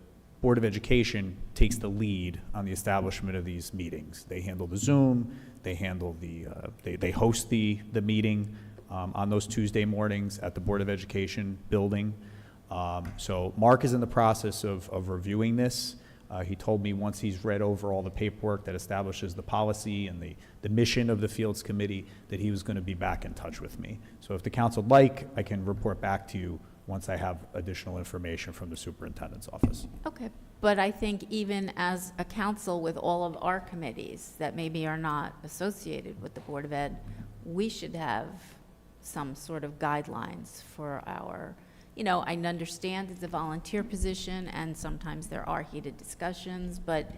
Board of Education takes the lead on the establishment of these meetings. They handle the Zoom, they handle they host the meeting on those Tuesday mornings at the Board of Education building. So Mark is in the process of reviewing this. He told me once he's read over all the paperwork that establishes the policy and the mission of the Fields Committee that he was going to be back in touch with me. So if the council would like, I can report back to you once I have additional information from the superintendent's office. Okay, but I think even as a council with all of our committees that maybe are not associated with the Board of Ed, we should have some sort of guidelines for our, I understand it's a volunteer position and sometimes there are heated discussions, but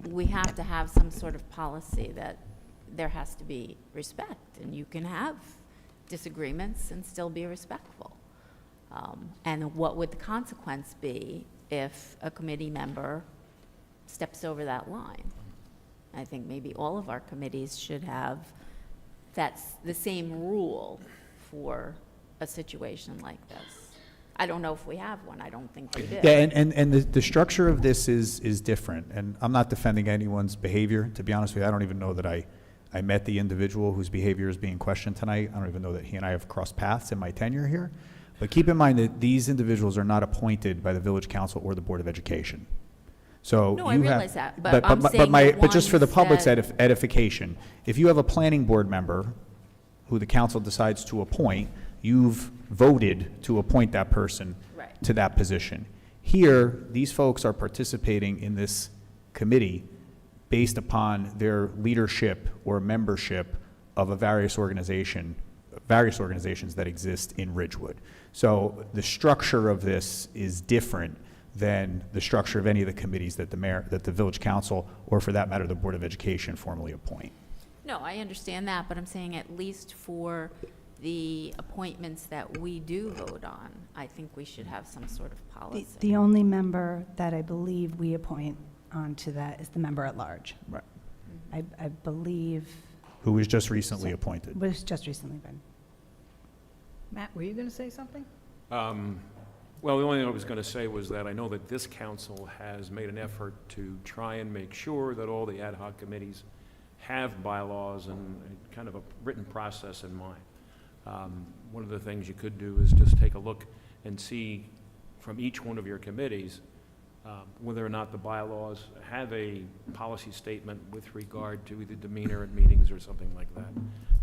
we have to have some sort of policy that there has to be respect, and you can have disagreements and still be respectful. And what would the consequence be if a committee member steps over that line? I think maybe all of our committees should have the same rule for a situation like this. I don't know if we have one. I don't think we do. Yeah, and the structure of this is different, and I'm not defending anyone's behavior. To be honest with you, I don't even know that I met the individual whose behavior is being questioned tonight. I don't even know that he and I have crossed paths in my tenure here. But keep in mind that these individuals are not appointed by the Village Council or the Board of Education. So No, I you have- realize that, but I'm saying but just for the ones public's that- edification, if you have a planning board member who the council decides to appoint, you've voted to appoint that person Right. to that position. Here, these folks are participating in this committee based upon their leadership or membership of a various organizations that exist in Ridgewood. So the structure of this is different than the structure of any of the committees that the Village Council, or for that matter, the Board of Education formally appoint. No, I understand that, but I'm saying at least for the appointments that we do vote on, I think we should have some sort of policy. The only member that I believe we appoint onto that is the member at large. Right. I believe Who was just recently appointed. was just recently been. Matt, were you going to say something? Well, the only thing I was going to say was that I know that this council has made an effort to try and make sure that all the ad hoc committees have bylaws and kind of a written process in mind. One of the things you could do is just take a look and see from each one of your committees whether or not the bylaws have a policy statement with regard to either demeanor at meetings or something like that.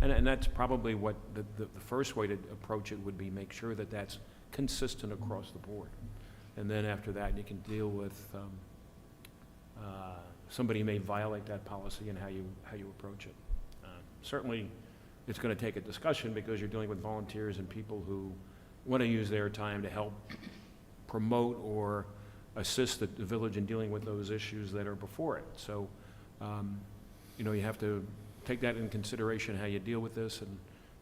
And that's probably what the first way to approach it would be, make sure that that's consistent across the board. And then after that, you can deal with somebody may violate that policy and how you approach it. Certainly, it's going to take a discussion because you're dealing with volunteers and people who want to use their time to help promote or assist the village in dealing with those issues that are before it. So, you know, you have to take that in consideration, how you deal with this,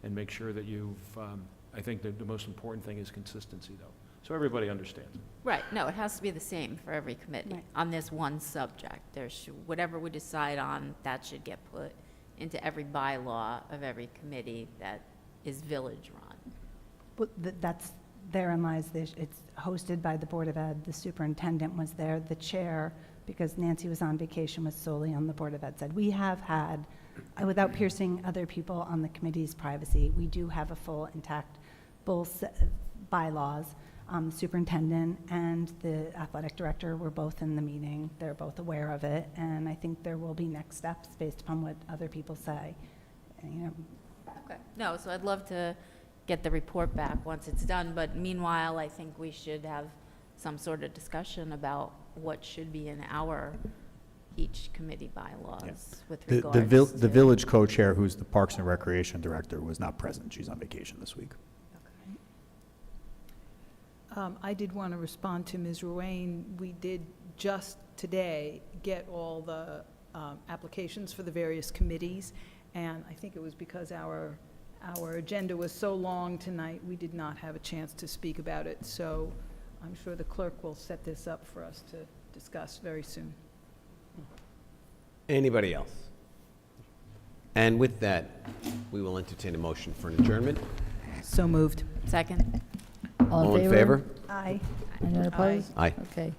and make sure that you've, I think that the most important thing is consistency, though, so everybody understands. Right, no, it has to be the same for every committee on this one subject. Whatever we decide on, that should get put into every bylaw of every committee that is village-run. Well, therein lies it's hosted by the Board of Ed. The superintendent was there. The chair, because Nancy was on vacation, was solely on the Board of Ed side. We have had, without piercing other people on the committee's privacy, we do have a full intact both bylaws. The superintendent and the athletic director were both in the meeting. They're both aware of it, and I think there will be next steps based upon what other people say. And, you know, Okay. No, so I'd love to get the report back once it's done, but meanwhile, I think we should have some sort of discussion about what should be in our each committee bylaws with regards The village co-chair, who's the Parks and Recreation Director, was not present. She's on vacation this week. I did want to respond to Ms. Ruane. We did just today get all the applications for the various committees, and I think it was because our agenda was so long tonight, we did not have a chance to speak about it. So I'm sure the clerk will set this up for us to discuss very soon. Anybody else? And with that, we will entertain a motion for an adjournment. So moved. Second. All in favor? Aye. Anyone opposed? Aye. Okay.